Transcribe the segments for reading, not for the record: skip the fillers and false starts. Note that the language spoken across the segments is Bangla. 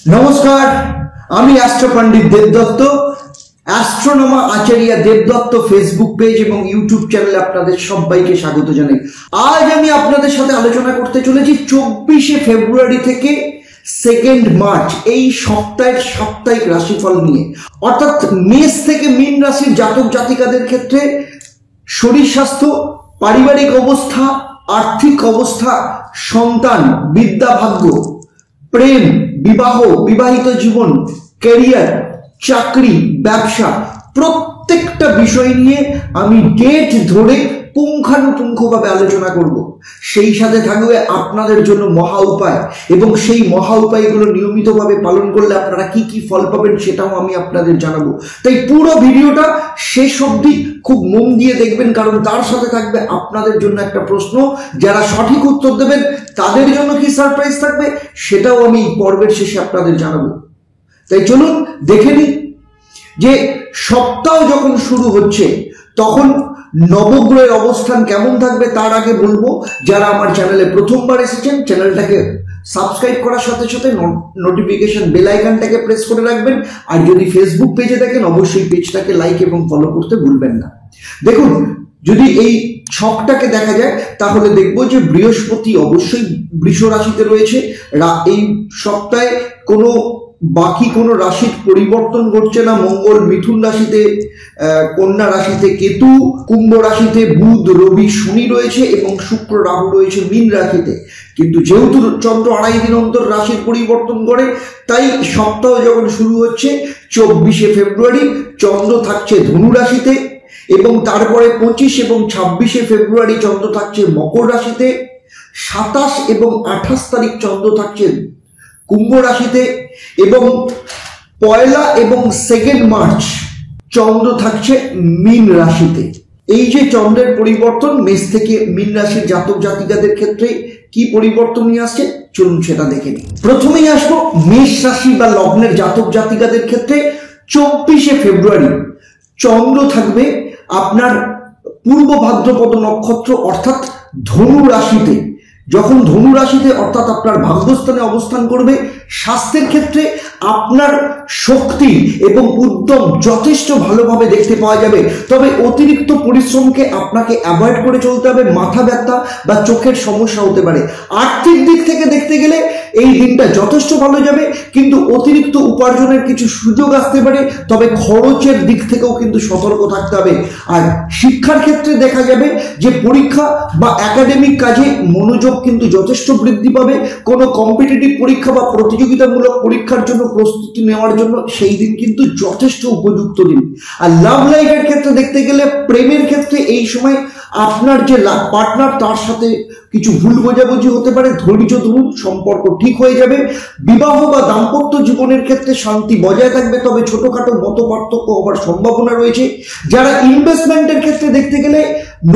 নমস্কার, আমি অ্যাস্ট্রো পণ্ডিত দেবদত্ত। অ্যাস্ট্রোনমা আচার্য দেবদত্ত ফেসবুক পেজ এবং ইউটিউব চ্যানেলে আপনাদের সবাইকে স্বাগত জানাই। আজ আমি আপনাদের সাথে আলোচনা করতে চলেছি 24শে ফেব্রুয়ারি থেকে 2 মার্চ এই সপ্তাহের সাপ্তাহিক রাশিফল নিয়ে। অর্থাৎ মেষ থেকে মীন রাশির জাতক জাতিকাদের ক্ষেত্রে শরীর স্বাস্থ্য, পারিবারিক অবস্থা, আর্থিক অবস্থা, সন্তান, বিদ্যা ভাগ্য, প্রেম, বিবাহ, বিবাহিত জীবন, ক্যারিয়ার, চাকরি, ব্যবসা, প্রত্যেকটা বিষয় নিয়ে আমি ডেট ধরে পুঙ্খানুপুঙ্খভাবে আলোচনা করব। সেই সাথে থাকবে আপনাদের জন্য মহা উপায়, এবং সেই মহা উপায়গুলো নিয়মিতভাবে পালন করলে আপনারা কি কি ফল পাবেন সেটাও আমি আপনাদের জানাবো। তাই পুরো ভিডিওটা শেষ অবধি খুব মন দিয়ে দেখবেন, কারণ তার সাথে থাকবে আপনাদের জন্য একটা প্রশ্ন। যারা সঠিক উত্তর দেবেন তাদের জন্য কি সারপ্রাইজ থাকবে সেটাও আমি পর্বের শেষে আপনাদের জানাবো। তাই চলুন দেখে নিই যে সপ্তাহ যখন শুরু হচ্ছে তখন নবগ্রহের অবস্থান কেমন থাকবে। তার আগে বলবো, যারা আমার চ্যানেলে প্রথমবার এসেছেন চ্যানেলটাকে সাবস্ক্রাইব করার সাথে সাথে নোটিফিকেশন বেল আইকনটাকে প্রেস করে রাখবেন। আর যদি ফেসবুক পেজে দেখেন অবশ্যই পেজটাকে লাইক এবং ফলো করতে ভুলবেন না। দেখুন, যদি এই ছকটাকে দেখা যায় তাহলে দেখবো যে বৃহস্পতি অবশ্যই বৃষ রাশিতে রয়েছে। এই সপ্তাহে বাকি কোনো রাশির পরিবর্তন ঘটছে না। মঙ্গল মিথুন রাশিতে, কন্যা রাশিতে কেতু, কুম্ভ রাশিতে বুধ, রবি, শনি রয়েছে এবং শুক্র, রাহু রয়েছে মীন রাশিতে। কিন্তু যেহেতু চন্দ্র 2.5 দিন অন্তর রাশির পরিবর্তন করে, তাই সপ্তাহ যখন শুরু হচ্ছে 24শে ফেব্রুয়ারি চন্দ্র থাকছে ধনু রাশিতে, এবং তারপরে 25 এবং 26শে ফেব্রুয়ারি চন্দ্র থাকছে মকর রাশিতে, 27 এবং 28 তারিখ চন্দ্র থাকছে কুম্ভ রাশিতে, এবং 1 এবং 2 মার্চ চন্দ্র থাকছে মীন রাশিতে। এই যে চন্দ্রের পরিবর্তন মেষ থেকে মীন রাশির জাতক জাতিকাদের ক্ষেত্রে কি পরিবর্তন নিয়ে আসছে চলুন সেটা দেখে নিই। প্রথমেই আসবো মেষ রাশি বা লগ্নের জাতক জাতিকাদের ক্ষেত্রে 24শে ফেব্রুয়ারি চন্দ্র থাকবে আপনার পূর্ব ভাদ্রপদ নক্ষত্র অর্থাৎ ধনু রাশিতে। যখন ধনু রাশিতে অর্থাৎ আপনার ভাগ্যস্থানে অবস্থান করবে, স্বাস্থ্যের ক্ষেত্রে আপনার শক্তি এবং উদ্যম যথেষ্ট ভালোভাবে দেখতে পাওয়া যাবে। তবে অতিরিক্ত পরিশ্রমকে আপনাকে অ্যাভয়েড করে চলতে হবে। মাথা ব্যথা বা চোখের সমস্যা হতে পারে। আর্থিক দিক থেকে দেখতে গেলে এই দিনটা যথেষ্ট ভালো যাবে, কিন্তু অতিরিক্ত উপার্জনের কিছু সুযোগ আসতে পারে। তবে খরচের দিক থেকেও কিন্তু সতর্ক থাকতে হবে। আর শিক্ষার ক্ষেত্রে দেখা যাবে যে পরীক্ষা বা একাডেমিক কাজে মনোযোগ কিন্তু যথেষ্ট বৃদ্ধি পাবে। কোনো কম্পিটিটিভ পরীক্ষা বা প্রতিযোগিতামূলক পরীক্ষার জন্য প্রস্তুতি নেওয়ার জন্য সেই দিন কিন্তু যথেষ্ট উপযুক্ত দিন। আর লাভ লাইফের ক্ষেত্রে দেখতে গেলে প্রেমের ক্ষেত্রে এই সময় আপনার যে পার্টনার তার সাথে কিছু ভুল বোঝাবুঝি হতে পারে। ধৈর্য ধরুন, সম্পর্ক ঠিক হয়ে যাবে। বিবাহ বা দাম্পত্য জীবনের ক্ষেত্রে শান্তি বজায় থাকবে, তবে ছোটখাটো মত পার্থক্য হওয়ার সম্ভাবনা রয়েছে। যারা ইনভেস্টমেন্টের ক্ষেত্রে দেখতে গেলে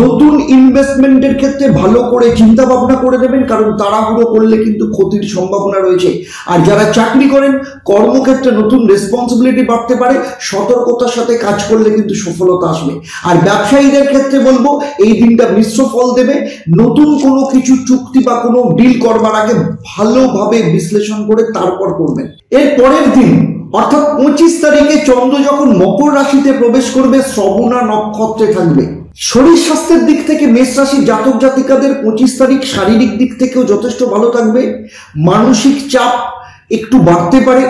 নতুন ইনভেস্টমেন্টের ক্ষেত্রে ভালো করে চিন্তা ভাবনা করে দেবেন, কারণ তাড়াহুড়ো করলে কিন্তু ক্ষতির সম্ভাবনা রয়েছে। আর যারা চাকরি করেন কর্মক্ষেত্রে নতুন রেসপন্সিবিলিটি বাড়তে পারে, সতর্কতার সাথে কাজ করলে কিন্তু সফলতা আসবে। আর ব্যবসায়ীদের ক্ষেত্রে বলবো এই দিনটা মিশ্র ফল দেবে। নতুন কোনো কিছু চুক্তি বা কোনো ডিল করবার আগে ভালোভাবে বিশ্লেষণ করে তারপর করবেন। এর পরের দিন অর্থাৎ 25 তারিখে চন্দ্র যখন মকর রাশিতে প্রবেশ করবে, শ্রবণা নক্ষত্রে থাকবে। শরীর স্বাস্থ্যের দিক থেকে মেষ রাশির জাতক জাতিকাদের 25 তারিখ শারীরিক দিক থেকেও যথেষ্ট ভালো থাকবে। মানসিক চাপ একটু বাড়তে পারে,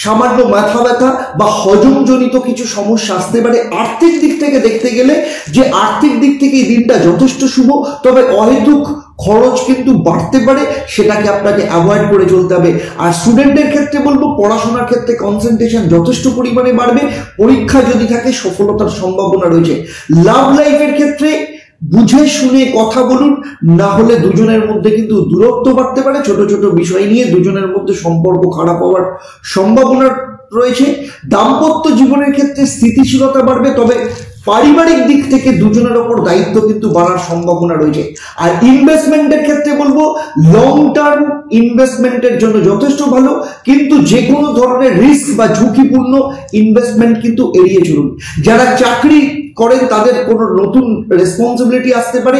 সামান্য মাথা ব্যথা বা হজমজনিত কিছু সমস্যা আসতে পারে। আর্থিক দিক থেকে দেখতে গেলে যে আর্থিক দিক থেকে এই দিনটা যথেষ্ট শুভ, তবে অহেতুক খরচ কিন্তু বাড়তে পারে, সেটাকে আপনাকে অ্যাভয়েড করে চলতে হবে। আর স্টুডেন্টের ক্ষেত্রে বলবো পড়াশোনার ক্ষেত্রে কনসেন্ট্রেশন যথেষ্ট পরিমাণে বাড়বে। পরীক্ষা যদি থাকে সফলতার সম্ভাবনা রয়েছে। লাভ লাইফের ক্ষেত্রে বুঝে শুনে কথা বলুন, না হলে দুজনের মধ্যে কিন্তু দূরত্ব বাড়তে পারে। ছোট ছোট বিষয় নিয়ে দুজনের মধ্যে সম্পর্ক খারাপ হওয়ার সম্ভাবনা রয়েছে। দাম্পত্য জীবনের ক্ষেত্রে স্থিতিশীলতা বাড়বে, তবে পারিবারিক দিক থেকে দুজনের ওপর দায়িত্ব কিন্তু বাড়ার সম্ভাবনা রয়েছে। আর ইনভেস্টমেন্টের ক্ষেত্রে বলবো লং টার্ম ইনভেস্টমেন্টের জন্য যথেষ্ট ভালো, কিন্তু যে কোনো ধরনের রিস্ক বা ঝুঁকিপূর্ণ ইনভেস্টমেন্ট কিন্তু এড়িয়ে চলুন। যারা চাকরি করেন তাদের কোনো নতুন রেসপন্সিবিলিটি আসতে পারে,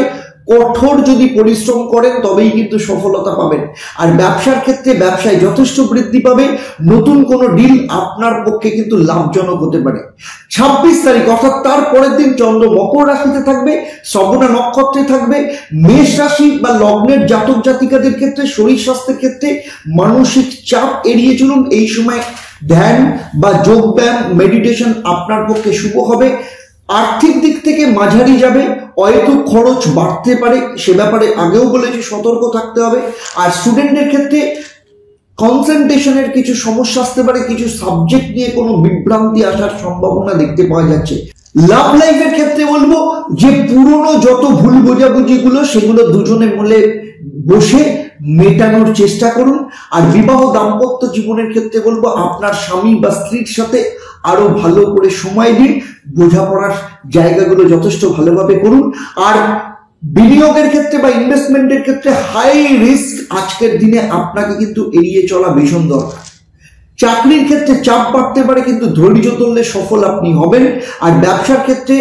কঠোর যদি পরিশ্রম করেন তবেই কিন্তু সফলতা পাবেন। আর ব্যবসার ক্ষেত্রে ব্যবসায় যথেষ্ট বৃদ্ধি পাবে, নতুন কোনো ডিল আপনার পক্ষে কিন্তু লাভজনক হতে পারে। 26 তারিখ অর্থাৎ তার পরের দিন চন্দ্র মকর রাশিতে থাকবে, শ্রবণা নক্ষত্রে থাকবে। মেষ রাশি বা লগ্নের জাতক জাতিকাদের ক্ষেত্রে শরীর স্বাস্থ্যের ক্ষেত্রে মানসিক চাপ এড়িয়ে চলুন। এই সময় ধ্যান বা যোগ ব্যায়াম মেডিটেশন আপনার পক্ষে শুভ হবে। আর্থিক দিক থেকে মাঝারি যাবে, হয়তো খরচ বাড়তে পারে, সে ব্যাপারে আগেও বলেছি সতর্ক থাকতে হবে। আর স্টুডেন্টদের ক্ষেত্রে কনসেন্ট্রেশনের কিছু সমস্যা আসতে পারে, কিছু সাবজেক্ট নিয়ে কোনো বিভ্রান্তি আসার সম্ভাবনা দেখতে পাওয়া যাচ্ছে। লাভ লাইফের ক্ষেত্রে বলবো যে পুরনো যত ভুল বোঝাবুঝিগুলো সেগুলো দুজনে মিলে বসে মেটানোর চেষ্টা করুন। আর বিবাহ দাম্পত্য জীবনের ক্ষেত্রে বলবো আপনার স্বামী বা স্ত্রীর সাথে আরো ভালো করে সময় দিন, বোঝাপড়ার জায়গাগুলো যথেষ্ট ভালোভাবে করুন। আর বিনিয়োগের ক্ষেত্রে বা ইনভেস্টমেন্টের ক্ষেত্রে হাই রিস্ক আজকের দিনে আপনাকে কিন্তু এড়িয়ে চলা ভীষণ দরকার। চাকরির ক্ষেত্রে চাপ বাড়তে পারে, কিন্তু ধৈর্য ধরলে সফল আপনি হবেন। আর ব্যবসার ক্ষেত্রে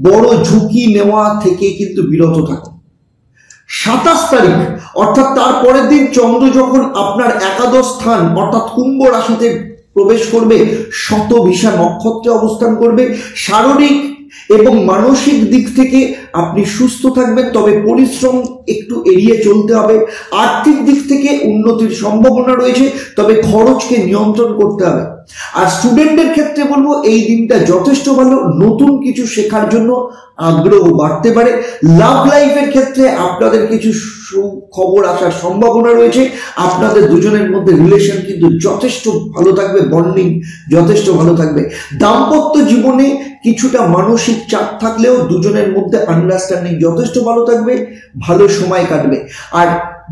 বড় ঝুঁকি নেওয়া থেকে কিন্তু বিরত থাকুন। 27 তারিখ অর্থাৎ তার পরের দিন চন্দ্র যখন আপনার একাদশ স্থান অর্থাৎ কুম্ভ রাশিতে প্রবেশ করবে, শতভিষা নক্ষত্রে অবস্থান করবে। শারীরিক এবং মানসিক দিক থেকে আপনি সুস্থ থাকবেন, তবে পরিশ্রম একটু এড়িয়ে চলতে হবে। আর্থিক দিক থেকে উন্নতির সম্ভাবনা রয়েছে, তবে খরচকে নিয়ন্ত্রণ করতে হবে। আর স্টুডেন্টদের ক্ষেত্রে বলবো এই দিনটা যথেষ্ট ভালো, নতুন কিছু শেখার জন্য আগ্রহ বাড়তে পারে। লাভ লাইফের ক্ষেত্রে আপনাদের কিছু সুখবর আসার সম্ভাবনা রয়েছে, আপনাদের দুজনের মধ্যে রিলেশন কিন্তু যথেষ্ট ভালো থাকবে, বন্ডিং যথেষ্ট ভালো থাকবে। দাম্পত্য জীবনে কিছুটা মানসিক চাপ থাকলেও দুজনের মধ্যে আন্ডারস্ট্যান্ডিং যথেষ্ট ভালো থাকবে, ভালো সময় কাটবে। আর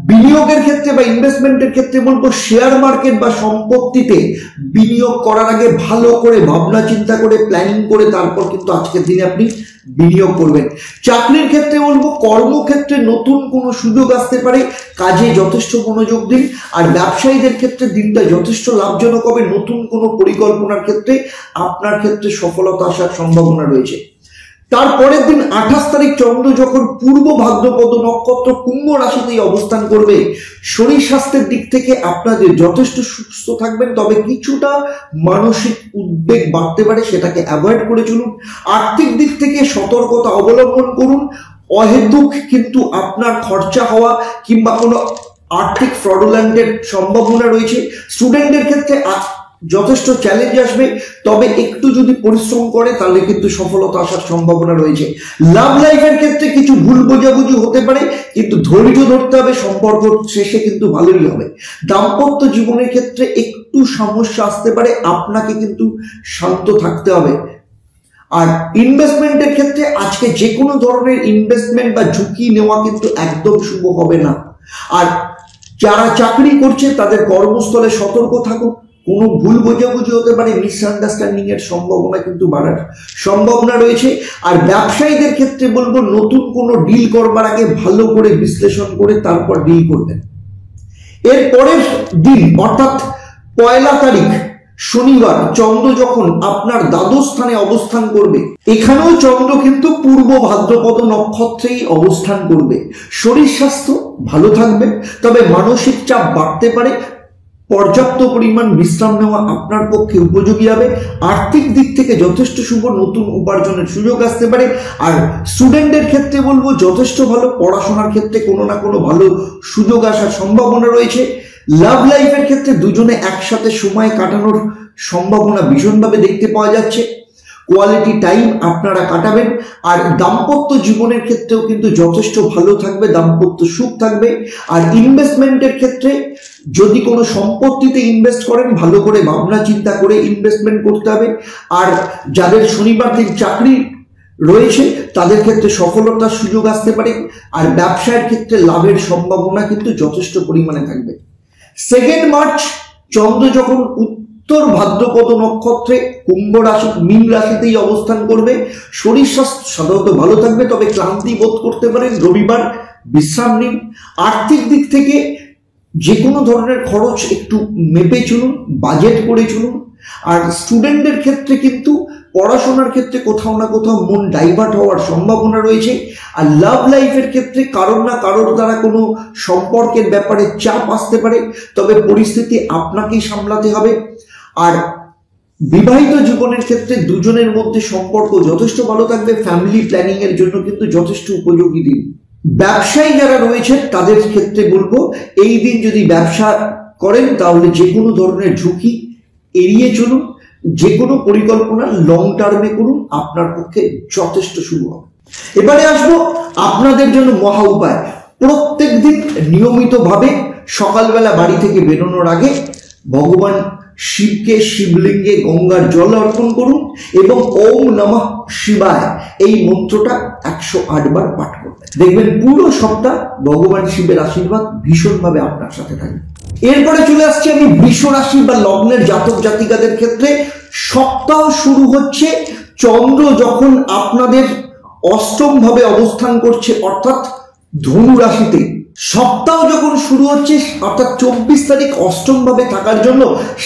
বিনিয়োগের ক্ষেত্রে বা ইনভেস্টমেন্টের ক্ষেত্রে বলবো শেয়ার মার্কেট বা সম্পত্তিতে বিনিয়োগ করার আগে ভালো করে ভাবনা চিন্তা করে প্ল্যানিং করে তারপর কিন্তু আজকের দিনে আপনি বিনিয়োগ করবেন। চাকরির ক্ষেত্রে বলবো কর্মক্ষেত্রে নতুন কোনো সুযোগ আসতে পারে, কাজে যথেষ্ট মনোযোগ দিন। আর ব্যবসায়ীদের ক্ষেত্রে দিনটা যথেষ্ট লাভজনক হবে, নতুন কোনো পরিকল্পনার ক্ষেত্রে আপনার ক্ষেত্রে সফলতা আসার সম্ভাবনা রয়েছে। তারপরের দিন 28 তারিখ চন্দ্র যখন পূর্ব ভাদ্রপদ নক্ষত্র কুম্ভ রাশিতেই অবস্থান করবে, শরীর স্বাস্থ্যের দিক থেকে আপনাদের যথেষ্ট সুস্থ থাকবেন, তবে কিছুটা মানসিক উদ্বেগ বাড়তে পারে, সেটাকে অ্যাভয়েড করে চলুন। আর্থিক দিক থেকে সতর্কতা অবলম্বন করুন, অহেতুক কিন্তু আপনার খরচা হওয়া কিংবা কোনো আর্থিক ফ্রডুল্যান্টের সম্ভাবনা রয়েছে। স্টুডেন্টদের ক্ষেত্রে যথেষ্ট চ্যালেঞ্জ আসবে, তবে একটু যদি পরিশ্রম করে তাহলে কিন্তু সফলতা আসার সম্ভাবনা রয়েছে। লাভ লাইফের ক্ষেত্রে কিছু ভুল বোঝাবুঝি হতে পারে, কিন্তু ধৈর্য ধরতে হবে, সম্পর্ক শেষে কিন্তু ভালোই হবে। দাম্পত্য জীবনের ক্ষেত্রে একটু সমস্যা আসতে পারে, আপনাকে কিন্তু শান্ত থাকতে হবে। আর ইনভেস্টমেন্টের ক্ষেত্রে আজকে যে কোনো ধরনের ইনভেস্টমেন্ট বা ঝুঁকি নেওয়া কিন্তু একদম শুভ হবে না। আর যারা চাকরি করছে তাদের কর্মস্থলে সতর্ক থাকুন, কোনো ভুল বোঝাবুঝি হতে পারে, মিসআন্ডারস্ট্যান্ডিং এর সম্ভাবনা কিন্তু বাড়ার সম্ভাবনা রয়েছে। আর ব্যবসায়ীদের ক্ষেত্রে বলবো নতুন কোনো ডিল করবার আগে ভালো করে বিশ্লেষণ করে তারপর ডিল করবেন। এর পরের দিন অর্থাৎ 1 তারিখ শনিবার চন্দ্র যখন আপনার দ্বাদশ স্থানে অবস্থান করবে, এখানেও চন্দ্র কিন্তু পূর্ব ভাদ্রপদ নক্ষত্রেই অবস্থান করবে। শরীর স্বাস্থ্য ভালো থাকবে, তবে মানসিক চাপ বাড়তে পারে, পর্যাপ্ত পরিমাণ বিশ্রাম নেওয়া আপনার পক্ষে উপযোগী হবে। আর্থিক দিক থেকে যথেষ্ট শুভ, নতুন উপার্জনের সুযোগ আসতে পারে। আর স্টুডেন্টদের ক্ষেত্রে বলবো যথেষ্ট ভালো, পড়াশোনার ক্ষেত্রে কোনো না কোনো ভালো সুযোগ আসার সম্ভাবনা রয়েছে। লাভ লাইফের ক্ষেত্রে দুজনে একসাথে সময় কাটানোর সম্ভাবনা ভীষণভাবে দেখতে পাওয়া যাচ্ছে, কোয়ালিটি টাইম আপনারা কাটাবেন। আর দাম্পত্য জীবনের ক্ষেত্রেও কিন্তু যথেষ্ট ভালো থাকবে, দাম্পত্য সুখ থাকবে। আর ইনভেস্টমেন্টের ক্ষেত্রে যদি কোনো সম্পত্তিতে ইনভেস্ট করেন ভালো করে ভাবনা চিন্তা করে ইনভেস্টমেন্ট করতে হবে। আর যাদের শনিবার দিন চাকরি রয়েছে তাদের ক্ষেত্রে সফলতার সুযোগ আসতে পারে। আর ব্যবসায়ের ক্ষেত্রে লাভের সম্ভাবনা কিন্তু যথেষ্ট পরিমাণে থাকবে। 2 মার্চ চন্দ্র যখন উত্তর ভাদ্রপদ নক্ষত্রে কুম্ভ রাশি মীন রাশিতেই অবস্থান করবে, শরীর স্বাস্থ্য সাধারণত ভালো থাকবে, তবে ক্লান্তি বোধ করতে পারেন, রবিবার বিশ্রাম নিন। আর্থিক দিক থেকে যে কোনো ধরনের খরচ একটু মেপে চলুন, বাজেট করে চলুন। আর স্টুডেন্টদের ক্ষেত্রে কিন্তু পড়াশোনার ক্ষেত্রে কোথাও না কোথাও মন ডাইভার্ট হওয়ার সম্ভাবনা রয়েছে। আর লাভ লাইফের ক্ষেত্রে কারোর না কারোর দ্বারা কোনো সম্পর্কের ব্যাপারে চাপ আসতে পারে, তবে পরিস্থিতি আপনাকেই সামলাতে হবে। আর বিবাহিত জীবনের ক্ষেত্রে দুজনের মধ্যে সম্পর্ক যথেষ্ট ভালো থাকবে, ফ্যামিলি প্ল্যানিং এর জন্য কিন্তু যথেষ্ট উপযোগী দিন। ব্যবসায়ী যারা রয়েছেন তাদের ক্ষেত্রে বলবো, এই দিন যদি ব্যবসা করেন তাহলে যে কোনো ধরনের ঝুঁকি এড়িয়ে চলুন, যে কোনো পরিকল্পনা লং টার্মে করুন, আপনার পক্ষে যথেষ্ট শুভ হবে। এবারে আসবো আপনাদের জন্য মহা উপায়। প্রত্যেক দিন নিয়মিতভাবে সকালবেলা বাড়ি থেকে বেরোনোর আগে ভগবান শিবকে শিবলিঙ্গে গঙ্গার জল অর্পণ করুন এবং ওম নমঃ শিবায় এই মন্ত্রটা 108 বার পাঠ করবেন। দেখবেন পুরো সপ্তাহ ভগবান শিবের আশীর্বাদ ভীষণভাবে আপনার সাথে থাকবে। এরপরে চলে আসছে আমি বৃষ রাশি বা লগ্নের জাতক জাতিকাদের ক্ষেত্রে। সপ্তাহ শুরু হচ্ছে চন্দ্র যখন আপনাদের অষ্টম ভাবে অবস্থান করছে, অর্থাৎ ধনু রাশিতে। সপ্তাহ যখন শুরু হচ্ছে অর্থাৎ 24 তারিখ অষ্টম ভাবে থাকার জন্য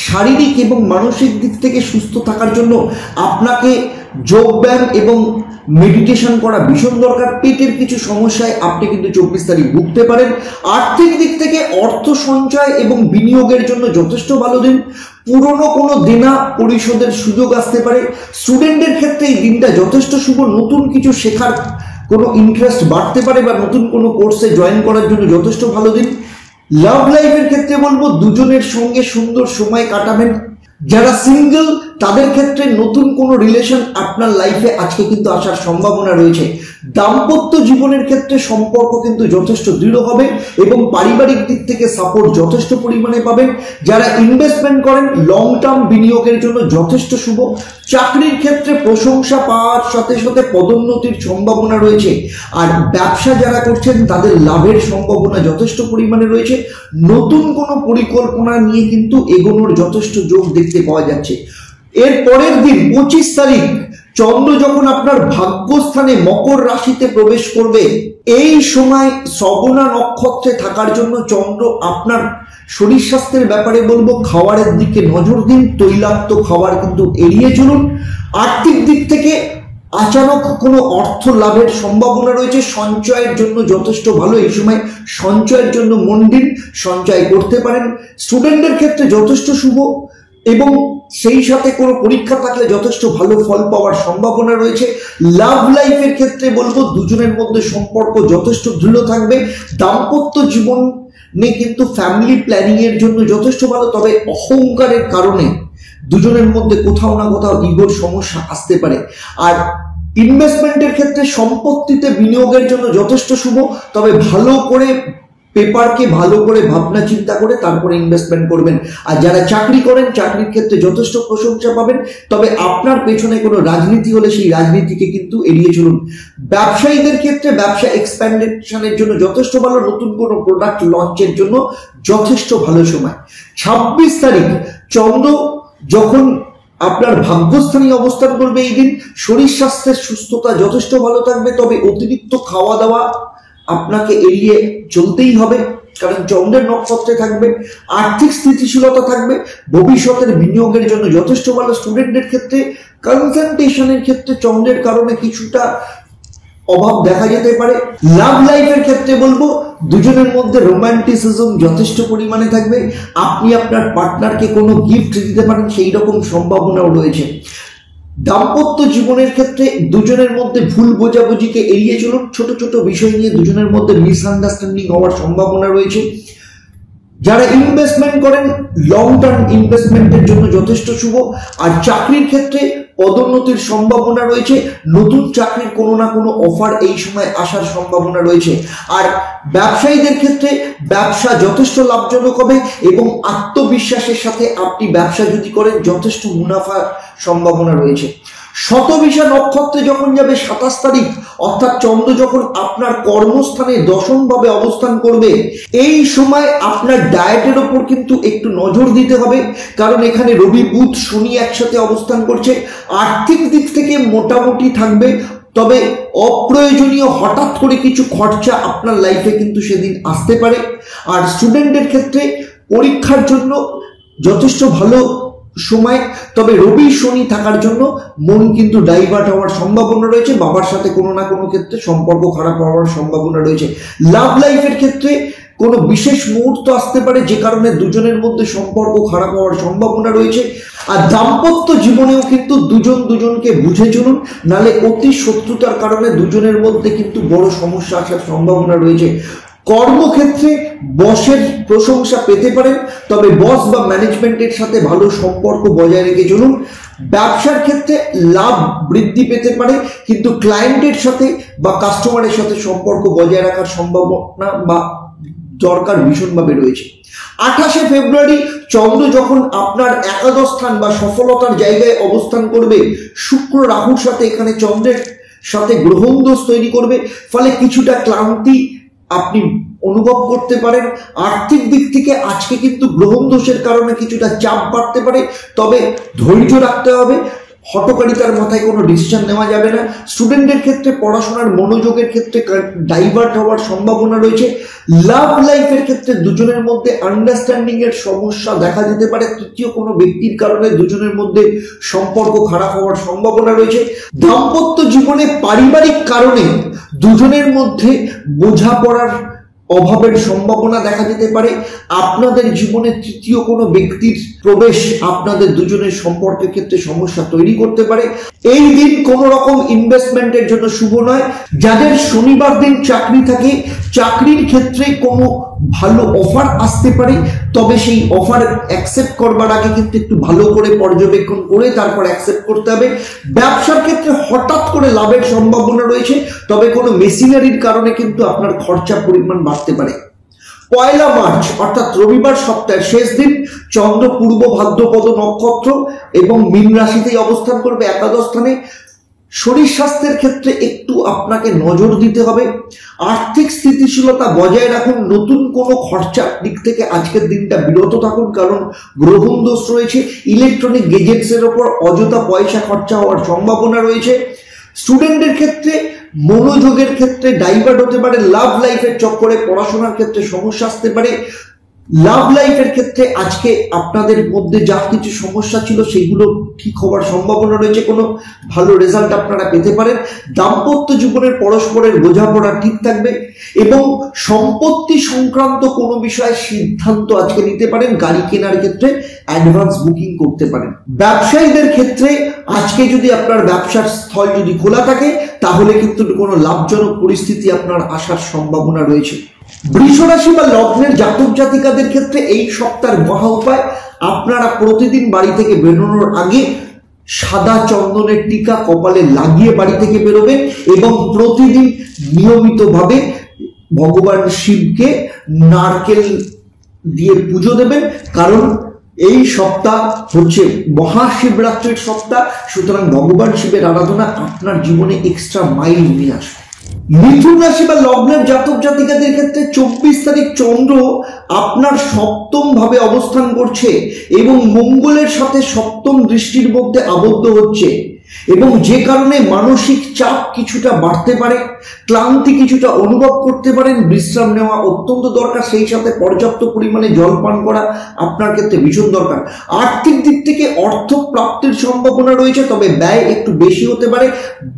শারীরিক এবং মানসিক দিক থেকে সুস্থ থাকার জন্য আপনাকে যোগব্যায়াম এবং মেডিটেশন করা ভীষণ দরকার। পেটের কিছু সমস্যায় আপনি কিন্তু 24 তারিখ ভুগতে পারেন। আর্থিক দিক থেকে অর্থ সঞ্চয় এবং বিনিয়োগের জন্য যথেষ্ট ভালো দিন। পুরনো কোনো দেনা পরিশোধের সুযোগ আসতে পারে। স্টুডেন্টের ক্ষেত্রে এই দিনটা যথেষ্ট শুভ। নতুন কিছু শেখার কোনো ইন্টারেস্ট বাড়তে পারে বা নতুন কোনো কোর্সে জয়েন করার জন্য যথেষ্ট ভালো দিন। লাভ লাইফের ক্ষেত্রে বলবো, দুজনের সঙ্গে সুন্দর সময় কাটাবেন। যারা সিঙ্গেল তাদের ক্ষেত্রে নতুন কোনো রিলেশন আপনার লাইফে আজকে কিন্তু আসার সম্ভাবনা রয়েছে। দাম্পত্য জীবনের ক্ষেত্রে সম্পর্ক কিন্তু যথেষ্ট দৃঢ় হবে এবং পারিবারিক দিক থেকে সাপোর্ট যথেষ্ট পরিমাণে পাবেন। যারা ইনভেস্টমেন্ট করেন লং টার্ম বিনিয়োগের জন্য যথেষ্ট শুভ। চাকরির ক্ষেত্রে প্রশংসা পাওয়ার সাথে সাথে পদোন্নতির সম্ভাবনা রয়েছে। আর ব্যবসা যারা করছেন তাদের লাভের সম্ভাবনা যথেষ্ট পরিমাণে রয়েছে। নতুন কোনো পরিকল্পনা নিয়ে কিন্তু এগোনোর যথেষ্ট যোগ দেখতে পাওয়া যাচ্ছে। এর পরের দিন 25 তারিখ চন্দ্র যখন আপনার ভাগ্যস্থানে মকর রাশিতে প্রবেশ করবে, এই সময় শ্রবণা নক্ষত্রে থাকার জন্য চন্দ্র আপনার শরীর স্বাস্থ্যের ব্যাপারে বলবো খাবারের দিকে নজর দিন। তৈলাক্ত খাবার কিন্তু এড়িয়ে চলুন। আর্থিক দিক থেকে আচানক কোনো অর্থ লাভের সম্ভাবনা রয়েছে। সঞ্চয়ের জন্য যথেষ্ট ভালো। এই সময় সঞ্চয়ের জন্য মন দিন, সঞ্চয় করতে পারেন। স্টুডেন্টদের ক্ষেত্রে যথেষ্ট শুভ এবং সেই সাথে কোনো পরীক্ষা থাকলে যথেষ্ট ভালো ফল পাওয়ার সম্ভাবনা রয়েছে। লাভ লাইফের ক্ষেত্রে বলবো, দুজনের মধ্যে সম্পর্ক যথেষ্ট দৃঢ় থাকবে। দাম্পত্য জীবনে কিন্তু ফ্যামিলি প্ল্যানিং এর জন্য যথেষ্ট ভালো, তবে অহংকারের কারণে দুজনের মধ্যে কোথাও না কোথাও ইগোর সমস্যা আসতে পারে। আর ইনভেস্টমেন্টের ক্ষেত্রে সম্পত্তিতে বিনিয়োগের জন্য যথেষ্ট শুভ, তবে ভালো করে পেপারকে ভালো করে ভাবনা চিন্তা করে তারপরে ইনভেস্টমেন্ট করবেন। আর যারা চাকরি করেন চাকরির ক্ষেত্রে যথেষ্ট প্রশংসা পাবেন, তবে আপনার পেছনে কোনো রাজনীতি হলে সেই রাজনীতিকে কিন্তু এড়িয়ে চলুন। ব্যবসায়ীদের ক্ষেত্রে ব্যবসা এক্সপ্যান্ডেশনের জন্য যথেষ্ট ভালো। নতুন কোনো প্রোডাক্ট লঞ্চের জন্য যথেষ্ট ভালো সময়। 26 তারিখ চন্দ্র যখন আপনার ভাগ্যস্থানে অবস্থান করবে, এই দিন শরীর স্বাস্থ্যের সুস্থতা যথেষ্ট ভালো থাকবে, তবে অতিরিক্ত খাওয়া দাওয়া আপনাকে এড়িয়ে চলতেই হবে, কারণ চন্দ্রের নক্ষত্রে থাকবে। আর্থিক স্থিতিশীলতা থাকবে। ভবিষ্যতের বিনিয়োগের জন্য যথেষ্ট ভালো। স্টুডেন্টদের ক্ষেত্রে কনসেন্ট্রেশনের ক্ষেত্রে চন্দ্রের কারণে কিছুটা অভাব দেখা যেতে পারে। লাভ লাইফের ক্ষেত্রে বলবো, দুজনের মধ্যে রোমান্টিসিজম যথেষ্ট পরিমাণে থাকবে। আপনি আপনার পার্টনারকে কোনো গিফট দিতে পারেন, সেই রকম সম্ভাবনাও রয়েছে। দাম্পত্য জীবনের ক্ষেত্রে দুজনের মধ্যে ভুল বোঝাবুঝিকে এড়িয়ে চলুন। ছোট ছোট বিষয় নিয়ে দুজনের মধ্যে মিসআন্ডারস্ট্যান্ডিং হওয়ার সম্ভাবনা রয়েছে। যারা ইনভেস্টমেন্ট করেন লং টার্ম ইনভেস্টমেন্টের জন্য যথেষ্ট শুভ। আর চাকরির ক্ষেত্রে পদোন্নতির সম্ভাবনা রয়েছে। নতুন চাকরির কোনো না কোনো অফার এই সময় আসার সম্ভাবনা রয়েছে। আর ব্যবসায়ীদের ক্ষেত্রে ব্যবসা যথেষ্ট লাভজনক হবে এবং আত্মবিশ্বাসের সাথে আপনি ব্যবসা যদি করেন যথেষ্ট মুনাফার সম্ভাবনা রয়েছে। শতবিশা নক্ষত্রে যখন যাবে 27 তারিখ, অর্থাৎ চন্দ্র যখন আপনার কর্মস্থানে দশমভাবে অবস্থান করবে, এই সময় আপনার ডায়েটের ওপর কিন্তু একটু নজর দিতে হবে, কারণ এখানে রবি বুধ শনি একসাথে অবস্থান করছে। আর্থিক দিক থেকে মোটামুটি থাকবে, তবে অপ্রয়োজনীয় হঠাৎ করে কিছু খরচা আপনার লাইফে কিন্তু সেদিন আসতে পারে। আর স্টুডেন্টের ক্ষেত্রে পরীক্ষার জন্য যথেষ্ট ভালো সময়, তবে রবি শনি থাকার জন্য মন কিন্তু ডাইভার্ট হওয়ার সম্ভাবনা রয়েছে, বাবার সাথে কোনো না কোনো ক্ষেত্রে সম্পর্ক খারাপ হওয়ার সম্ভাবনা রয়েছে। লাভ লাইফের ক্ষেত্রে কোনো বিশেষ মুহূর্ত আসতে পারে যে কারণে দুজনের মধ্যে সম্পর্ক খারাপ হওয়ার সম্ভাবনা রয়েছে। আর দাম্পত্য জীবনেও কিন্তু দুজন দুজনকে বুঝে চলুন, নালে অতি শত্রুতার কারণে দুজনের মধ্যে কিন্তু বড় সমস্যা আসার সম্ভাবনা রয়েছে। কর্মক্ষেত্রে বসের প্রশংসা পেতে পারেন, তবে বস বা ম্যানেজমেন্টের সাথে ভালো সম্পর্ক বজায় রেখে চলুন। ব্যবসার ক্ষেত্রে লাভ বৃদ্ধি পেতে পারে, কিন্তু ক্লায়েন্টের সাথে বা কাস্টমারের সাথে সম্পর্ক বজায় রাখার সম্ভাবনা বা দরকার ভীষণভাবে রয়েছে। 28শে ফেব্রুয়ারি চন্দ্র যখন আপনার একাদশ স্থান বা সফলতার জায়গায় অবস্থান করবে, শুক্র রাহুর সাথে এখানে চন্দ্রের সাথে গ্রহণ দোষ তৈরি করবে, ফলে কিছুটা ক্লান্তি আপনি অনুভব করতে পারেন। আর্থিক দিক থেকে আজকে কিন্তু গ্রহণ দোষের কারণে কিছুটা চাপ বাড়তে পারে, তবে ধৈর্য রাখতে হবে। হঠকারিতার মাথায় কোনো ডিসিশন নেওয়া যাবে না। স্টুডেন্টদের ক্ষেত্রে পড়াশোনার মনোযোগের ক্ষেত্রে ডাইভার্ট হওয়ার সম্ভাবনা রয়েছে। লাভ লাইফের ক্ষেত্রে দুজনের মধ্যে আন্ডারস্ট্যান্ডিং এর সমস্যা দেখা যেতে পারে, তৃতীয় কোনো ব্যক্তির কারণে দুজনের মধ্যে সম্পর্ক খারাপ হওয়ার সম্ভাবনা রয়েছে। দাম্পত্য জীবনে পারিবারিক কারণে দুজনের মধ্যে বোঝাপড়ার অভাবের সম্ভাবনা দেখা যেতে পারে। আপনাদের জীবনে তৃতীয় কোনো ব্যক্তির প্রবেশ আপনাদের দুজনের সম্পর্কের ক্ষেত্রে সমস্যা তৈরি করতে পারে। এই দিন কোনো রকম ইনভেস্টমেন্টের জন্য শুভ নয়। যাদের শনিবার দিন চাকরি থাকে, চাকরির ক্ষেত্রে কোনো ভালো অফার আসতে পারে, তবে সেই অফার অ্যাকসেপ্ট করবার আগে কিন্তু একটু ভালো করে পর্যবেক্ষণ করে তারপর অ্যাকসেপ্ট করতে হবে। ব্যবসার ক্ষেত্রে হঠাৎ করে লাভের সম্ভাবনা রয়েছে, তবে কোনো মেশিনারির কারণে কিন্তু আপনার খরচা পরিমাণ বাড়তে পারে। 1 মার্চ অর্থাৎ রবিবার সপ্তাহের শেষ দিন চন্দ্র পূর্ব ভাদ্রপদ নক্ষত্র এবং মীন রাশিতেই অবস্থান করবে একাদশ স্থানে। শরীর স্বাস্থ্যের ক্ষেত্রে একটু আপনাকে নজর দিতে হবে। আর্থিক স্থিতিশীলতা বজায় রাখুন। নতুন কোনো খরচার দিক থেকে আজকের দিনটা বিরত থাকুন, কারণ গ্রহণ দোষ রয়েছে। ইলেকট্রনিক গেজেটসের ওপর অযথা পয়সা খরচা হওয়ার সম্ভাবনা রয়েছে। স্টুডেন্টদের ক্ষেত্রে মনোযোগের ক্ষেত্রে ডাইভার্ট হতে পারে। লাভ লাইফের চক্করে পড়াশোনার ক্ষেত্রে সমস্যা আসতে পারে। লাভ লাইফের ক্ষেত্রে আজকে আপনাদের মধ্যে যা কিছু সমস্যা ছিল সেগুলো ঠিক হওয়ার সম্ভাবনা রয়েছে, কোনো ভালো রেজাল্ট আপনারা পেতে পারেন। দাম্পত্য জীবনের পরস্পরের বোঝাপড়া ঠিক থাকবে এবং সম্পত্তি সংক্রান্ত কোনো বিষয়ে সিদ্ধান্ত আজকে নিতে পারেন। গাড়ি কেনার ক্ষেত্রে অ্যাডভান্স বুকিং করতে পারেন। ব্যবসায়ীদের ক্ষেত্রে আজকে যদি আপনার ব্যবসার স্থল যদি খোলা থাকে, তাহলে কিন্তু কোনো লাভজনক পরিস্থিতি আপনার আসার সম্ভাবনা রয়েছে। বৃষ রাশি বা লগ্নের জাতক জাতিকাদের ক্ষেত্রে এই সপ্তাহের মহা উপায়, আপনারা প্রতিদিন বাড়ি থেকে বেরোনোর আগে সাদা চন্দনের টিকা কপালে লাগিয়ে বাড়ি থেকে বেরোবেন এবং প্রতিদিন নিয়মিতভাবে ভগবান শিবকে নারকেল দিয়ে পুজো দেবেন, কারণ এই সপ্তাহ হচ্ছে মহাশিবরাত্রির সপ্তাহ। সুতরাং ভগবান শিবের আরাধনা আপনার জীবনে এক্সট্রা মাইল নিয়ে আসবে। মিথুন রাশি বা লগ্নের জাতক জাতিকাদের ক্ষেত্রে 24 তারিখ চন্দ্র আপনার সপ্তম ভাবে অবস্থান করছে এবং মঙ্গলের সাথে সপ্তম দৃষ্টির মধ্যে আবদ্ধ হচ্ছে, এবং যে কারণে মানসিক চাপ কিছুটা বাড়তে পারে, ক্লান্তি কিছুটা অনুভব করতে পারেন। বিশ্রাম নেওয়া অত্যন্ত দরকার, সেই সাথে পর্যাপ্ত পরিমাণে জল পান করা আপনার ক্ষেত্রে ভীষণ দরকার। আর্থিক দিক থেকে অর্থ প্রাপ্তির সম্ভাবনা রয়েছে, তবে ব্যয় একটু বেশি হতে পারে।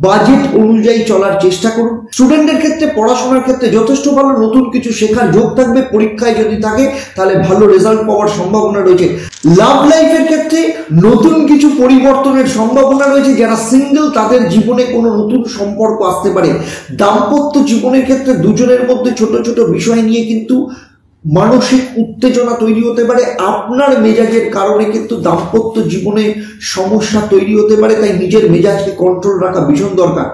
বাজেট অনুযায়ী চলার চেষ্টা করুন। স্টুডেন্টদের ক্ষেত্রে পড়াশোনার ক্ষেত্রে যথেষ্ট ভালো, নতুন কিছু শেখার যোগ থাকবে। পরীক্ষায় যদি থাকে তাহলে ভালো রেজাল্ট পাওয়ার সম্ভাবনা রয়েছে। লাভ লাইফের ক্ষেত্রে নতুন কিছু পরিবর্তনের সম্ভাবনা রয়েছে। যারা সিঙ্গেল তাদের জীবনে কোনো নতুন সম্পর্ক আসতে পারে। দাম্পত্য জীবনের ক্ষেত্রে দুজনের মধ্যে ছোট ছোট বিষয় নিয়ে কিন্তু মানসিক উত্তেজনা তৈরি হতে পারে। আপনার মেজাজের কারণে কিন্তু দাম্পত্য জীবনে সমস্যা তৈরি হতে পারে, তাই নিজের মেজাজকে কন্ট্রোল রাখা ভীষণ দরকার।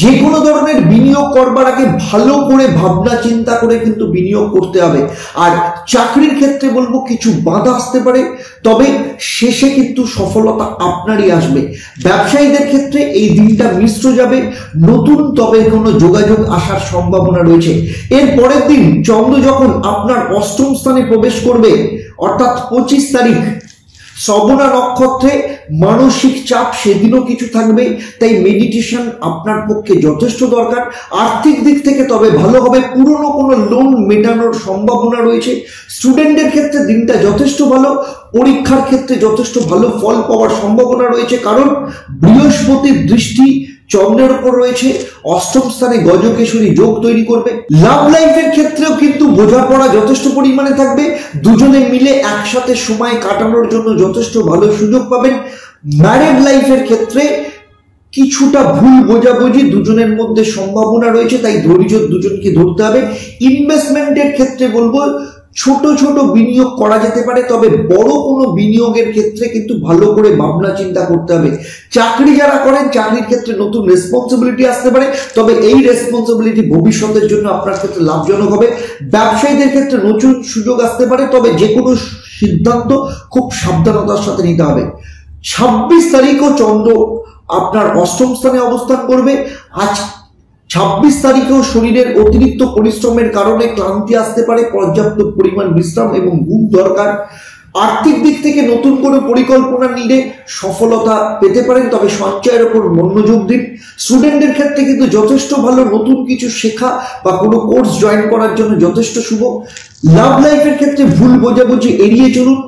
যে কোনো ধরনের বিনিয়োগ করবার আগে ভালো করে ভাবনা চিন্তা করে কিন্তু বিনিয়োগ করতে হবে। আর চাকরির ক্ষেত্রে বলবো কিছু বাধা আসতে পারে, তবে শেষে কিন্তু সফলতা আপনারই আসবে। ব্যবসায়ীদের ক্ষেত্রে এই দিনটা মিশ্র যাবে, নতুন তবে কোনো যোগাযোগ আসার সম্ভাবনা রয়েছে। এর পরের দিন চন্দ্র যখন আপনার অষ্টম স্থানে প্রবেশ করবে, অর্থাৎ 25 তারিখ, শ্রবণা নক্ষত্রে মানসিক চাপ সেদিনও কিছু থাকবে, তাই মেডিটেশন আপনার পক্ষে যথেষ্ট দরকার। আর্থিক দিক থেকে তবে ভালো হবে, পুরনো কোনো লোন মেটানোর সম্ভাবনা রয়েছে। স্টুডেন্টের ক্ষেত্রে দিনটা যথেষ্ট ভালো, পরীক্ষার ক্ষেত্রে যথেষ্ট ভালো ফল পাওয়ার সম্ভাবনা রয়েছে, কারণ বৃহস্পতির দৃষ্টি চন্দ্রের উপর রয়েছে, অষ্টম স্থানে গজকেশরী যোগ তৈরি করবে। লাভ লাইফের ক্ষেত্রেও কিন্তু বোঝাপড়া যথেষ্ট পরিমাণে থাকবে, দুজনে মিলে একসাথে সময় কাটানোর জন্য যথেষ্ট ভালো সুযোগ পাবেন। ম্যারেড লাইফের ক্ষেত্রে কিছুটা ভুল বোঝাবুঝি দুজনের মধ্যে সম্ভাবনা রয়েছে, তাই ধৈর্য দুজনকে ধরতে হবে। ইনভেস্টমেন্টের ক্ষেত্রে বলবো ছোট ছোট বিনিয়োগ করা যেতে পারে, তবে বড় কোনো বিনিয়োগের ক্ষেত্রে কিন্তু ভালো করে ভাবনা চিন্তা করতে হবে। চাকরি যারা করেন চাকরির ক্ষেত্রে নতুন রেসপন্সিবিলিটি আসতে পারে, তবে এই রেসপন্সিবিলিটি ভবিষ্যতের জন্য আপনার ক্ষেত্রে লাভজনক হবে। ব্যবসায়ীদের ক্ষেত্রে নতুন সুযোগ আসতে পারে, তবে যে কোনো সিদ্ধান্ত খুব সাবধানতার সাথে নিতে হবে। 26 তারিখও চন্দ্র আপনার অষ্টম স্থানে অবস্থান করবে। আজ 26 তারিখেও শরীরের অতিরিক্ত পরিশ্রমের কারণে ক্লান্তি আসতে পারে, পর্যাপ্ত পরিমাণ বিশ্রাম এবং ঘুম দরকার। আর্থিক দিক থেকে নতুন করে পরিকল্পনা নিলে সফলতা পেতে পারেন, তবে সঞ্চয়ের উপর মনোযোগ দিন। স্টুডেন্টের ক্ষেত্রে কিন্তু যথেষ্ট ভালো, নতুন কিছু শেখা বা কোনো কোর্স জয়েন করার জন্য যথেষ্ট শুভ। লাভ লাইফের ক্ষেত্রে ভুল বোঝাবুঝি এড়িয়ে চলুন,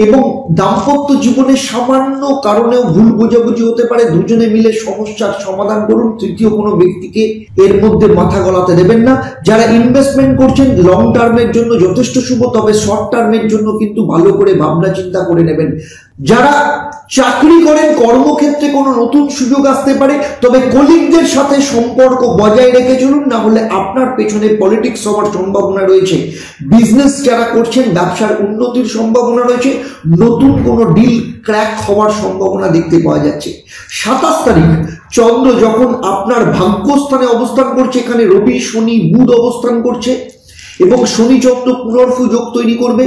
এবং দাম্পত্য জীবনে সামান্য কারণেও ভুল বোঝাবুঝি হতে পারে, দুজনে মিলে সমস্যার সমাধান করুন, তৃতীয় কোনো ব্যক্তিকে এর মধ্যে মাথা গলাতে দেবেন না। যারা ইনভেস্টমেন্ট করছেন লং টার্মের জন্য যথেষ্ট শুভ, তবে শর্ট টার্মের জন্য কিন্তু ভালো করে ভাবনা চিন্তা করে নেবেন। যারা চাকরি করেন কর্মক্ষেত্রে কোনো নতুন সুযোগ আসতে পারে, তবে কলিগদের সাথে সম্পর্ক বজায় রেখে চলুন, না হলে আপনার পেছনে পলিটিক্স হওয়ার সম্ভাবনা রয়েছে। বিজনেস যারা করছেন ব্যবসার উন্নতির সম্ভাবনা রয়েছে, নতুন কোনো ডিল ক্র্যাক হওয়ার সম্ভাবনা দেখতে পাওয়া যাচ্ছে। 27 তারিখ চন্দ্র যখন আপনার ভাগ্যস্থানে অবস্থান করছে, এখানে রবি শনি বুধ অবস্থান করছে এবং শনি চন্দ্র পুনর্ফু যোগ তৈরি করবে,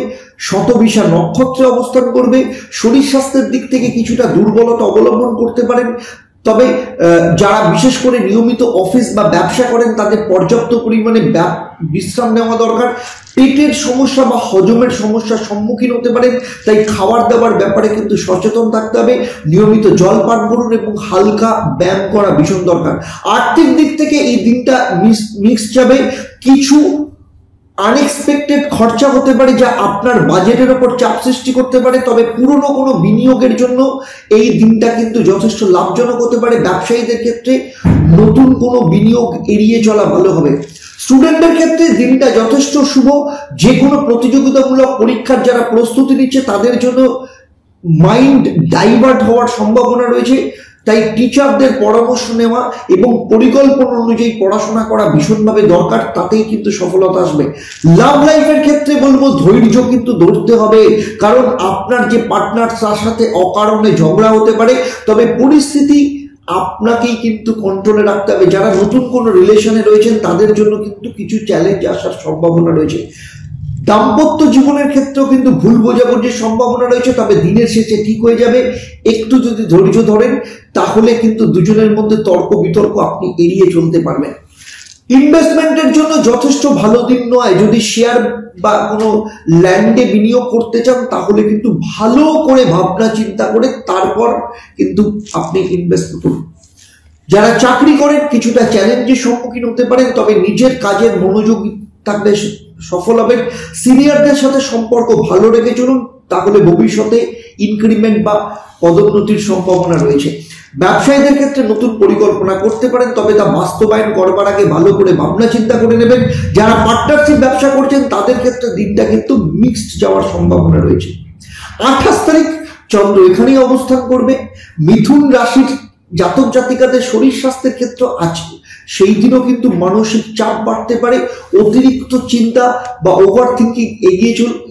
শতবিশা নক্ষত্রে অবস্থান করবে। শরীর স্বাস্থ্যের দিক থেকে কিছুটা দুর্বলতা অবলম্বন করতে পারেন, তবে যারা বিশেষ করে নিয়মিত অফিস বা ব্যবসা করেন তাদের পর্যাপ্ত পরিমাণে বিশ্রাম নেওয়া দরকার। পেটের সমস্যা বা হজমের সমস্যার সম্মুখীন হতে পারেন, তাই খাবার দাবার ব্যাপারে কিন্তু সচেতন থাকতে হবে। নিয়মিত জল পান করুন এবং হালকা ব্যায়াম করা ভীষণ দরকার। আর্থিক দিক থেকে এই দিনটা মিক্স যাবে, কিছু আনএক্সপেক্টেড খরচা হতে পারে যা আপনার বাজেটের উপর চাপ সৃষ্টি করতে পারে, তবে পুরনো কোনো বিনিয়োগের জন্য এই দিনটা কিন্তু যথেষ্ট লাভজনক হতে পারে। ব্যবসায়ীদের ক্ষেত্রে নতুন কোনো বিনিয়োগ এড়িয়ে চলা ভালো হবে। স্টুডেন্টদের ক্ষেত্রে দিনটা যথেষ্ট শুভ, যে কোনো প্রতিযোগিতামূলক পরীক্ষার যারা প্রস্তুতি নিচ্ছে তাদের জন্য মাইন্ড ডাইভার্ট হওয়ার সম্ভাবনা রয়েছে, তাই টিচারদের পরামর্শ নেওয়া এবং পরিকল্পনা অনুযায়ী পড়াশোনা করা ভীষণভাবে দরকার, তাতেই কিন্তু সফলতা আসবে। লাভ লাইফের ক্ষেত্রে বলবো ধৈর্য কিন্তু ধরতে হবে, কারণ আপনার যে পার্টনার তার সাথে অকারণে ঝগড়া হতে পারে, তবে পরিস্থিতি আপনাকেই কিন্তু কন্ট্রোলে রাখতে হবে। যারা নতুন কোনো রিলেশনে রয়েছেন তাদের জন্য কিন্তু কিছু চ্যালেঞ্জ আসার সম্ভাবনা রয়েছে। দাম্পত্য জীবনের ক্ষেত্রেও কিন্তু ভুল বোঝাবুঝির সম্ভাবনা রয়েছে, তবে দিনের শেষে ঠিক হয়ে যাবে। একটু যদি ধৈর্য ধরেন তাহলে কিন্তু দুজনের মধ্যে তর্ক বিতর্ক আপনি এড়িয়ে চলতে পারবেন। ইনভেস্টমেন্টের জন্য যথেষ্ট ভালো দিন নয়। যদি শেয়ার বা কোনো ল্যান্ডে বিনিয়োগ করতে চান তাহলে কিন্তু ভালো করে ভাবনা চিন্তা করে তারপর কিন্তু আপনি ইনভেস্ট করুন। যারা চাকরি করেন কিছুটা চ্যালেঞ্জের সম্মুখীন হতে পারেন, তবে নিজের কাজের মনোযোগ থাকলে সফল হবেন। সিনিয়রদের সাথে সম্পর্ক ভালো রেখে চলুন, তাহলে ভবিষ্যতে ইনক্রিমেন্ট বা পদোন্নতির সম্ভাবনা রয়েছে। ব্যবসায়ীদের ক্ষেত্রে নতুন পরিকল্পনা করতে পারেন, তবে তা বাস্তবায়ন করবার আগে ভালো করে ভাবনা চিন্তা করে নেবেন। যারা পার্টনারশিপ ব্যবসা করছেন তাদের ক্ষেত্রে দিনটা কিন্তু মিক্সড যাওয়ার সম্ভাবনা রয়েছে। 28 তারিখ চন্দ্র এখানেই অবস্থান করবে। মিথুন রাশির জাতক জাতিকাদের শরীর স্বাস্থ্যের ক্ষেত্র আছে, সেই দিনও কিন্তু মানসিক চাপ বাড়তে পারে। অতিরিক্ত চিন্তা বা ওভার থিঙ্কিং এগিয়ে চলুন।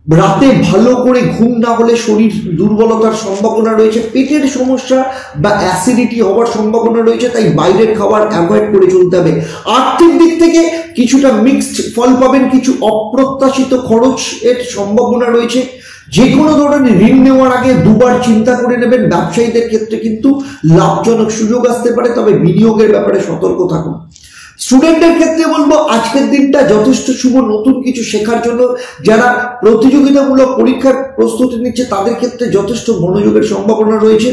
রাতে ভালো করে ঘুম না হলে শরীর দুর্বলতার সম্ভাবনা রয়েছে। পেটের সমস্যা বা অ্যাসিডিটি হওয়ার সম্ভাবনা রয়েছে, তাই বাইরের খাবার অ্যাভয়েড করে চলতে হবে। আর্থিক দিক থেকে কিছুটা মিক্সড ফল পাবেন, কিছু অপ্রত্যাশিত খরচের সম্ভাবনা রয়েছে। যে কোনো ধরনের ঋণ নেওয়ার আগে দুবার চিন্তা করে নেবেন। ব্যবসায়ীদের ক্ষেত্রে কিন্তু লাভজনক সুযোগ আসতে পারে, তবে বিনিয়োগের ব্যাপারে সতর্ক থাকুন। স্টুডেন্টের ক্ষেত্রে বলবো আজকের দিনটা যথেষ্ট শুভ, নতুন কিছু শেখার জন্য যারা প্রতিযোগিতামূলক পরীক্ষার প্রস্তুতি নিচ্ছে তাদের ক্ষেত্রে যথেষ্ট মনোযোগের সম্ভাবনা রয়েছে।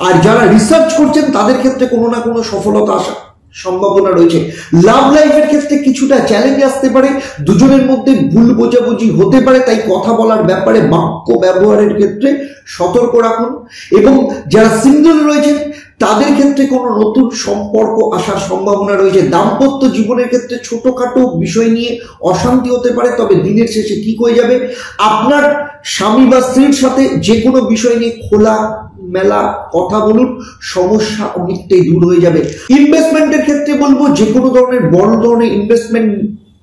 আর যারা রিসার্চ করছেন তাদের ক্ষেত্রে কোনো না কোনো সফলতা আসা সম্ভাবনা রয়েছে। লাভ লাইফের ক্ষেত্রে কিছুটা চ্যালেঞ্জ আসতে পারে, দুজনের মধ্যে ভুল বোঝাবুঝি হতে পারে, তাই কথা বলার ব্যাপারে বাক্য ব্যবহারের ক্ষেত্রে সতর্ক রাখুন। এবং যারা সিঙ্গেল রয়েছেন তাদের ক্ষেত্রে কোনো নতুন সম্পর্ক আসার সম্ভাবনা রয়েছে। দাম্পত্য জীবনের ক্ষেত্রে ছোটখাটো বিষয় নিয়ে অশান্তি হতে পারে, তবে দিনের শেষে ঠিক হয়ে যাবে। আপনার স্বামী বা স্ত্রীর সাথে যে কোনো বিষয় নিয়ে খোলা মেলা কথা বলুন, সমস্যা অনেকটাই দূর হয়ে যাবে। ইনভেস্টমেন্টের ক্ষেত্রে বলবো যে কোনো ধরনের বড় ধরনের ইনভেস্টমেন্ট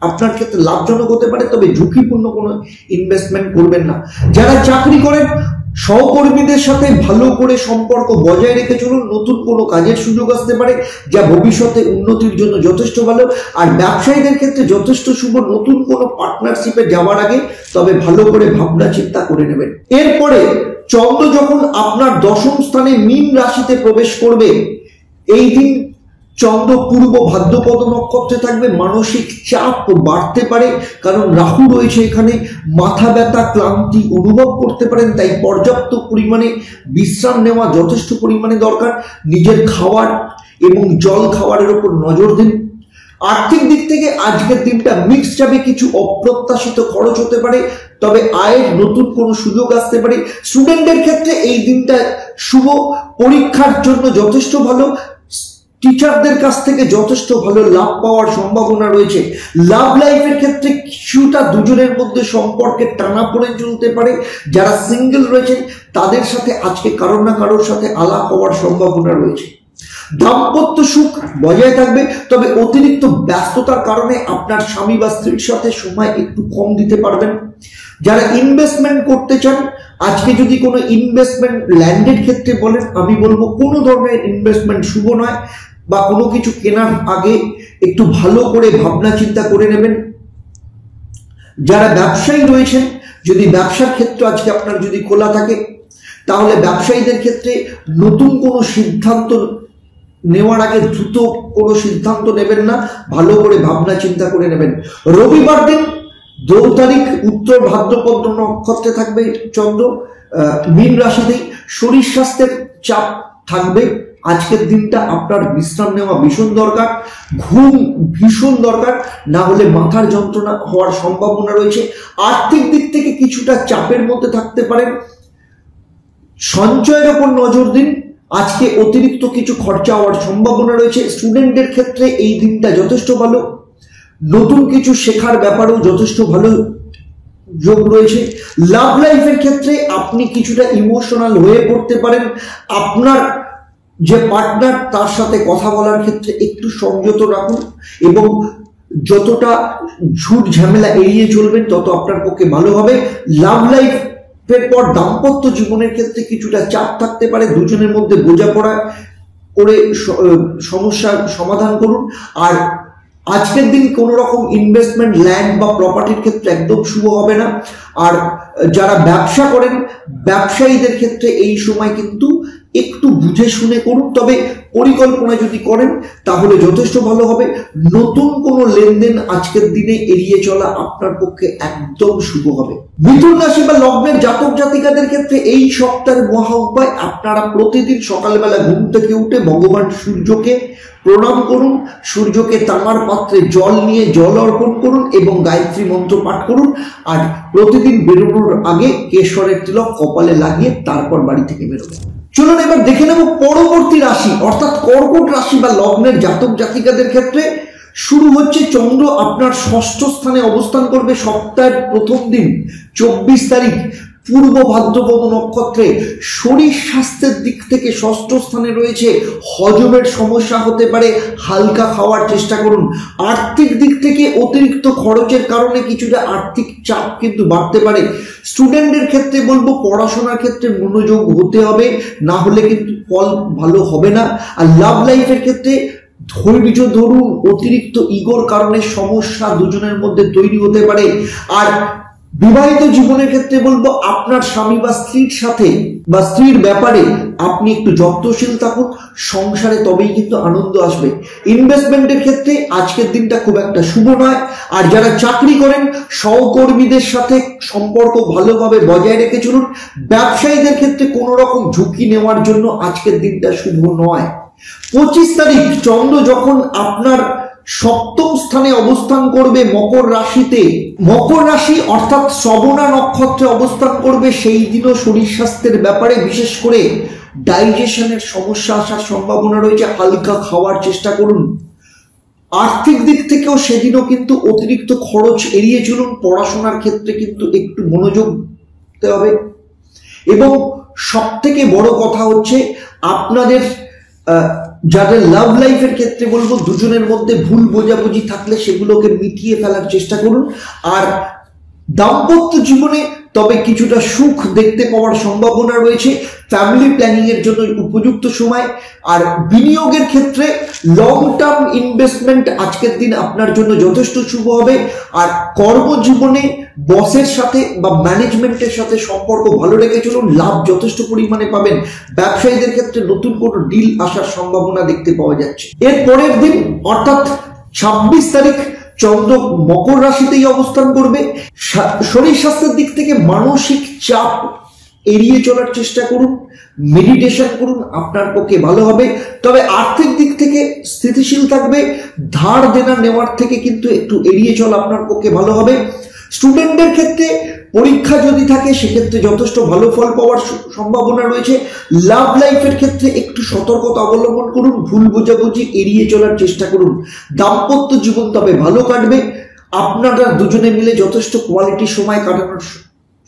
আপনার ক্ষেত্রে লাভজনক হতে পারে, তবে ঝুঁকিপূর্ণ কোনো ইনভেস্টমেন্ট করবেন না। যারা চাকরি করেন সহকর্মীদের সাথে ভালো করে সম্পর্ক বজায় রেখে চলুন, নতুন কোনো কাজের সুযোগ আসতে পারে যা ভবিষ্যতে উন্নতির জন্য যথেষ্ট ভালো। আর ব্যবসায়ীদের ক্ষেত্রে যথেষ্ট শুভ, নতুন কোনো পার্টনারশিপে যাওয়ার আগে তবে ভালো করে ভাবনা চিন্তা করে নেবেন। এরপরে চন্দ্র যখন আপনার দশম স্থানে মীন রাশিতে প্রবেশ করবে, এই দিন চন্দ্র পূর্ব ভাদ্রপদ নক্ষত্রে থাকবে। মানসিক চাপ বাড়তে পারে, কারণ রাহু রয়েছে এখানে। মাথা ব্যথা ক্লান্তি অনুভব করতে পারেন, তাই পর্যাপ্ত পরিমাণে বিশ্রাম নেওয়া যথেষ্ট পরিমাণে দরকার। নিজের খাবার এবং জল খাবারের উপর নজর দিন। আর্থিক দিক থেকে আজকের দিনটা মিক্স যাবে, কিছু অপ্রত্যাশিত খরচ হতে পারে, তবে আয়ের নতুন কোনো সুযোগ আসতে পারে। স্টুডেন্টদের ক্ষেত্রে এই দিনটা শুভ, পরীক্ষার জন্য যথেষ্ট ভালো। টিচারদের কাছ থেকে যথেষ্ট ভালো লাভ পাওয়ার সম্ভাবনা রয়েছে। লাভ লাইফের ক্ষেত্রে কিছুটা দুজনের মধ্যে সম্পর্কের টানাপোড়েন চলতে পারে। যারা সিঙ্গেল রয়েছেন তাদের সাথে আজকে কারোর না কারোর সাথে আলাপ হওয়ার সম্ভাবনা রয়েছে। দাম্পত্য সুখ বজায় থাকবে, তবে অতিরিক্ত ব্যস্ততার কারণে আপনার স্বামী বা স্ত্রীর সাথে সময় একটু কম দিতে পারবেন। যারা ইনভেস্টমেন্ট করতে চান, আজকে যদি কোনো ইনভেস্টমেন্ট ল্যান্ডের ক্ষেত্রে বলেন, আমি বলবো কোনো ধরনের ইনভেস্টমেন্ট শুভ নয়, বা কোনো কিছু কেনার আগে একটু ভালো করে ভাবনা চিন্তা করে নেবেন। যারা ব্যবসায়ী রয়েছেন, যদি ব্যবসার ক্ষেত্র আজকে আপনার যদি খোলা থাকে, তাহলে ব্যবসায়ীদের ক্ষেত্রে নতুন কোনো সিদ্ধান্ত নেওয়ার আগে দ্রুত কোনো সিদ্ধান্ত নেবেন না, ভালো করে ভাবনা চিন্তা করে নেবেন। রবিবার দিন 2 তারিখ উত্তর ভাদ্রপদ নক্ষত্রে থাকবে চন্দ্র মীন রাশিতেই। শরীর স্বাস্থ্যের চাপ থাকবে। আজকের দিনটা আপনার বিশ্রাম নেওয়া ভীষণ দরকার, ঘুম ভীষণ দরকার, না হলে মাথার যন্ত্রণা হওয়ার সম্ভাবনা রয়েছে। আর্থিক দিক থেকে কিছুটা চাপের মধ্যে থাকতে পারেন। সঞ্চয়ের ওপর নজর দিন, আজকে অতিরিক্ত কিছু খরচা হওয়ার সম্ভাবনা রয়েছে। স্টুডেন্টদের ক্ষেত্রে এই দিনটা যথেষ্ট ভালো, নতুন কিছু শেখার ব্যাপারেও যথেষ্ট ভালো যোগ রয়েছে। লাভ লাইফের ক্ষেত্রে আপনি কিছুটা ইমোশনাল হয়ে পড়তে পারেন। আপনার যে পার্টনার তার সাথে কথা বলার ক্ষেত্রে একটু সংযত রাখুন, এবং যতটা ঝুট ঝামেলা এড়িয়ে চলবেন তত আপনার পক্ষে ভালো হবে। লাভ লাইফের পর দাম্পত্য জীবনের ক্ষেত্রে কিছুটা চাপ থাকতে পারে, দুজনের মধ্যে বোঝাপড়া করে সমস্যার সমাধান করুন। আর আজকের দিন কোনো রকম ইনভেস্টমেন্ট ল্যান্ড বা প্রপার্টির ক্ষেত্রে একদম শুভ হবে না। আর যারা ব্যবসা করেন, ব্যবসায়ীদের ক্ষেত্রে এই সময় কিন্তু একটু বুঝে শুনে করুন, তবে পরিকল্পনা যদি করেন তাহলে যথেষ্ট ভালো হবে। নতুন কোনো লেনদেন আজকের দিনে এড়িয়ে চলা আপনার পক্ষে একদম শুভ হবে। মিথুন রাশি বা লগ্নের জাতক জাতিকাদের ক্ষেত্রে এই সপ্তাহের মহা উপায়, আপনারা প্রতিদিন সকালবেলা ঘুম থেকে উঠে ভগবান সূর্যকে প্রণাম করুন, সূর্যকে তামার পাত্রে জল নিয়ে জল অর্পণ করুন এবং গায়ত্রী মন্ত্র পাঠ করুন। আর প্রতিদিন বেরোনোর আগে কেশরের তিলক কপালে লাগিয়ে তারপর বাড়ি থেকে বেরোবেন। চলুন এবার দেখে নেব পরবর্তী রাশি, অর্থাৎ কর্কট রাশি বা লগ্নের জাতক জাতিকাদের ক্ষেত্রে। শুরু হচ্ছে, চন্দ্র আপনার ষষ্ঠ স্থানে অবস্থান করবে সপ্তাহের প্রথম দিন 24 তারিখ পূর্ব ভাদ্রপদ নক্ষত্রে। শরীর স্বাস্থ্যের দিক থেকে ষষ্ঠ স্থানে রয়েছে, হজমের সমস্যা হতে পারে, হালকা খাওয়ার চেষ্টা করুন। আর্থিক দিক থেকে অতিরিক্ত খরচের কারণে কিছুটা আর্থিক চাপ কিন্তু বাড়তে পারে। স্টুডেন্টদের ক্ষেত্রে বলবো পড়াশোনার ক্ষেত্রে মনোযোগ হতে হবে, না হলে কিন্তু ফল ভালো হবে না। আর লাভ লাইফের ক্ষেত্রে ধৈর্য ধরুন, অতিরিক্ত ইগোর কারণে সমস্যা দুজনের মধ্যে তৈরি হতে পারে। আর বিবাহিত জীবনের ক্ষেত্রে বলবো আপনার স্বামী বা স্ত্রীর সাথে বা স্ত্রীর ব্যাপারে আপনি একটু যত্নশীল থাকুন, সংসারে তবেই কিন্তু আনন্দ আসবে। ইনভেস্টমেন্টের ক্ষেত্রে আজকের দিনটা খুব একটা শুভ নয়। আর যারা চাকরি করেন সহকর্মীদের সাথে সম্পর্ক ভালোভাবে বজায় রেখে চলুন। ব্যবসায়ীদের ক্ষেত্রে কোনো রকম ঝুঁকি নেওয়ার জন্য আজকের দিনটা শুভ নয়। 25 তারিখ চন্দ্র যখন আপনার সপ্তম স্থানে অবস্থান করবে মকর রাশিতে, মকর রাশি অর্থাৎ শ্রবণা নক্ষত্রে অবস্থান করবে, সেই দিনও শরীর স্বাস্থ্যের ব্যাপারে বিশেষ করে ডাইজেশনের সমস্যা আসার সম্ভাবনা রয়েছে। হালকা খাওয়ার চেষ্টা করুন। আর্থিক দিক থেকেও সেদিনও কিন্তু অতিরিক্ত খরচ এড়িয়ে চলুন। পড়াশোনার ক্ষেত্রে কিন্তু একটু মনোযোগ দিতে হবে। এবং সব থেকে বড় কথা হচ্ছে আপনাদের যাদের লাভ লাইফের ক্ষেত্রে বলবো দুজনের মধ্যে ভুল বোঝাবুঝি থাকলে সেগুলোকে মিটিয়ে ফেলার চেষ্টা করুন। আর দাম্পত্য জীবনে তবে কিছুটা সুখ দেখতে পাওয়ার সম্ভাবনা রয়েছে। ফ্যামিলি প্ল্যানিং এর জন্য উপযুক্ত সময়। আর বিনিয়োগের ক্ষেত্রে লং টার্ম ইনভেস্টমেন্ট আজকের দিন আপনার জন্য যথেষ্ট শুভ হবে। আর কর্মজীবনে বসের সাথে বা ম্যানেজমেন্টের সাথে সম্পর্ক ভালো রেখে চলুন, লাভ যথেষ্ট পরিমাণে পাবেন। ব্যবসায়ীদের ক্ষেত্রে নতুন কোনো ডিল আসার সম্ভাবনা দেখতে পাওয়া যাচ্ছে। এর পরের দিন অর্থাৎ 26 তারিখ চন্দ্র মকর রাশিতেই অবস্থান করবে। শরীর স্বাস্থ্যের দিক থেকে মানসিক চাপ এড়িয়ে চলার চেষ্টা করুন, মেডিটেশন করুন, আপনার পক্ষে ভালো হবে। তবে আর্থিক দিক থেকে স্থিতিশীল থাকবে। ধার দেনা নেওয়ার থেকে কিন্তু একটু এড়িয়ে চলা আপনার পক্ষে ভালো হবে। স্টুডেন্টদের ক্ষেত্রে পরীক্ষা যদি থাকে সেক্ষেত্রে যথেষ্ট ভালো ফল পাওয়ার সম্ভাবনা রয়েছে। লাভ লাইফের ক্ষেত্রে একটু সতর্কতা অবলম্বন করুন, ভুল বোঝাবুঝি এড়িয়ে চলার চেষ্টা করুন। দাম্পত্য জীবন তবে ভালো কাটবে। আপনারা দুজনে মিলে যথেষ্ট কোয়ালিটি সময় কাটানোর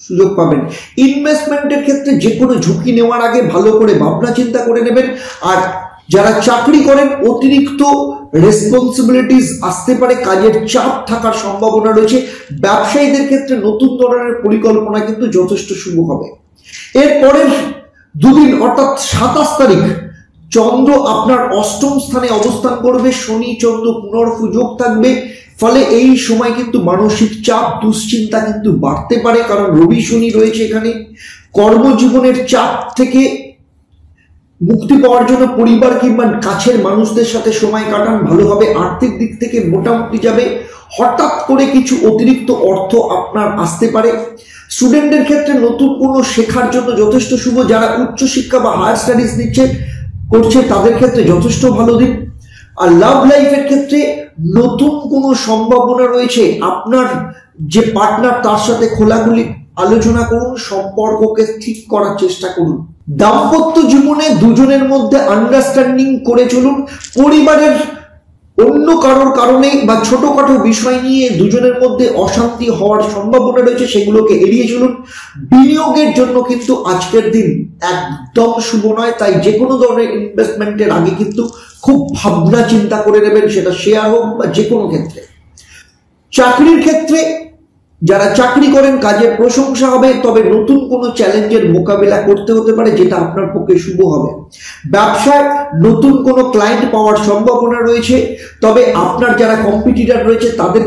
সুযোগ পাবেন। ইনভেস্টমেন্টের ক্ষেত্রে যে কোনো ঝুঁকি নেওয়ার আগে ভালো করে ভাবনা চিন্তা করে নেবেন। আর যারা চাকরি করেন অতিরিক্ত রেসপন্সিবিলিটিস আসতে পারে, কাজের চাপ থাকার সম্ভাবনা রয়েছে। ব্যবসায়ীদের ক্ষেত্রে নতুন ধরনের পরিকল্পনা কিন্তু যথেষ্ট শুভ হবে। এরপরের দুদিন অর্থাৎ 27 তারিখ চন্দ্র আপনার অষ্টম স্থানে অবস্থান করবে। শনি চন্দ্র পুনর্ভু যোগ থাকবে। ফলে এই সময় কিন্তু মানসিক চাপ দুশ্চিন্তা কিন্তু বাড়তে পারে, কারণ রবি শনি রয়েছে এখানে। কর্মজীবনের চাপ থেকে মুক্তি পাওয়ার জন্য পরিবার কিংবা কাছের মানুষদের সাথে সময় কাটান, ভালো হবে। আর্থিক দিক থেকে মোটামুটি যাবে। হঠাৎ করে কিছু অতিরিক্ত অর্থ আপনার আসতে পারে। স্টুডেন্টদের ক্ষেত্রে নতুন কোনো শেখার জন্য যথেষ্ট শুভ। যারা উচ্চশিক্ষা বা হায়ার স্টাডিজ করছে তাদের ক্ষেত্রে যথেষ্ট ভালো দিন। আর লাভ লাইফের ক্ষেত্রে নতুন কোনো সম্ভাবনা রয়েছে। আপনার যে পার্টনার তার সাথে খোলাখুলি আলোচনা করুন, সম্পর্ককে ঠিক করার চেষ্টা করুন। দাম্পত্য জীবনে দুজনের মধ্যে আন্ডারস্ট্যান্ডিং করে চলুন। পরিবারের অন্য কারোর কারণে বা ছোটখাটো বিষয় নিয়ে দুজনের মধ্যে অশান্তি হওয়ার সম্ভাবনা রয়েছে, সেগুলোকে এড়িয়ে চলুন। বিনিয়োগের জন্য কিন্তু আজকের দিন একদম শুভ নয়। তাই যে কোনো ধরনের ইনভেস্টমেন্টের আগে কিন্তু খুব ভাবনা চিন্তা করে নেবেন, সেটা শেয়ার হোক বা যে কোনো ক্ষেত্রে। চাকরির ক্ষেত্রে যারা চাকরি করেন কাজের প্রশংসা হবে, তবে নতুন কোনো চ্যালেঞ্জের মোকাবিলা করতে হতে পারে যেটা আপনার পক্ষে শুভ হবে। ব্যবসায় নতুন কোনো ক্লায়েন্ট পাওয়ার সম্ভাবনা রয়েছে, তবে আপনার যারা কম্পিটিটর রয়েছে তাদের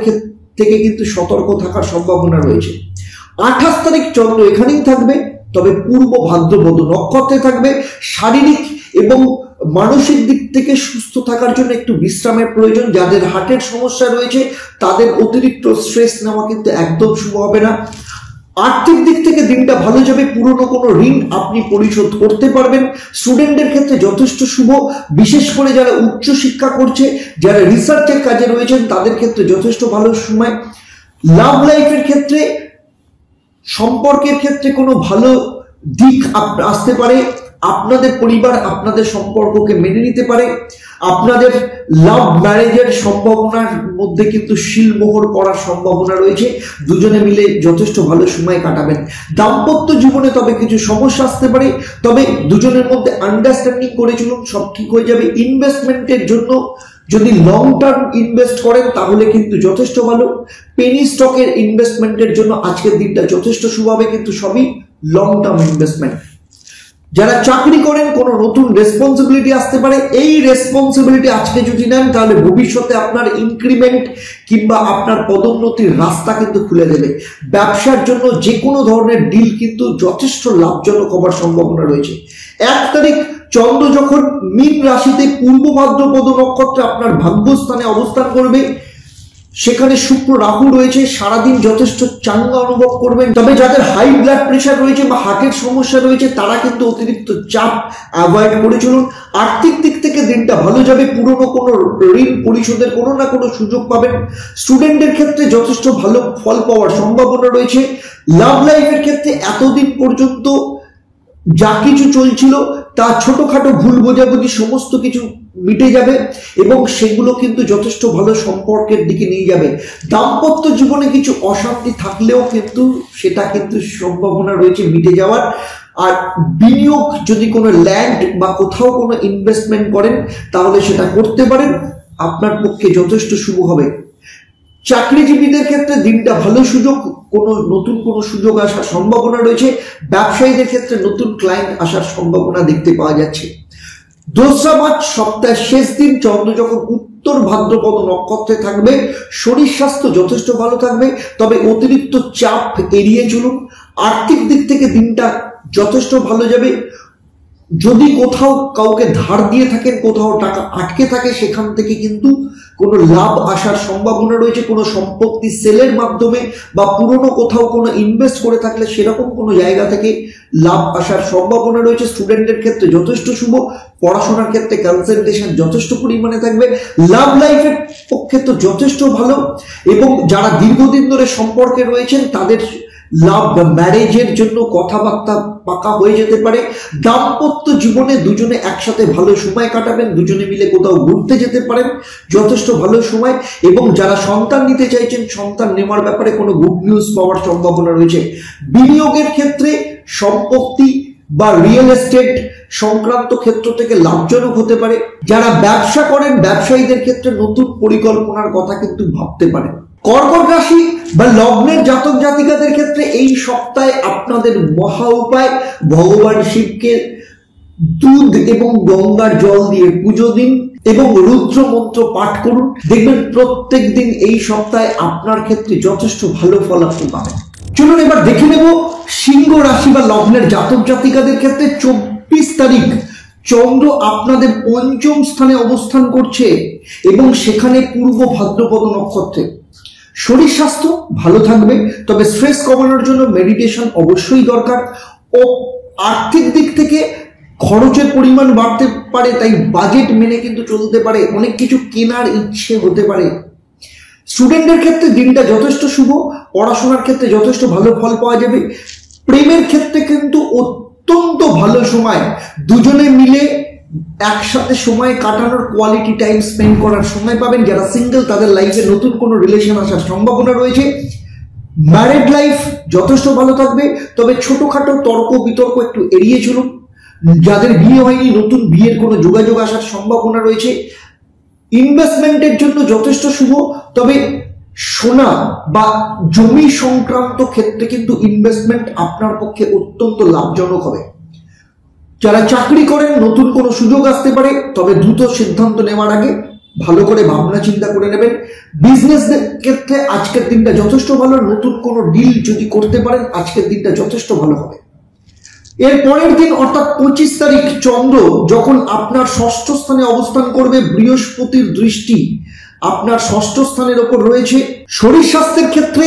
থেকে কিন্তু সতর্ক থাকার সম্ভাবনা রয়েছে। 28 তারিখ চন্দ্র এখানেই থাকবে, তবে পূর্ব ভাদ্রপদ নক্ষত্রে থাকবে। শারীরিক এবং মানসিক দিক থেকে সুস্থ থাকার জন্য একটু বিশ্রামের প্রয়োজন। যাদের হার্টের সমস্যা রয়েছে তাদের অতিরিক্ত স্ট্রেস নেওয়া কিন্তু একদম শুভ হবে না। আর্থিক দিক থেকে দিনটা ভালো যাবে। পুরনো কোনো ঋণ আপনি পরিশোধ করতে পারবেন। স্টুডেন্টদের ক্ষেত্রে যথেষ্ট শুভ, বিশেষ করে যারা উচ্চ শিক্ষা করছে, যারা রিসার্চের কাজে রয়েছেন তাদের ক্ষেত্রে যথেষ্ট ভালো সময়। লাভ লাইফের ক্ষেত্রে সম্পর্কের ক্ষেত্রে কোনো ভালো দিক আসতে পারে। আপনাদের পরিবার আপনাদের সম্পর্ককে মেনে নিতে পারে। আপনাদের লাভ ম্যারেজের সম্ভাবনার মধ্যে কিন্তু শিলমোহর করার সম্ভাবনা রয়েছে। দুজনে মিলে যথেষ্ট ভালো সময় কাটাবেন। দাম্পত্য জীবনে তবে কিছু সমস্যা আসতে পারে, তবে দুজনের মধ্যে আন্ডারস্ট্যান্ডিং করে চলুন, সব ঠিক হয়ে যাবে। ইনভেস্টমেন্টের জন্য যদি লং টার্ম ইনভেস্ট করেন তাহলে কিন্তু যথেষ্ট ভালো। পেনি স্টকের ইনভেস্টমেন্টের জন্য আজকের দিনটা যথেষ্ট শুভ হবে, কিন্তু সবই লং টার্ম ইনভেস্টমেন্ট। যারা চাকরি করেন কোনো নতুন রেসপন্সিবিলিটি আসতে পারে, এই রেসপন্সিবিলিটি আজকে যদি নেন তাহলে ভবিষ্যতে আপনার ইনক্রিমেন্ট কিংবা আপনার পদোন্নতির রাস্তা কিন্তু খুলে দেবে। ব্যবসার জন্য যে কোনো ধরনের ডিল কিন্তু যথেষ্ট লাভজনক হবার সম্ভাবনা রয়েছে। 1 তারিখ চন্দ্র যখন মীন রাশিতে পূর্ব ভাদ্রপদ নক্ষত্রে আপনার ভাগ্যস্থানে অবস্থান করবে, সেখানে শুক্র রাহু রয়েছে, সারাদিন যথেষ্ট চাঙ্গা অনুভব করবেন। তবে যাদের হাই ব্লাড প্রেশার রয়েছে বা হার্টের সমস্যা রয়েছে তারা কিন্তু অতিরিক্ত চাপ অ্যাভয়েড করে চলুন। আর্থিক দিক থেকে দিনটা ভালো যাবে, পুরনো কোনো ঋণ পরিশোধের কোনো না কোনো সুযোগ পাবেন। স্টুডেন্টের ক্ষেত্রে যথেষ্ট ভালো ফল পাওয়ার সম্ভাবনা রয়েছে। লাভ লাইফের ক্ষেত্রে এতদিন পর্যন্ত যা কিছু চলছিল তা ছোটখাটো ভুল বোঝাবুঝি সমস্ত কিছু মিটে যাবে এবং সেগুলো কিন্তু যথেষ্ট ভালো সম্পর্কের দিকে নিয়ে যাবে। দাম্পত্য জীবনে কিছু অশান্তি থাকলেও কিন্তু সেটা কিন্তু সম্ভাবনা রয়েছে মিটে যাওয়ার। আর বিনিয়োগ যদি কোনো ল্যান্ড বা কোথাও কোনো ইনভেস্টমেন্ট করেন তাহলে সেটা করতে পারেন, আপনার পক্ষে যথেষ্ট শুভ হবে। চাকরিজীবীদের ক্ষেত্রে দিনটা ভালো, সুযোগ নতুন কোনো সুযোগ আসার সম্ভাবনা রয়েছে। ব্যবসায়ীদের ক্ষেত্রে নতুন ক্লায়েন্ট আসার সম্ভাবনা দেখতে পাওয়া যাচ্ছে। 2রা মার্চ সপ্তাহের শেষ দিন চন্দ্র যখন উত্তর ভাদ্রপদ নক্ষত্রে থাকবে, শরীর স্বাস্থ্য যথেষ্ট ভালো থাকবে, তবে অতিরিক্ত চাপ এড়িয়ে চলুন। আর্থিক দিক থেকে দিনটা যথেষ্ট ভালো যাবে। যদি কোথাও কাউকে ধার দিয়ে থাকেন, কোথাও টাকা আটকে থাকে, সেখান থেকে কিন্তু কোনো লাভ আসার সম্ভাবনা রয়েছে। কোনো সম্পত্তি সেলের মাধ্যমে বা পুরনো কোথাও কোনো ইনভেস্ট করে থাকলে সেরকম কোনো জায়গা থেকে লাভ আসার সম্ভাবনা রয়েছে। স্টুডেন্টের ক্ষেত্রে যথেষ্ট শুভ, পড়াশোনার ক্ষেত্রে কনসেন্ট্রেশন যথেষ্ট পরিমাণে থাকবে। লাভ লাইফের পক্ষে তো যথেষ্ট ভালো এবং যারা দীর্ঘদিন ধরে সম্পর্কে রয়েছেন তাদের লাভ ম্যারেজের জন্য কথাবার্তা পাকা হয়ে যেতে পারে। দাম্পত্য জীবনে দুজনে একসাথে ভালো সময় কাটাবেন, দুজনে মিলে কোথাও ঘুরতে যেতে পারেন, যথেষ্ট ভালো সময়। এবং যারা সন্তান নিতে চাইছেন, সন্তান নেওয়ার ব্যাপারে কোনো গুড নিউজ পাওয়ার সম্ভাবনা রয়েছে। বিনিয়োগের ক্ষেত্রে সম্পত্তি বা রিয়েল এস্টেট সংক্রান্ত ক্ষেত্র থেকে লাভজনক হতে পারে। যারা ব্যবসা করেন, ব্যবসায়ীদের ক্ষেত্রে নতুন পরিকল্পনার কথা কিন্তু ভাবতে পারেন। কর্কট রাশি বা লগ্নের জাতক জাতিকাদের ক্ষেত্রে এই সপ্তাহে আপনাদের মহা উপায় ভগবান শিবকে দুধ এবং গঙ্গার জল দিয়ে পুজো দিন এবং রুদ্র মন্ত্র পাঠ করুন। দেখবেন প্রত্যেক দিন এই সপ্তাহে আপনার ক্ষেত্রে যথেষ্ট ভালো ফল আপনি পাবেন। চলুন এবার দেখে নেব সিংহ রাশি বা লগ্নের জাতক জাতিকাদের ক্ষেত্রে 24 তারিখ চন্দ্র আপনাদের 5ম স্থানে অবস্থান করছে এবং সেখানে পূর্ব ভাদ্রপদ নক্ষত্রে। শরীর স্বাস্থ্য ভালো থাকবে, তবে স্ট্রেস কমানোর জন্য মেডিটেশন অবশ্যই দরকার। ও আর্থিক দিক থেকে খরচের পরিমাণ বাড়তে পারে, তাই বাজেট মেনে কিন্তু চলতে পারে। অনেক কিছু কেনার ইচ্ছে হতে পারে। স্টুডেন্টের ক্ষেত্রে দিনটা যথেষ্ট শুভ, পড়াশোনার ক্ষেত্রে যথেষ্ট ভালো ফল পাওয়া যাবে। প্রেমের ক্ষেত্রে কিন্তু অত্যন্ত ভালো সময়, দুজনে মিলে একসাথে সময় কাটানোর কোয়ালিটি টাইম স্পেন্ড করার সময় পাবেন। যারা সিঙ্গেল তাদের লাইফে নতুন কোনো রিলেশন আসার সম্ভাবনা রয়েছে। ম্যারিড লাইফ যথেষ্ট ভালো থাকবে, তবে ছোটখাটো তর্ক বিতর্ক একটু এড়িয়ে চলুন। যাদের বিয়ে হয়নি নতুন বিয়ের কোনো যোগাযোগ আসার সম্ভাবনা রয়েছে। ইনভেস্টমেন্টের জন্য যথেষ্ট শুভ, তবে সোনা বা জমি সংক্রান্ত ক্ষেত্রে কিন্তু ইনভেস্টমেন্ট আপনার পক্ষে অত্যন্ত লাভজনক হবে। যারা চাকরি করেন নতুন কোনো সুযোগ আসতে পারে, তবে দ্রুত সিদ্ধান্ত নেওয়ার আগে ভালো করে ভাবনা চিন্তা করে নেবেন। বিজনেস ক্ষেত্রে আজকের দিনটা যথেষ্ট ভালো, নতুন কোনো ডিল যদি করতে পারেন আজকের দিনটা যথেষ্ট ভালো হবে। এর পরের দিন অর্থাৎ 25 তারিখ চন্দ্র যখন আপনার 6ষ্ঠ স্থানে অবস্থান করবে, বৃহস্পতির দৃষ্টি আপনার 6ষ্ঠ স্থানের ওপর রয়েছে। শরীর স্বাস্থ্যের ক্ষেত্রে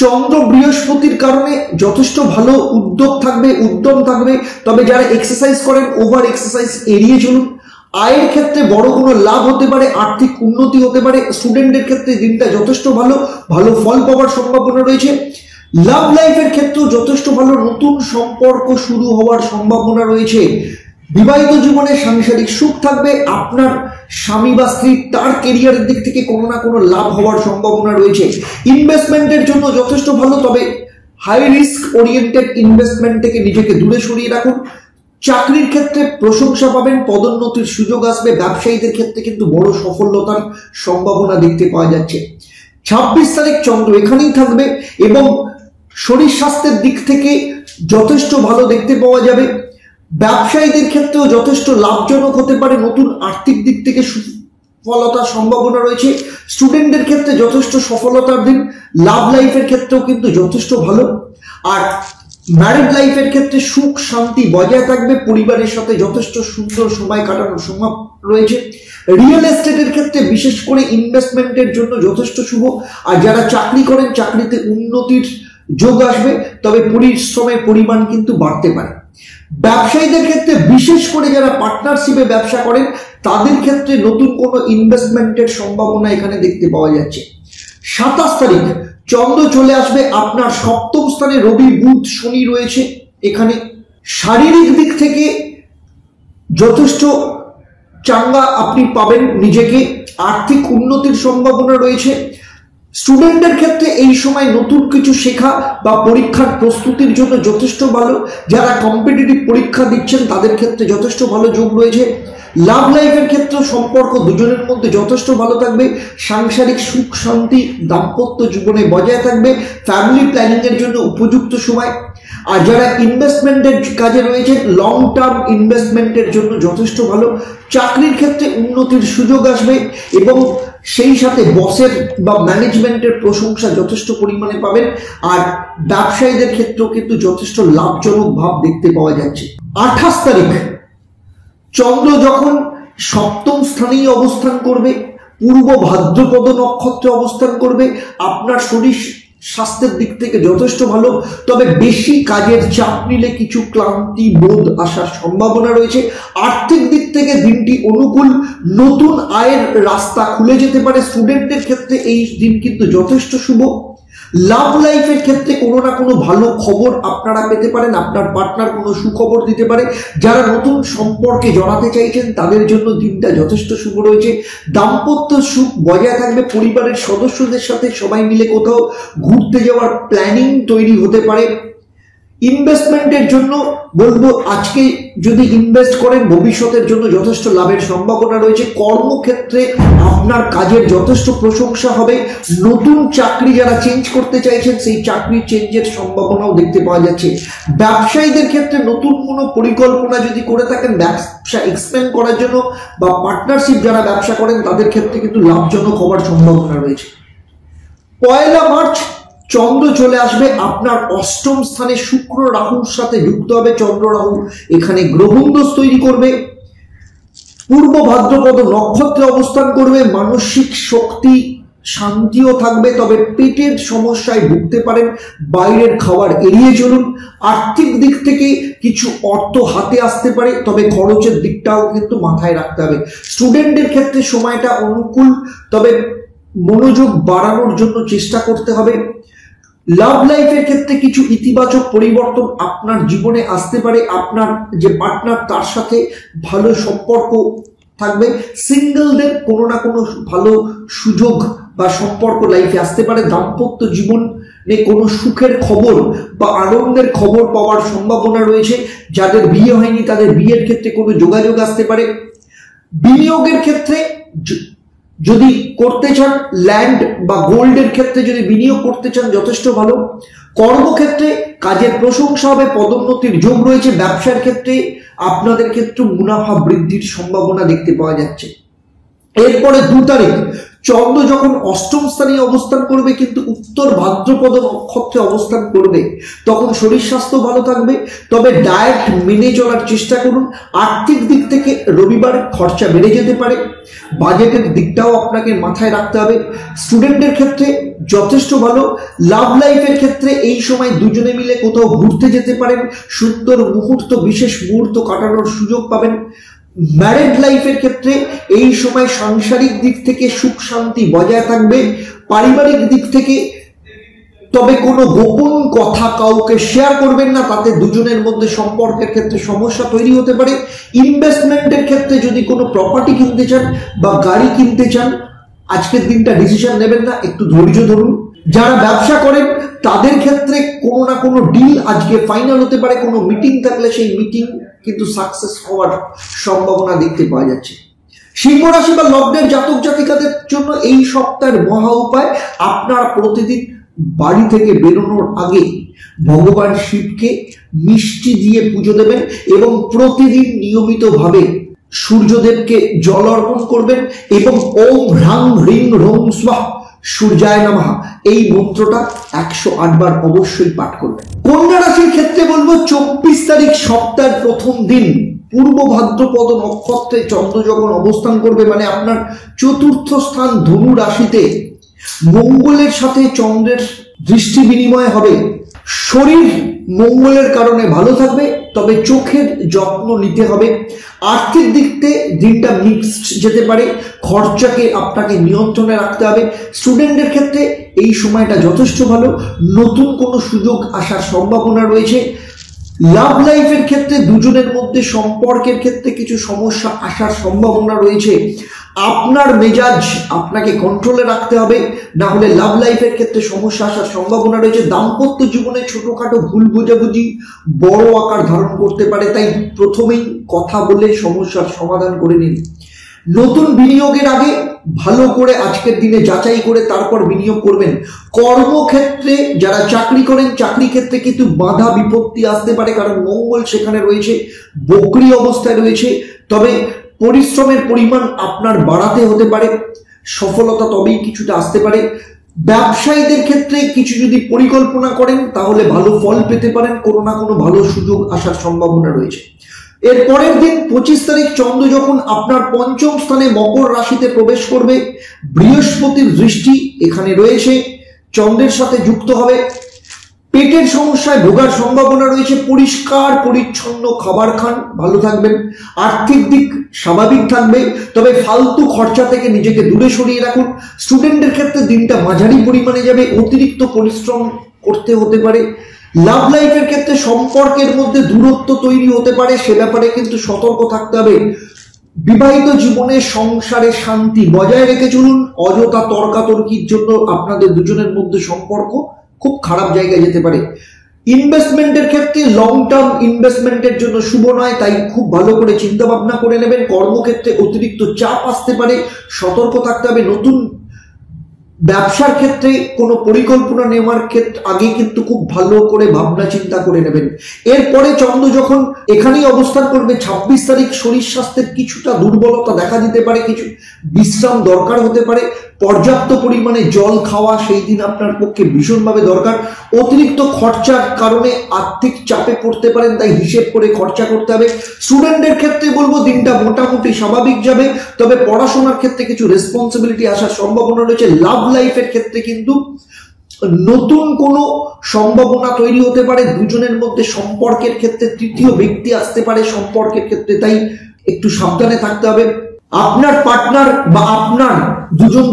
চন্দ্র বৃহস্পতির কারণে যথেষ্ট ভালো উদ্যোগ থাকবে, উদ্যম থাকবে, তবে যারা এক্সারসাইজ করেন ওভার এক্সারসাইজ এড়িয়ে চলুন। আয়ের ক্ষেত্রে বড় কোনো লাভ হতে পারে, আর্থিক উন্নতি হতে পারে। স্টুডেন্টের ক্ষেত্রে দিনটা যথেষ্ট ভালো, ভালো ফল পাওয়ার সম্ভাবনা রয়েছে। লাভ লাইফের ক্ষেত্রেও যথেষ্ট ভালো, নতুন সম্পর্ক শুরু হওয়ার সম্ভাবনা রয়েছে। বিবাহিত জীবনে সাংসারিক সুখ থাকবে। আপনার স্বামী বা স্ত্রী তার কেরিয়ারের দিক থেকে কোনো না কোনো লাভ হওয়ার সম্ভাবনা রয়েছে। ইনভেস্টমেন্টের জন্য যথেষ্ট ভালো, তবে হাই রিস্ক ওরিয়েন্টেড ইনভেস্টমেন্ট থেকে নিজেকে দূরে সরিয়ে রাখুন। চাকরির ক্ষেত্রে প্রশংসা পাবেন, পদোন্নতির সুযোগ আসবে। ব্যবসায়ীদের ক্ষেত্রে কিন্তু বড় সফলতার সম্ভাবনা দেখতে পাওয়া যাচ্ছে। 26 তারিখ চন্দ্র এখানেই থাকবে এবং শরীর স্বাস্থ্যের দিক থেকে যথেষ্ট ভালো দেখতে পাওয়া যাবে। ব্যবসায়ীদের ক্ষেত্রেও যথেষ্ট লাভজনক হতে পারে, নতুন আর্থিক দিক থেকে সফলতার সম্ভাবনা রয়েছে। স্টুডেন্টদের ক্ষেত্রে যথেষ্ট সফলতার দিন। লাভ লাইফের ক্ষেত্রেও কিন্তু যথেষ্ট ভালো। আর ম্যারিড লাইফের ক্ষেত্রে সুখ শান্তি বজায় থাকবে, পরিবারের সাথে যথেষ্ট সুন্দর সময় কাটানোর সম্ভব রয়েছে। রিয়েল এস্টেটের ক্ষেত্রে বিশেষ করে ইনভেস্টমেন্টের জন্য যথেষ্ট শুভ। আর যারা চাকরি করেন চাকরিতে উন্নতির যোগ আসবে, তবে পরিশ্রমের পরিমাণ কিন্তু বাড়তে পারে। ব্যবসায়ীদের ক্ষেত্রে বিশেষ করে যারা পার্টনারশিপে ব্যবসা করেন তাদের ক্ষেত্রে নতুন কোনো ইনভেস্টমেন্টের সম্ভাবনা এখানে দেখতে পাওয়া যাচ্ছে। 27 তারিখ চন্দ্র চলে আসবে আপনার সপ্তম স্থানে, রবি বুধ শনি রয়েছে এখানে। শারীরিক দিক থেকে যথেষ্ট চাঙ্গা আপনি পাবেন নিজেকে, আর্থিক উন্নতির সম্ভাবনা রয়েছে। স্টুডেন্টদের ক্ষেত্রে এই সময় নতুন কিছু শেখা বা পরীক্ষার প্রস্তুতির জন্য যথেষ্ট ভালো। যারা কম্পিটিটিভ পরীক্ষা দিচ্ছেন তাদের ক্ষেত্রে যথেষ্ট ভালো যোগ রয়েছে। লাভ লাইফের ক্ষেত্রে সম্পর্ক দুজনের মধ্যে যথেষ্ট ভালো থাকবে, সাংসারিক সুখ শান্তি দাম্পত্য জীবনে বজায় থাকবে, ফ্যামিলি প্ল্যানিং এর জন্য উপযুক্ত সময়। আর যারা ইনভেস্টমেন্টের কাজে রয়েছে লং টার্ম ইনভেস্টমেন্টের জন্য যথেষ্ট ভালো। চাকরির ক্ষেত্রে উন্নতির সুযোগ আসবে এবং সেই সাথে বসের বা ম্যানেজমেন্টের প্রশংসা যথেষ্ট পরিমাণে পাবেন। আর ব্যবসায়ীদের ক্ষেত্রেও কিন্তু যথেষ্ট লাভজনক ভাব দেখতে পাওয়া যাচ্ছে। 28 তারিখ চন্দ্র যখন সপ্তম স্থানেই অবস্থান করবে, পূর্ব ভাদ্রপদ নক্ষত্রে অবস্থান করবে, আপনার শরীর স্বাস্থ্যের দিক থেকে যথেষ্ট ভালো। তবে বেশি কাজের চাপ নিলে কিছু ক্লান্তি বোধ আসার সম্ভাবনা রয়েছে। আর্থিক দিক থেকে দিনটি অনুকূল, নতুন আয়ের রাস্তা খুলে যেতে পারে। স্টুডেন্টদের ক্ষেত্রে এই দিন কিন্তু যথেষ্ট শুভ। লাভ লাইফের ক্ষেত্রে কোনো না কোনো ভালো খবর আপনারা পেতে পারেন, আপনার পার্টনার কোনো সুখবর দিতে পারে। যারা নতুন সম্পর্কে জড়াতে চাইছেন তাদের জন্য দিনটা যথেষ্ট শুভ রয়েছে। দাম্পত্য সুখ বজায় থাকবে, পরিবারের সদস্যদের সাথে সবাই মিলে কোথাও ঘুরতে যাওয়ার প্ল্যানিং তৈরি হতে পারে। ইনভেস্টমেন্টের জন্য বলবো আজকে যদি ইনভেস্ট করেন ভবিষ্যতের জন্য যথেষ্ট লাভের সম্ভাবনা রয়েছে। কর্মক্ষেত্রে আপনার কাজের যথেষ্ট প্রশংসা হবে। নতুন চাকরি যারা চেঞ্জ করতে চাইছেন সেই চাকরি চেঞ্জের সম্ভাবনাও দেখতে পাওয়া যাচ্ছে। ব্যবসায়ীদের ক্ষেত্রে নতুন কোনো পরিকল্পনা যদি করে থাকেন ব্যবসা এক্সপ্যান্ড করার জন্য বা পার্টনারশিপ যারা ব্যবসা করেন তাদের ক্ষেত্রে কিন্তু লাভজনক হওয়ার সম্ভাবনা রয়েছে। 1 মার্চ চন্দ্র চলে আসবে আপনার অষ্টম স্থানে, শুক্র রাহুর সাথে যুক্ত হবে। চন্দ্র রাহু এখানে গ্রহদোষ তৈরি করবে। পূর্ব ভাদ্রপদ নক্ষত্রে অবস্থান করবে। মানসিক শক্তি শান্তিও থাকবে, তবে পেটের সমস্যায় ভুগতে পারেন, বাইরের খাবার এড়িয়ে চলুন। আর্থিক দিক থেকে কিছু অর্থ হাতে আসতে পারে, তবে খরচের দিকটাও কিন্তু মাথায় রাখতে হবে। স্টুডেন্টদের ক্ষেত্রে সময়টা অনুকূল, তবে মনোযোগ বাড়ানোর জন্য চেষ্টা করতে হবে। লাভ লাইফের ক্ষেত্রে কিছু ইতিবাচক পরিবর্তন আপনার জীবনে আসতে পারে, আপনার যে পার্টনার তার সাথে ভালো সম্পর্ক থাকবে। সিঙ্গেলদের কোনো না কোনো ভালো সুযোগ বা সম্পর্ক লাইফে আসতে পারে। দাম্পত্য জীবনে কোনো সুখের খবর বা আনন্দের খবর পাওয়ার সম্ভাবনা রয়েছে। যাদের বিয়ে হয়নি তাদের বিয়ের ক্ষেত্রে কোনো যোগাযোগ আসতে পারে। বিনিয়োগের ক্ষেত্রে যদি করতে চান ল্যান্ড বা গোল্ডের ক্ষেত্রে যদি বিনিয়োগ করতে চান যথেষ্ট ভালো। কর্মক্ষেত্রে কাজের প্রশংসা হবে, পদোন্নতির যোগ রয়েছে। ব্যবসার ক্ষেত্রে আপনাদের ক্ষেত্রে মুনাফা বৃদ্ধির সম্ভাবনা দেখতে পাওয়া যাচ্ছে। এরপরে 2 তারিখ চন্দ্র যখন অষ্টম স্থানে অবস্থান করবে কিন্তু উত্তর ভাদ্রপদ নক্ষত্রে অবস্থান করবে, তখন শরীর স্বাস্থ্য ভালো থাকবে, তবে ডায়েট মেনে চলার চেষ্টা করুন। আর্থিক দিক থেকে রবিবার খরচা বেড়ে যেতে পারে, বাজেটের দিকটাও আপনাকে মাথায় রাখতে হবে। স্টুডেন্টদের ক্ষেত্রে যথেষ্ট ভালো। লাভ লাইফের ক্ষেত্রে এই সময় দুজনে মিলে কোথাও ঘুরতে যেতে পারেন, সুন্দর মুহূর্ত বিশেষ মুহূর্ত কাটানোর সুযোগ পাবেন। ম্যারিড লাইফের ক্ষেত্রে এই সময় সাংসারিক দিক থেকে সুখ শান্তি বজায় থাকবে। পারিবারিক দিক থেকে তবে কোনো গোপন কথা কাউকে শেয়ার করবেন না, তাতে দুজনের মধ্যে সম্পর্কের ক্ষেত্রে সমস্যা তৈরি হতে পারে। ইনভেস্টমেন্টের ক্ষেত্রে যদি কোনো প্রপার্টি কিনতে চান বা গাড়ি কিনতে চান আজকের দিনটা ডিসিশন নেবেন না, একটু ধৈর্য ধরুন। যারা ব্যবসা করেন তাদের ক্ষেত্রে কোনো না কোনো ডিল আজকে ফাইনাল হতে পারে। কোনো মিটিং থাকলে সেই মিটিং কিন্তু সাকসেস হওয়ার সম্ভাবনা দেখতে পাওয়া যাচ্ছে। সিংহ রাশি বা লগ্নের জাতক জাতিকাদের জন্য এই সপ্তাহের মহা উপায়, আপনারা প্রতিদিন বাড়ি থেকে বেরোনোর আগে ভগবান শিবকে মিষ্টি দিয়ে পুজো দেবেন এবং প্রতিদিন নিয়মিতভাবে সূর্যদেবকে জল অর্পণ করবেন এবং ওম হ্রাং হ্রিং রোং স্বাহা সূর্যায় নমঃ এই মন্ত্রটা 108 বার অবশ্যই পাঠ করবেন। কন্যা রাশির ক্ষেত্রে বলবো 24 তারিখ সপ্তাহের প্রথম দিন পূর্ব ভাদ্রপদ নক্ষত্রে চন্দ্র যখন অবস্থান করবে, মানে আপনার চতুর্থ স্থান ধনু রাশিতে মঙ্গলের সাথে চন্দ্রের দৃষ্টি বিনিময় হবে। শরীর মঙ্গলের কারণে ভালো থাকবে, তবে চোখের যত্ন নিতে হবে। আর্থিক দিক থেকে দিনটা মিক্সড যেতে পারে, খরচাকে আপনাকে নিয়ন্ত্রণে রাখতে হবে। স্টুডেন্টদের ক্ষেত্রে এই সময়টা যথেষ্ট ভালো, নতুন কোনো সুযোগ আসার সম্ভাবনা রয়েছে। লাভ লাইফের ক্ষেত্রে দুজনের মধ্যে সম্পর্কের ক্ষেত্রে কিছু সমস্যা আসার সম্ভাবনা রয়েছে। আপনার মেজাজ আপনাকে কন্ট্রোলে রাখতে হবে, না হলে লাভ লাইফের ক্ষেত্রে সমস্যা আসার সম্ভাবনা রয়েছে। দাম্পত্য জীবনে ছোটখাটো ভুল বোঝাবুঝি বড় আকার ধারণ করতে পারে, তাই প্রথমেই কথা বলে সমস্যার সমাধান করে নিন। নতুন বিনিয়োগের আগে ভালো করে আজকের দিনে যাচাই করে তারপর বিনিয়োগ করবেন। কর্মক্ষেত্রে যারা চাকরি করেন, চাকরি ক্ষেত্রে কিন্তু বাধা বিপত্তি আসতে পারে, কারণ মঙ্গল সেখানে রয়েছে, বক্রী অবস্থায় রয়েছে। তবে পরিশ্রমের পরিমাণ আপনার বাড়াতে হতে পারে, সফলতা তবেই কিছুটা আসতে পারে। ব্যবসায়ীদের ক্ষেত্রে কিছু যদি পরিকল্পনা করেন তাহলে ভালো ফল পেতে পারেন, কোনো না কোনো ভালো সুযোগ আসার সম্ভাবনা রয়েছে। এর পরের দিন 25 তারিখ চন্দ্র যখন আপনার পঞ্চম স্থানে মকর রাশিতে প্রবেশ করবে, বৃহস্পতির দৃষ্টি এখানে রয়েছে, চন্দ্রের সাথে যুক্ত হবে। পেটের সমস্যায় ভোগার সম্ভাবনা রয়েছে। পরিষ্কার পরিচ্ছন্ন খাবার খান, ভালো থাকবেন। আর্থিক দিক স্বাভাবিক থাকবে, তবে ফালতু খরচা থেকে নিজেকে দূরে সরিয়ে রাখুন। স্টুডেন্টদের ক্ষেত্রে দিনটা মাঝারি পরিমাণে যাবে, অতিরিক্ত পরিশ্রম করতে হতে পারে। লাভ লাইফের ক্ষেত্রে সম্পর্কের মধ্যে দূরত্ব তৈরি হতে পারে, সে ব্যাপারে কিন্তু সতর্ক থাকতে হবে। বিবাহিত জীবনে সংসারে শান্তি বজায় রেখে চলুন। অযথা তর্কাতর্কির জন্য আপনাদের দুজনের মধ্যে সম্পর্ক খুব খারাপ জায়গায় যেতে পারে। ইনভেস্টমেন্টের ক্ষেত্রে লং টার্ম ইনভেস্টমেন্টের জন্য শুভ নয়, তাই খুব ভালো করে চিন্তা ভাবনা করে নেবেন। কর্মক্ষেত্রে অতিরিক্ত চাপ আসতে পারে, সতর্ক থাকতে হবে। নতুন ব্যবসার ক্ষেত্রে কোনো পরিকল্পনা নেওয়ার ক্ষেত্রে আগে কিন্তু খুব ভালো করে ভাবনা চিন্তা করে নেবেন। এরপরে চন্দ্র যখন এখানেই অবস্থান করবে 26 তারিখ, শরীর স্বাস্থ্যের কিছুটা দুর্বলতা দেখা দিতে পারে, কিছু বিশ্রাম দরকার হতে পারে। পর্যাপ্ত পরিমাণে জল খাওয়া সেই দিন আপনার পক্ষে ভীষণভাবে দরকার। অতিরিক্ত খরচার কারণে আর্থিক চাপে পড়তে পারেন, তাই হিসেব করে খরচা করতে হবে। স্টুডেন্টদের ক্ষেত্রে বলবো দিনটা মোটামুটি স্বাভাবিক যাবে, তবে পড়াশোনার ক্ষেত্রে কিছু রেসপন্সিবিলিটি আসার সম্ভাবনা রয়েছে। লাভ লাইফের ক্ষেত্রে কিন্তু নতুন কোনো সম্ভাবনা তৈরি হতে পারে। দুজনের মধ্যে সম্পর্কের ক্ষেত্রে তৃতীয় ব্যক্তি আসতে পারে সম্পর্কের ক্ষেত্রে, তাই একটু সাবধানে থাকতে হবে। আপনার পার্টনার বা আপনার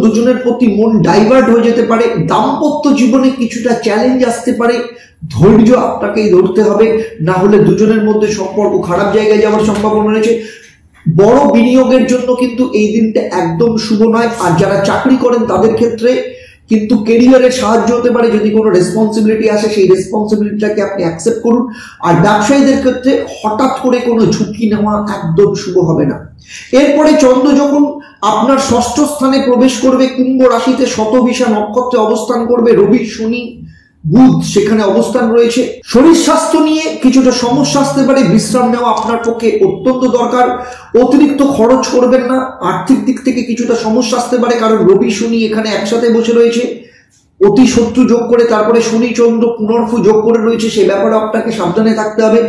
দুজনের প্রতি মন ডাইভার্ট হয়ে যেতে পারে। দাম্পত্য জীবনে কিছুটা চ্যালেঞ্জ আসতে পারে, ধৈর্য আপনাকেই ধরতে হবে, না হলে দুজনের মধ্যে সম্পর্ক খারাপ জায়গায় যাওয়ার সম্ভাবনা রয়েছে। বড় বিনিয়োগের জন্য কিন্তু এই দিনটা একদম শুভ নয়। আর যারা চাকরি করেন তাদের ক্ষেত্রে কিন্তু কেরিয়ারের সাহায্য হতে পারে, যদি কোনো রেসপন্সিবিলিটি আসে সেই রেসপন্সিবিলিটিটাকে আপনি অ্যাকসেপ্ট করুন। আর ব্যবসায়ীদের ক্ষেত্রে হঠাৎ করে কোনো ঝুঁকি নেওয়া একদম শুভ হবে না। এরপরে চন্দ্র যখন আপনার ষষ্ঠ স্থানে প্রবেশ করবে, কুম্ভ রাশিতে শতভিষা নক্ষত্রে অবস্থান করবে, রবি শনি বুধ সেখানে অবস্থান রয়েছে। শরীর স্বাস্থ্য নিয়ে কিছুটা সমস্যা আসতে পারে, বিশ্রাম নেওয়া আপনার পক্ষে অত্যন্ত দরকার। অতিরিক্ত খরচ করবেন না। আর্থিক দিক থেকে কিছুটা সমস্যা আসতে পারে, কারণ রবি শনি এখানে একসাথে বসে রয়েছে, অতি শত্রু যোগ করে, তারপরে শনি চন্দ্র পুনর্ফু যোগ করে রয়েছে, সেই ব্যাপারে আপনাকে সাবধানে থাকতে হবে।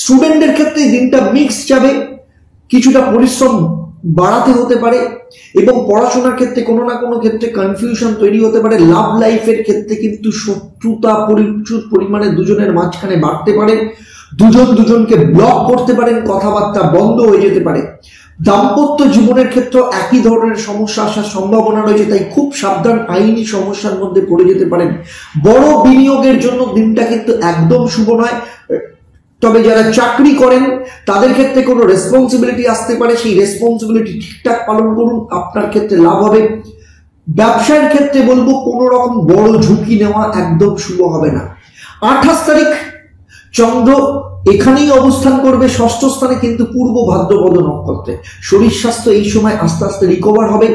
স্টুডেন্টদের ক্ষেত্রে দিনটা মিক্স যাবে, কিছুটা পরিশ্রম বাড়াতে হতে পারে এবং পড়াশোনার ক্ষেত্রে কোনো না কোনো ক্ষেত্রে কনফিউশন তৈরি হতে পারে। লাভ লাইফের ক্ষেত্রে কিন্তু শত্রুতা প্রচুর পরিমাণে দুজনের মাঝখানে বাড়তে পারে, দুজনকে ব্লক করতে পারেন, কথাবার্তা বন্ধ হয়ে যেতে পারে। দাম্পত্য জীবনের ক্ষেত্রে একই ধরনের সমস্যা আসার সম্ভাবনা রয়েছে, তাই খুব সাবধান, আইনি সমস্যার মধ্যে পড়ে যেতে পারেন। বড় বিনিয়োগের জন্য দিনটা কিন্তু একদম শুভ নয়। তবে যারা চাকরি করেন তাদের ক্ষেত্রে কোনো রেসপন্সিবিলিটি আসতে পারে, সেই রেসপন্সিবিলিটি ঠিকঠাক পালন করুন, আপনার ক্ষেত্রে লাভ হবে। ব্যবসার ক্ষেত্রে বলবো কোনো রকম বড় ঝুঁকি নেওয়া একদম শুভ হবে না। 28 তারিখ চন্দ্র এখানেই অবস্থান করবে ষষ্ঠ স্থানে, কিন্তু পূর্ব ভাদ্রপদ নক্ষত্রে। শরীর স্বাস্থ্য এই সময় আস্তে আস্তে রিকভার হবে।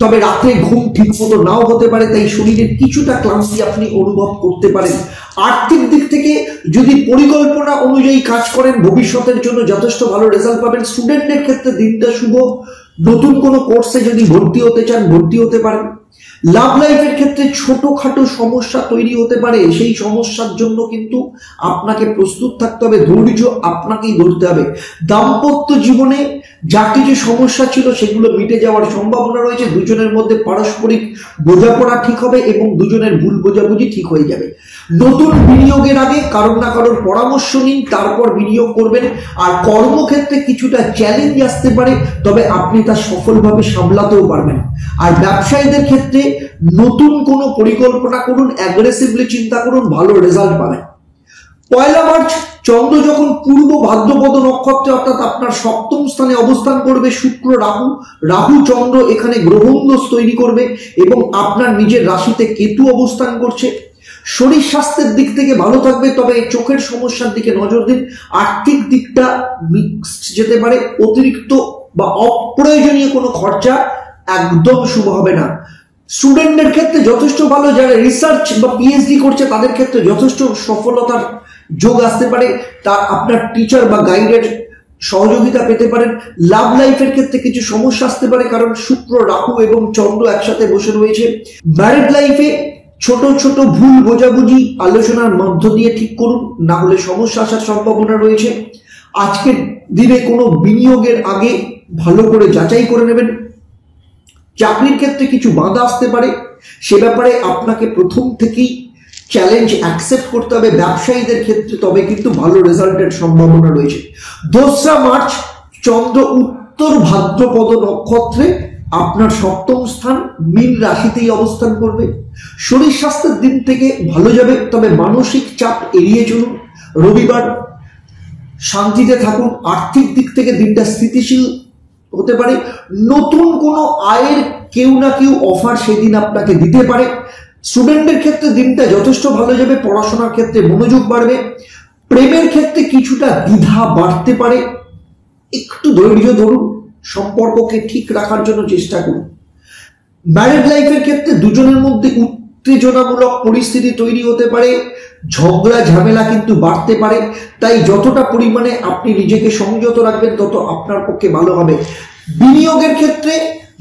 তবে রাত্রে ঘুম ঠিক মতো নাও হতে পারে, তাই শরীরের কিছুটা ক্লান্তি আপনি অনুভব করতে পারেন। আর্থিক দিক থেকে যদি পরিকল্পনা অনুযায়ী কাজ করেন ভবিষ্যতের জন্য যথেষ্ট ভালো রেজাল্ট পাবেন। স্টুডেন্টদের ক্ষেত্রে দিনটা শুভ, নতুন কোনো কোর্সে যদি ভর্তি হতে চান ভর্তি হতে পারেন। লাভ লাইফের ক্ষেত্রে ছোটখাটো সমস্যা তৈরি হতে পারে, সেই সমস্যার জন্য কিন্তু আপনাকে প্রস্তুত থাকতে হবে, ধৈর্য আপনাকেই ধরতে হবে। দাম্পত্য জীবনে যা কিছু সমস্যা ছিল সেগুলো মিটে যাওয়ার সম্ভাবনা রয়েছে, দুজনের মধ্যে পারস্পরিক বোঝাপড়া ঠিক হবে এবং দুজনের ভুল বোঝাবুঝি ঠিক হয়ে যাবে। নতুন বিনিয়োগের আগে কারোর না কারোর পরামর্শ নিন, তারপর বিনিয়োগ করবেন। আর কর্মক্ষেত্রে কিছুটা চ্যালেঞ্জ আসতে পারে, তবে আপনি তা সফলভাবে সামলাতেও পারবেন। আর ব্যবসায়ীদের ক্ষেত্রে নতুন কোনো পরিকল্পনা করুন, অ্যাগ্রেসিভলি চিন্তা করুন, ভালো রেজাল্ট পাবেন। 1 মার্চ চন্দ্র যখন পূর্ব ভাদ্রপদ নক্ষত্রে অর্থাৎ আপনার সপ্তম স্থানে অবস্থান করবে শুক্র রাহু চন্দ্র এখানে গ্রহণ-দোষ তৈরি করবে এবং আপনার নিজের রাশিতে কেতু অবস্থান করছে। শরীর স্বাস্থ্যের দিক থেকে ভালো থাকবে, তবে চোখের সমস্যার দিকে নজর দিন। আর্থিক দিকটা মিক্সড যেতে পারে, অতিরিক্ত বা অপ্রয়োজনীয় কোনো খরচা একদম শুভ হবে না। স্টুডেন্টদের ক্ষেত্রে যথেষ্ট ভালো, যারা রিসার্চ বা পিএইচডি করছে তাদের ক্ষেত্রে যথেষ্ট সফলতার যোগ আসতে পারে, তা আপনার টিচার বা গাইডের সহযোগিতা পেতে পারেন। লাভ লাইফের ক্ষেত্রে কিছু সমস্যা আসতে পারে, কারণ শুক্র রাহু এবং চন্দ্র একসাথে বসে রয়েছে। ম্যারিড লাইফে ছোট ছোট ভুল বোঝাবুঝি আলোচনার মধ্য দিয়ে ঠিক করুন, না হলে সমস্যা আসার সম্ভাবনা রয়েছে। আজকের দিনে কোনো বিনিয়োগের আগে ভালো করে যাচাই করে নেবেন। চাকরির ক্ষেত্রে কিছু বাধা আসতে পারে, সে ব্যাপারে আপনাকে প্রথম থেকেই চ্যালেঞ্জ অ্যাকসেপ্ট করতে হবে ব্যবসায়ীদের ক্ষেত্রে, তবে কিন্তু ভালো রেজাল্টের সম্ভাবনা রয়েছে। 2 মার্চ চন্দ্র উত্তর ভাদ্রপদ নক্ষত্রে আপনার সপ্তম স্থান মীন রাশিতেই অবস্থান করবে। শরীর স্বাস্থ্যের দিন থেকে ভালো যাবে, তবে মানসিক চাপ এড়িয়ে চলুন। রবিবার শান্তিতে থাকুন। আর্থিক দিক থেকে দিনটা স্থিতিশীল হতে পারে, নতুন কোনো আয়ের কেউ না কেউ অফার সেদিন আপনাকে দিতে পারে। স্টুডেন্টদের ক্ষেত্রে দিনটা যথেষ্ট ভালো যাবে, পড়াশোনার ক্ষেত্রে মনোযোগ বাড়বে। প্রেমের ক্ষেত্রে কিছুটা দ্বিধা বাড়তে পারে, একটু ধৈর্য ধরুন, সম্পর্ককে ঠিক রাখার জন্য চেষ্টা করুন। ম্যারিড লাইফের ক্ষেত্রে দুজনের মধ্যে উত্তেজনামূলক পরিস্থিতি তৈরি হতে পারে, ঝগড়া ঝামেলা কিন্তু বাড়তে পারে, তাই যতটা পরিমাণে আপনি নিজেকে সংযত রাখবেন তত আপনার পক্ষে ভালো হবে। বিনিয়োগের ক্ষেত্রে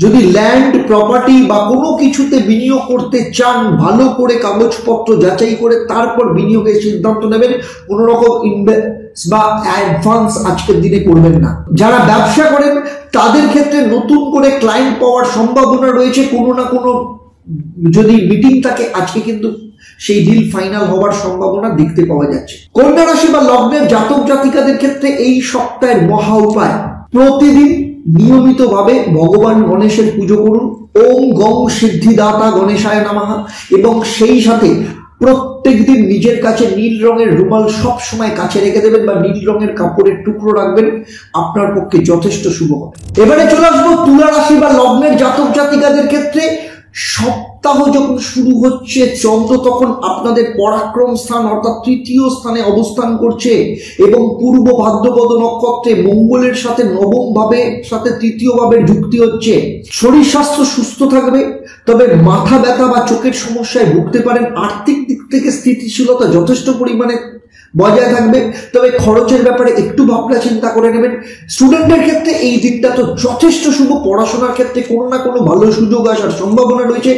যদি ল্যান্ড প্রপার্টি বা কোনো কিছুতে বিনিয়োগ করতে চান, ভালো করে কাগজপত্র যাচাই করে তারপর বিনিয়োগের সিদ্ধান্ত নেবেন। কোনো রকম ইনভেস্ট বা অ্যাডভান্স আজকের দিনে করবেন না। যারা ব্যবসা করেন তাদের ক্ষেত্রে নতুন করে ক্লায়েন্ট পাওয়ার সম্ভাবনা রয়েছে, কোনো না কোনো যদি মিটিং থাকে আজকে কিন্তু সেই ডিল ফাইনাল হওয়ার সম্ভাবনা দেখতে পাওয়া যাচ্ছে। কন্যা রাশি বা লগ্নের জাতক জাতিকাদের ক্ষেত্রে এই সপ্তাহের মহা উপায়, প্রতিদিন নিয়মিতভাবে ভগবান গণেশের পুজো করুন। ওম গং সিদ্ধিদাতা গণেশায় নমঃ। এবং সেই সাথে প্রত্যেক দিন নিজের কাছে নীল রঙের রুমাল সব সময় কাছে রেখে দেবেন বা নীল রঙের কাপড়ের টুকরো রাখবেন, আপনার পক্ষে যথেষ্ট শুভ হবে। এবারে চলে আসবো তুলা রাশি বা লগ্নের জাতক জাতিকাদের ক্ষেত্রে। সপ্তাহ যখন শুরু হচ্ছে চন্দ্র তখন আপনাদের পরাক্রম স্থান অর্থাৎ তৃতীয় স্থানে অবস্থান করছে এবং পূর্ব ভাদ্রপদ নক্ষত্রে মঙ্গলের সাথে নবম ভাবের সাথে তৃতীয় ভাবের যুক্তি হচ্ছে। শরীর স্বাস্থ্য সুস্থ থাকবে, তবে মাথা ব্যথা বা চোখের সমস্যায় ভুগতে পারেন। আর্থিক দিক থেকে স্থিতিশীলতা যথেষ্ট পরিমাণে বজায় থাকবে, তবে খরচের ব্যাপারে একটু ভাবনা চিন্তা করে নেবেন। স্টুডেন্টদের ক্ষেত্রে এই দিনটা তো যথেষ্ট শুভ, পড়াশোনার ক্ষেত্রে কোনো না কোনো ভালো সুযোগ আসার সম্ভাবনা রয়েছে।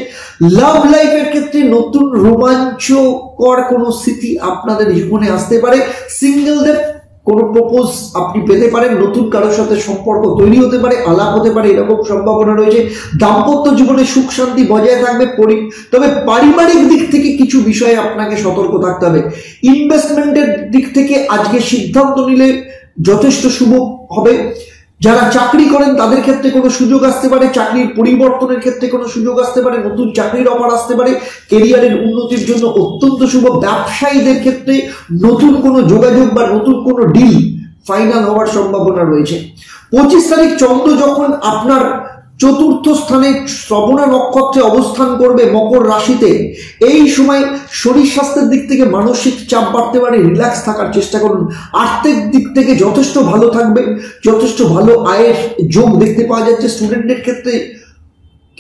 লাভ লাইফের ক্ষেত্রে নতুন রোমাঞ্চকর কোনো স্মৃতি আপনাদের জীবনে আসতে পারে। সিঙ্গেলদের কোনো প্রপোজ আপনি পেতে পারেন, নতুন কারোর সাথে সম্পর্ক তৈরি হতে পারে, আলাপ হতে পারে, এরকম সম্ভাবনা রয়েছে। দাম্পত্য জীবনে সুখ শান্তি বজায় থাকবে, তবে পারিবারিক দিক থেকে কিছু বিষয়ে আপনাকে সতর্ক থাকতে হবে। ইনভেস্টমেন্টের দিক থেকে আজকে সিদ্ধান্ত নিলে যথেষ্ট শুভ হবে। যারা চাকরি করেন তাদের ক্ষেত্রে কোনো সুযোগ আসতে পারে, চাকরির পরিবর্তনের ক্ষেত্রে কোনো সুযোগ আসতে পারে, নতুন চাকরির অফার আসতে পারে, কেরিয়ারের উন্নতির জন্য অত্যন্ত শুভ। ব্যবসায়ীদের ক্ষেত্রে নতুন কোনো যোগাযোগ বা নতুন কোনো ডিল ফাইনাল হওয়ার সম্ভাবনা রয়েছে। 25 তারিখ চন্দ্র যখন আপনার চতুর্থ স্থানে শ্রবণা নক্ষত্রে অবস্থান করবে মকর রাশিতে, এই সময় শরীর স্বাস্থ্যের দিক থেকে মানসিক চাপ বাড়তে পারে, রিল্যাক্স থাকার চেষ্টা করুন। আর্থিক দিক থেকে যথেষ্ট ভালো থাকবে, যথেষ্ট ভালো আয়ের যোগ দেখতে পাওয়া যাচ্ছে। স্টুডেন্টদের ক্ষেত্রে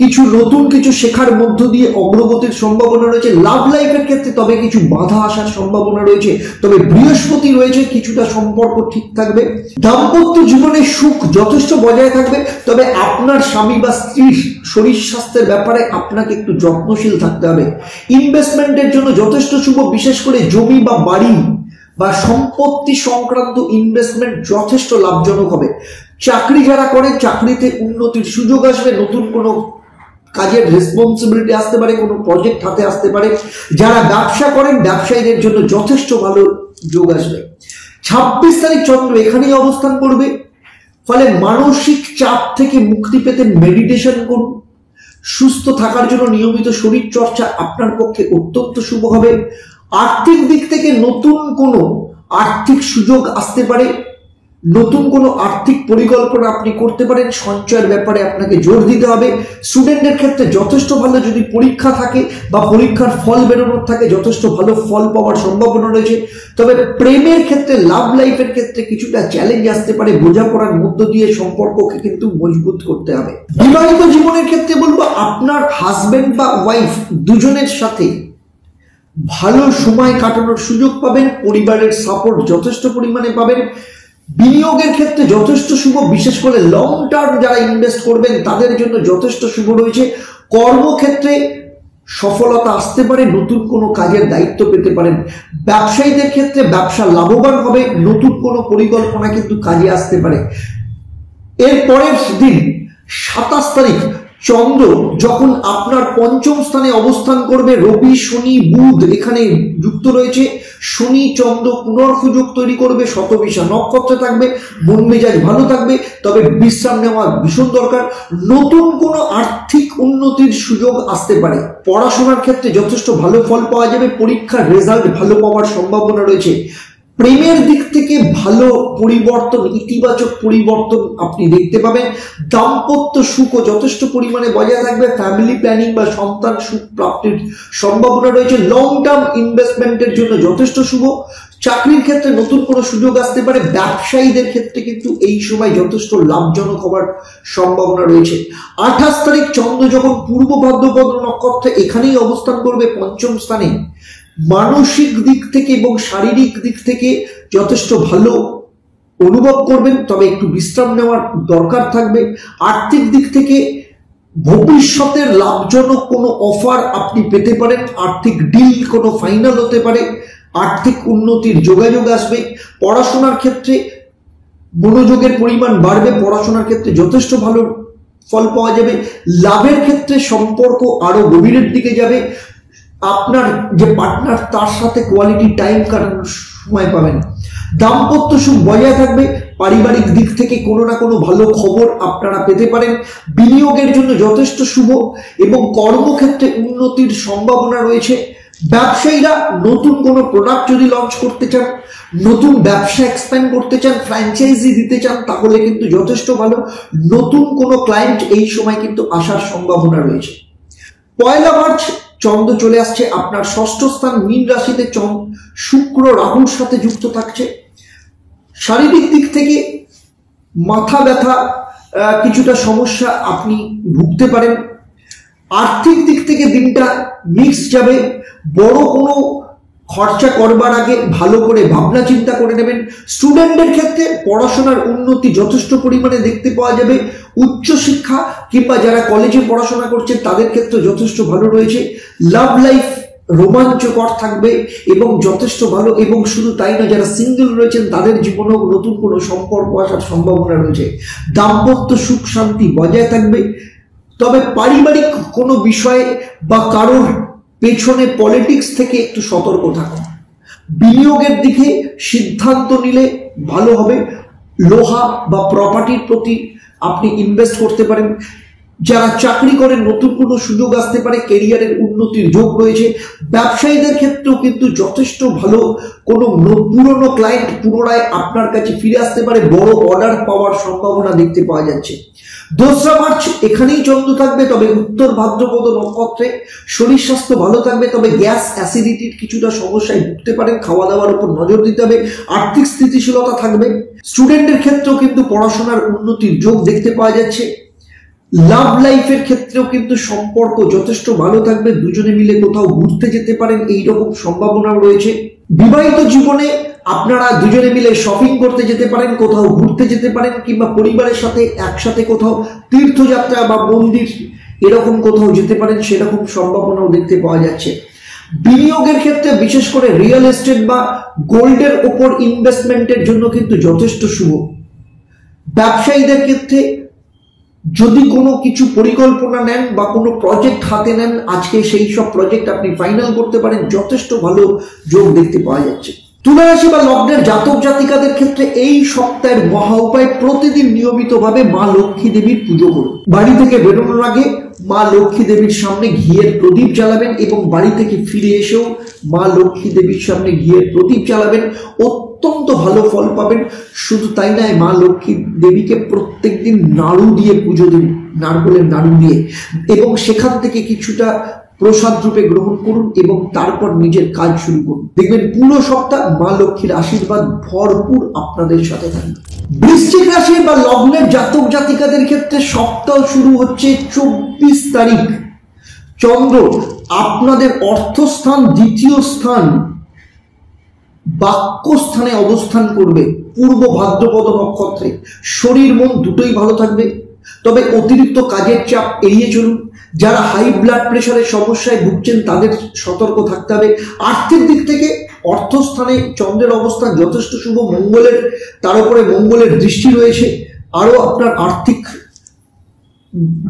কিছু নতুন কিছু শেখার মধ্য দিয়ে অগ্রগতির সম্ভাবনা রয়েছে। লাভ লাইফের ক্ষেত্রে তবে কিছু বাধা আসার সম্ভাবনা রয়েছে, তবে বৃহস্পতি রয়েছে, কিছুটা সম্পর্ক ঠিক থাকবে। দাম্পত্য জীবনে সুখ যথেষ্ট বজায় থাকবে, তবে আপনার স্বামী বা স্ত্রীর শরীর স্বাস্থ্যের ব্যাপারে আপনাকে একটু যত্নশীল থাকতে হবে। ইনভেস্টমেন্টের জন্য যথেষ্ট শুভ, বিশেষ করে জমি বা বাড়ি বা সম্পত্তি সংক্রান্ত ইনভেস্টমেন্ট যথেষ্ট লাভজনক হবে। চাকরি যারা করেন চাকরিতে উন্নতির সুযোগ আসবে, নতুন কোনো কাজের রেসপন্সিবিলিটি আসতে পারে, কোনো প্রজেক্ট হাতে আসতে পারে। যারা ব্যবসা করেন ব্যবসায়ীদের জন্য যথেষ্ট ভালো যোগ আসবে। 26 তারিখ চন্দ্র এখানেই অবস্থান করবে, ফলে মানসিক চাপ থেকে মুক্তি পেতে মেডিটেশন করুন। সুস্থ থাকার জন্য নিয়মিত শরীর চর্চা আপনার পক্ষে অত্যন্ত শুভ হবে। আর্থিক দিক থেকে নতুন কোনো আর্থিক সুযোগ আসতে পারে, নতুন কোনো আর্থিক পরিকল্পনা আপনি করতে পারেন। সঞ্চয়ের ব্যাপারে আপনাকে জোর দিতে হবে। স্টুডেন্টের ক্ষেত্রে যথেষ্ট ভালো, যদি পরীক্ষা থাকে বা পরীক্ষার ফল বেরোনোর থাকে যথেষ্ট ভালো ফল পাওয়ার সম্ভাবনা রয়েছে। তবে প্রেমের ক্ষেত্রে, লাভ লাইফের ক্ষেত্রে কিছুটা চ্যালেঞ্জ আসতে পারে, বোঝাপড়ার মধ্য দিয়ে সম্পর্ককে কিন্তু মজবুত করতে হবে। বিবাহিত জীবনের ক্ষেত্রে বলবো আপনার হাজবেন্ড বা ওয়াইফ দুজনের সাথে ভালো সময় কাটানোর সুযোগ পাবেন, পরিবারের সাপোর্ট যথেষ্ট পরিমাণে পাবেন। বিনিয়োগের ক্ষেত্রে যথেষ্ট শুভ, বিশেষ করে লং টার্ম যারা ইনভেস্ট করবেন তাদের জন্য যথেষ্ট শুভ রয়েছে। কর্মক্ষেত্রে সফলতা আসতে পারে, নতুন কোনো কাজের দায়িত্ব পেতে পারেন। ব্যবসায়ীদের ক্ষেত্রে ব্যবসা লাভবান হবে, নতুন কোনো পরিকল্পনা কিন্তু কাজে আসতে পারে। এর পরের দিন 27 তারিখ চন্দ্র যখন আপনার পঞ্চম স্থানে অবস্থান করবে, রবি শনি বুধ এখানে যুক্ত রয়েছে। শনি চন্দ্র পুনর্সুযোগ তৈরি করবে, শতবিশা নক্ষত্রে থাকবে, মন মেজাজ ভালো থাকবে, তবে বিশ্রাম নেওয়া ভীষণ দরকার। নতুন কোনো আর্থিক উন্নতির সুযোগ আসতে পারে। পড়াশোনার ক্ষেত্রে যথেষ্ট ভালো ফল পাওয়া যাবে, পরীক্ষার রেজাল্ট ভালো পাওয়ার সম্ভাবনা রয়েছে। প্রেমের দিক থেকে ভালো পরিবর্তন, ইতিবাচক পরিবর্তন আপনি দেখতে পাবেন। দাম্পত্য সুখও যথেষ্ট পরিমাণে বজায় থাকবে। ফ্যামিলি প্ল্যানিং বা সন্তান সুখ প্রাপ্তির সম্ভাবনা রয়েছে। লং টার্ম ইনভেস্টমেন্টের জন্য যথেষ্ট শুভ। চাকরির ক্ষেত্রে নতুন কোনো সুযোগ আসতে পারে। ব্যবসায়ীদের ক্ষেত্রে কিন্তু এই সময় যথেষ্ট লাভজনক হওয়ার সম্ভাবনা রয়েছে। 28 তারিখ চন্দ্র যখন পূর্ব ভাদ্রপদ নক্ষত্রে এখানেই অবস্থান করবে পঞ্চম স্থানে, মানসিক দিক থেকে এবং শারীরিক দিক থেকে যথেষ্ট ভালো অনুভব করবেন, তবে একটু বিশ্রাম নেওয়ার দরকার থাকবে। আর্থিক দিক থেকে ভবিষ্যতের লাভজনক কোনো অফার আপনি পেতে পারেন, আর্থিক ডিল কোনো ফাইনাল হতে পারে, আর্থিক উন্নতির যোগাযোগ আসবে। পড়াশোনার ক্ষেত্রে মনোযোগের পরিমাণ বাড়বে, পড়াশোনার ক্ষেত্রে যথেষ্ট ভালো ফল পাওয়া যাবে। লাভের ক্ষেত্রে সম্পর্ক আরো গভীরের দিকে যাবে। আপনার যে পার্টনার তার সাথে কোয়ালিটি টাইম কাটানোর সময় পাবেন। দাম্পত্য সুখ বজায় থাকবে। পারিবারিক দিক থেকে কোনো না কোনো ভালো খবর আপনারা পেতে পারেন। বিনিয়োগের জন্য যথেষ্ট শুভ এবং কর্মক্ষেত্রে উন্নতির সম্ভাবনা রয়েছে। ব্যবসায়ীরা নতুন কোনো প্রোডাক্ট যদি লঞ্চ করতে চান, নতুন ব্যবসা এক্সপ্যান্ড করতে চান, ফ্র্যাঞ্চাইজি দিতে চান, তাহলে কিন্তু যথেষ্ট ভালো। নতুন কোনো ক্লায়েন্ট এই সময় কিন্তু আসার সম্ভাবনা রয়েছে। 1 মার্চ চন্দ্র চলে আসছে আপনার ষষ্ঠ স্থান মীন রাশিতে। শুক্র রাহুর সাথে যুক্ত থাকছে। শারীরিক দিক থেকে মাথা ব্যথা, কিছুটা সমস্যা আপনি ভুগতে পারেন। আর্থিক দিক থেকে দিনটা মিক্স যাবে। বড় কোনো খরচা করবার আগে ভালো করে ভাবনা চিন্তা করে নেবেন। স্টুডেন্টদের ক্ষেত্রে পড়াশোনার উন্নতি যথেষ্ট পরিমাণে দেখতে পাওয়া যাবে। উচ্চশিক্ষা কিংবা যারা কলেজে পড়াশোনা করছে তাদের ক্ষেত্রে যথেষ্ট ভালো রয়েছে। লাভ লাইফ রোমাঞ্চকর থাকবে এবং যথেষ্ট ভালো। এবং শুধু তাই না, যারা সিঙ্গেল রয়েছেন তাদের জীবনেও নতুন কোনো সম্পর্ক আসার সম্ভাবনা রয়েছে। দাম্পত্য সুখ শান্তি বজায় থাকবে। তবে পারিবারিক কোনো বিষয়ে বা কারোর পেছনে পলিটিক্স থেকে একটু সতর্ক থাকুন। বিনিয়োগের দিকে সিদ্ধান্ত নিলে ভালো হবে। লোহা বা প্রপার্টির প্রতি আপনি ইনভেস্ট করতে পারেন। যারা চাকরি করেন নতুন কোনো সুযোগ আসতে পারে, ক্যারিয়ারের উন্নতির যোগ রয়েছে। ব্যবসায়ীদের ক্ষেত্রেও কিন্তু যথেষ্ট ভালো। কোনো পুরনো ক্লায়েন্ট পুনরায় আপনার কাছে ফিরে আসতে পারে, বড় অর্ডার পাওয়ার সম্ভাবনা দেখতে পাওয়া যাচ্ছে। 2 মার্চ এখানেই চন্দ্র থাকবে, তবে উত্তর ভাদ্রপদ নক্ষত্রে। শরীর স্বাস্থ্য ভালো থাকবে, তবে গ্যাস অ্যাসিডিটির কিছুটা সমস্যায় ভুগতে পারেন। খাওয়া দাওয়ার উপর নজর দিতে হবে। আর্থিক স্থিতিশীলতা থাকবে। স্টুডেন্টের ক্ষেত্রেও কিন্তু পড়াশোনার উন্নতির যোগ দেখতে পাওয়া যাচ্ছে। লাভ লাইফের ক্ষেত্রেও কিন্তু সম্পর্ক যথেষ্ট ভালো থাকবে, দুজনে মিলে কোথাও ঘুরতে যেতে পারেন এইরকম সম্ভাবনাও রয়েছে। বিবাহিত জীবনে আপনারা দুজনে মিলে শপিং করতে যেতে পারেন, কোথাও ঘুরতে যেতে পারেন, কিংবা পরিবারের সাথে একসাথে কোথাও তীর্থযাত্রা বা মন্দির এরকম কোথাও যেতে পারেন, সেরকম সম্ভাবনাও দেখতে পাওয়া যাচ্ছে। বিনিয়োগের ক্ষেত্রে বিশেষ করে রিয়েল এস্টেট বা গোল্ডের ওপর ইনভেস্টমেন্টের জন্য কিন্তু যথেষ্ট শুভ। ব্যবসায়ীদের ক্ষেত্রে যদি কোনো কিছু পরিকল্পনা নেন বা কোনো প্রজেক্ট হাতে নেন, আজকে সেই সব প্রজেক্ট আপনি ফাইনাল করতে পারেন, যথেষ্ট ভালো যোগ দেখতে পাওয়া যাচ্ছে। তুলা রাশি বা লগ্নের জাতক জাতিকাদের ক্ষেত্রে এই সপ্তাহের মহা উপায়, প্রতিদিন নিয়মিতভাবে মা লক্ষ্মী দেবীর পুজো করুন। বাড়ি থেকে বেরোনোর আগে মা লক্ষ্মী দেবীর সামনে ঘিয়ের প্রদীপ জ্বালাবেন এবং বাড়ি থেকে ফিরে এসেও মা লক্ষ্মী দেবীর সামনে ঘিয়ের প্রদীপ জ্বালাবেন, অত্যন্ত ভালো ফল পাবেন। শুধু তাই নয়, মা লক্ষ্মী দেবীকে প্রত্যেকদিন নাড়ু দিয়ে পুজো দিন, নারকেলের নাড়ু দিয়ে, এবং সেখান থেকে কিছুটা প্রসাদ রূপে গ্রহণ করুন এবং তারপর নিজের কাজ শুরু করুন। দেখবেন পুরো সপ্তাহ মা লক্ষ্মীর আশীর্বাদ ভরপুর আপনাদের সাথে থাকবে। বৃশ্চিক রাশি বা লগ্নের জাতক জাতিকাদের ক্ষেত্রে সপ্তাহ শুরু হচ্ছে 24 তারিখ। চন্দ্র আপনাদের অর্থস্থান, দ্বিতীয় স্থান, বাক্যস্থানে অবস্থান করবে পূর্ব ভাদ্রপদ নক্ষত্রে। শরীর মন দুটোই ভালো থাকবে, তবে অতিরিক্ত কাজের চাপ এড়িয়ে চলুন। যারা হাই ব্লাড প্রেশারের সমস্যায় ভুগছেন তাদের সতর্ক থাকতে হবে। আর্থিক দিক থেকে অর্থস্থানে চন্দ্রের অবস্থান যথেষ্ট শুভ। তার উপরে মঙ্গলের দৃষ্টি রয়েছে, আরো আপনার আর্থিক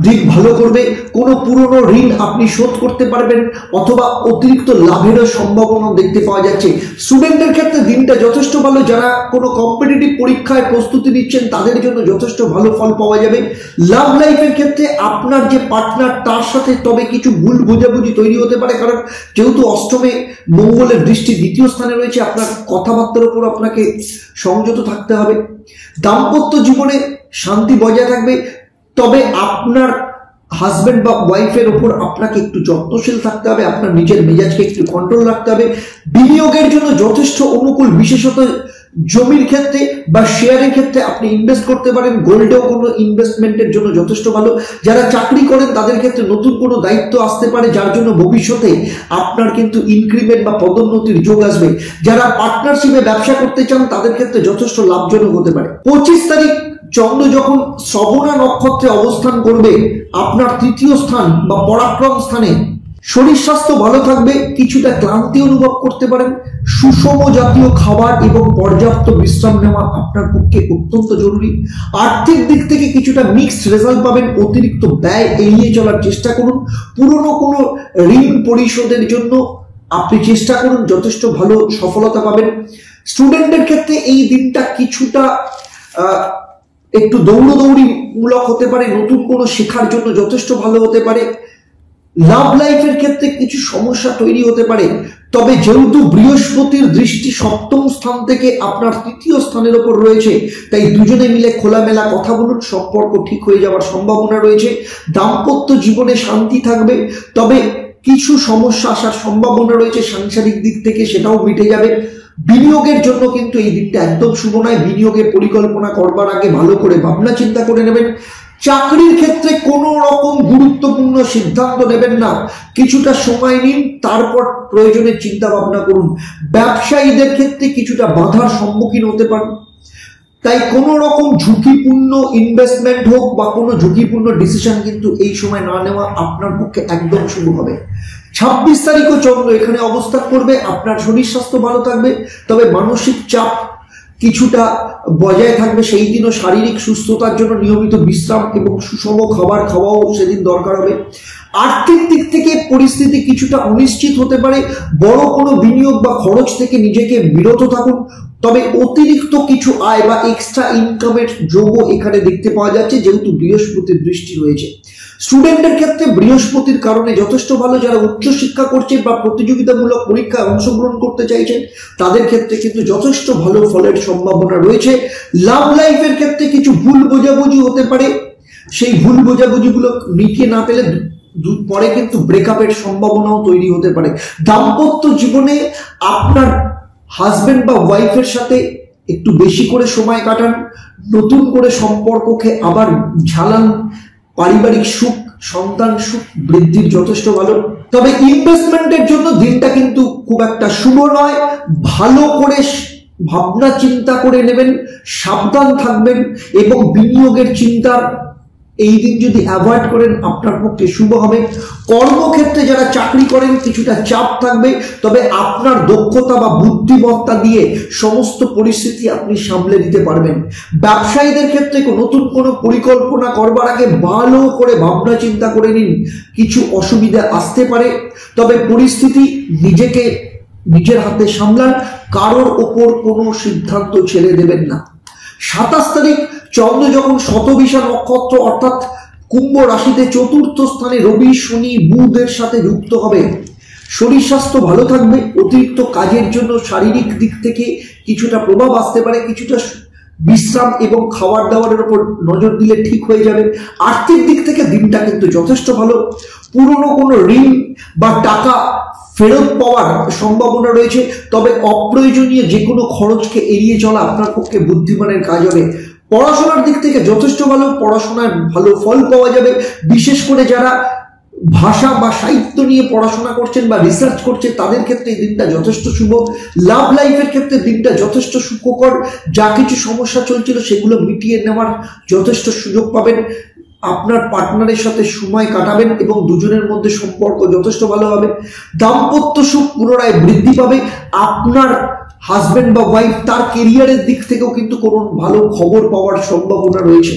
দিক ভালো করবে। কোনো পুরনো ঋণ আপনি শোধ করতে পারবেন অথবা অতিরিক্ত লাভেরও সম্ভাবনা দেখতে পাওয়া যাচ্ছে। স্টুডেন্টের ক্ষেত্রে দিনটা যথেষ্ট ভালো। যারা কোনো কম্পিটিটিভ পরীক্ষায় প্রস্তুতি নিচ্ছেন তাদের জন্য যথেষ্ট ভালো ফল পাওয়া যাবে। লাভ লাইফের ক্ষেত্রে আপনার যে পার্টনার তার সাথে তবে কিছু ভুল বোঝাবুঝি তৈরি হতে পারে, কারণ যেহেতু অষ্টমে মঙ্গলের দৃষ্টি দ্বিতীয় স্থানে রয়েছে, আপনার কথাবার্তার উপর আপনাকে সংযত থাকতে হবে। দাম্পত্য জীবনে শান্তি বজায় থাকবে, তবে আপনার হাজবেন্ড বা ওয়াইফের উপর আপনাকে একটু যত্নশীল থাকতে হবে, আপনার নিজের মেজাজকে একটু কন্ট্রোল রাখতে হবে। বিনিয়োগের জন্য যথেষ্ট অনুকূল, বিশেষত জমির ক্ষেত্রে বা শেয়ারের ক্ষেত্রে আপনি ইনভেস্ট করতে পারেন। গোল্ডেও কোনো ইনভেস্টমেন্টের জন্য যথেষ্ট ভালো। যারা চাকরি করেন তাদের ক্ষেত্রে নতুন কোনো দায়িত্ব আসতে পারে, যার জন্য ভবিষ্যতে আপনার কিন্তু ইনক্রিমেন্ট বা পদোন্নতির যোগ আসবে। যারা পার্টনারশিপে ব্যবসা করতে চান তাদের ক্ষেত্রে যথেষ্ট লাভজনক হতে পারে। 25 তারিখ চন্দ্র যখন শ্রবণা নক্ষত্রে অবস্থান করবে আপনার তৃতীয় স্থান বা পরাক্রম স্থানে, শরীর স্বাস্থ্য ভালো থাকবে, কিছুটা ক্লান্তি অনুভব করতে পারেন। সুষম জাতীয় খাবার এবং পর্যাপ্ত বিশ্রাম নেওয়া আপনার পক্ষে অত্যন্ত জরুরি। আর্থিক দিক থেকে কিছুটা মিক্সড রেজাল্ট পাবেন, অতিরিক্ত ব্যয় এড়িয়ে চলার চেষ্টা করুন। পুরনো কোনো ঋণ পরিশোধের জন্য আপনি চেষ্টা করুন, যথেষ্ট ভালো সফলতা পাবেন। স্টুডেন্টের ক্ষেত্রে এই দিনটা কিছুটা একটু দৌড়দৌড়ি মূলক হতে পারে, নতুন কোনো শেখার জন্য যথেষ্ট ভালো হতে পারে। লাভ লাইফের ক্ষেত্রে কিছু সমস্যা তৈরি হতে পারে, তবে যেহেতু বৃহস্পতির দৃষ্টি সপ্তম স্থান থেকে আপনার তৃতীয় স্থানের উপর রয়েছে, তাই দুজনে মিলে খোলামেলা কথা বলুন, সম্পর্ক ঠিক হয়ে যাওয়ার সম্ভাবনা রয়েছে। দাম্পত্য জীবনে শান্তি থাকবে, তবে কিছু সমস্যা আসার সম্ভাবনা রয়েছে সাংসারিক দিক থেকে, সেটাও মিটে যাবে। বিনিয়োগের জন্য কিন্তু এই দিনটা একদম শুভ নয়। বিনিয়োগের পরিকল্পনা করবার আগে ভালো করে ভাবনা চিন্তা করে নেবেন। চাকরির ক্ষেত্রে কোনো রকম গুরুত্বপূর্ণ সিদ্ধান্ত নেবেন না, কিছুটা সময় নিন, তারপর প্রয়োজনে চিন্তা ভাবনা করুন। ব্যবসায়ীদের ক্ষেত্রে কিছুটা বাধার সম্মুখীন হতে পারেন, তাই কোনো রকম ঝুঁকিপূর্ণ ইনভেস্টমেন্ট হোক বা কোনো ঝুঁকিপূর্ণ ডিসিশন কিন্তু এই সময় না নেওয়া আপনার পক্ষে একদম শুভ হবে। 26 তারিখও চন্দ্র এখানে অবস্থান করবে, আপনার শরীর স্বাস্থ্য ভালো থাকবে, তবে মানসিক চাপ কিছুটা বজায় থাকবে। সেই দিনও শারীরিক সুস্থতার জন্য নিয়মিত বিশ্রাম এবং সুষম খাবার খাওয়াও সেদিন দরকার হবে। আর্থিক দিক থেকে পরিস্থিতি কিছুটা অনিশ্চিত হতে পারে, বড় কোনো বিনিয়োগ বা খরচ থেকে নিজেকে বিরত থাকুন, তবে অতিরিক্ত কিছু আয় বা এক্সট্রা ইনকামের যোগও এখানে দেখতে পাওয়া যাচ্ছে, যেহেতু বৃহস্পতির দৃষ্টি রয়েছে। স্টুডেন্টের ক্ষেত্রে বৃহস্পতির কারণে যথেষ্ট ভালো। যারা উচ্চশিক্ষা করছেন বা প্রতিযোগিতামূলক পরীক্ষায় অংশগ্রহণ করতে চাইছেন তাদের ক্ষেত্রে কিন্তু যথেষ্ট ভালো ফলের সম্ভাবনা রয়েছে। লাভ লাইফের ক্ষেত্রে কিছু ভুল বোঝাবুঝি হতে পারে, সেই ভুল বোঝাবুঝিগুলো মিটিয়ে না পেলে পরে কিন্তু ব্রেকআপের সম্ভাবনাও তৈরি হতে পারে। দাম্পত্য জীবনে আপনার হাজবেন্ড বা ওয়াইফের সাথে একটু বেশি করে সময় কাটান, নতুন করে সম্পর্ককে আবার ঝালান, পারিবারিক সুখ, সন্তান সুখ বৃদ্ধির যথেষ্ট ভালো। তবে ইনভেস্টমেন্টের জন্য দিনটা কিন্তু খুব একটা শুভ নয়। ভালো করে ভাবনা চিন্তা করে নেবেন, সাবধান থাকবেন এবং বিনিয়োগের চিন্তার এই দিন যদি অ্যাভয়েড করেন আপনার পক্ষে শুভ হবে। কর্মক্ষেত্রে যারা চাকরি করেন কিছুটা চাপ থাকবে, তবে আপনার দক্ষতা বা বুদ্ধিমত্তা দিয়ে সমস্ত পরিস্থিতি আপনি সামলে দিতে পারবেন। ব্যবসায়ীদের ক্ষেত্রে নতুন কোনো পরিকল্পনা করবার আগে ভালো করে ভাবনা চিন্তা করে নিন, কিছু অসুবিধা আসতে পারে, তবে পরিস্থিতি নিজের হাতে সামলান, কারোর ওপর কোনো সিদ্ধান্ত ছেড়ে দেবেন না। 27 তারিখ চন্দ্র যখন শতবিশা নক্ষত্র অর্থাৎ কুম্ভ রাশিতে চতুর্থ স্থানে রবি, শনি, বুধের সাথে যুক্ত হবে। শরীর স্বাস্থ্য ভালো থাকবে। অতিরিক্ত কাজের জন্য শারীরিক দিক থেকে কিছুটা প্রভাব আসতে পারে, কিছুটা বিশ্রাম এবং খাবার দাবারের উপর নজর দিলে ঠিক হয়ে যাবে। আর্থিক দিক থেকে দিনটা কিন্তু যথেষ্ট ভালো। পুরনো কোনো ঋণ বা টাকা ফেরত পাওয়ার সম্ভাবনা রয়েছে, তবে অপ্রয়োজনীয় যে কোনো খরচকে এড়িয়ে চলা আপনার পক্ষে বুদ্ধিমানের কাজ হবে। পড়াশোনার দিক থেকে যথেষ্ট ভালো, পড়াশোনার ভালো ফল পাওয়া যাবে। বিশেষ করে যারা ভাষা বা সাহিত্য নিয়ে পড়াশোনা করছেন বা রিসার্চ করছেন তাদের ক্ষেত্রে এই দিনটা যথেষ্ট শুভ। লাভ লাইফের ক্ষেত্রে দিনটা যথেষ্ট সুখকর। যা কিছু সমস্যা চলছিল সেগুলো মিটিয়ে নেওয়ার যথেষ্ট সুযোগ পাবেন। আপনার পার্টনারের সাথে সময় কাটাবেন এবং দুজনের মধ্যে সম্পর্ক যথেষ্ট ভালো হবে। দাম্পত্য সুখ পুনরায় বৃদ্ধি পাবে। আপনার হাজবেন্ড বা ওয়াইফ তার কেরিয়ারের দিক থেকেও কিন্তু কোনো ভালো খবর পাওয়ার সম্ভাবনা রয়েছে।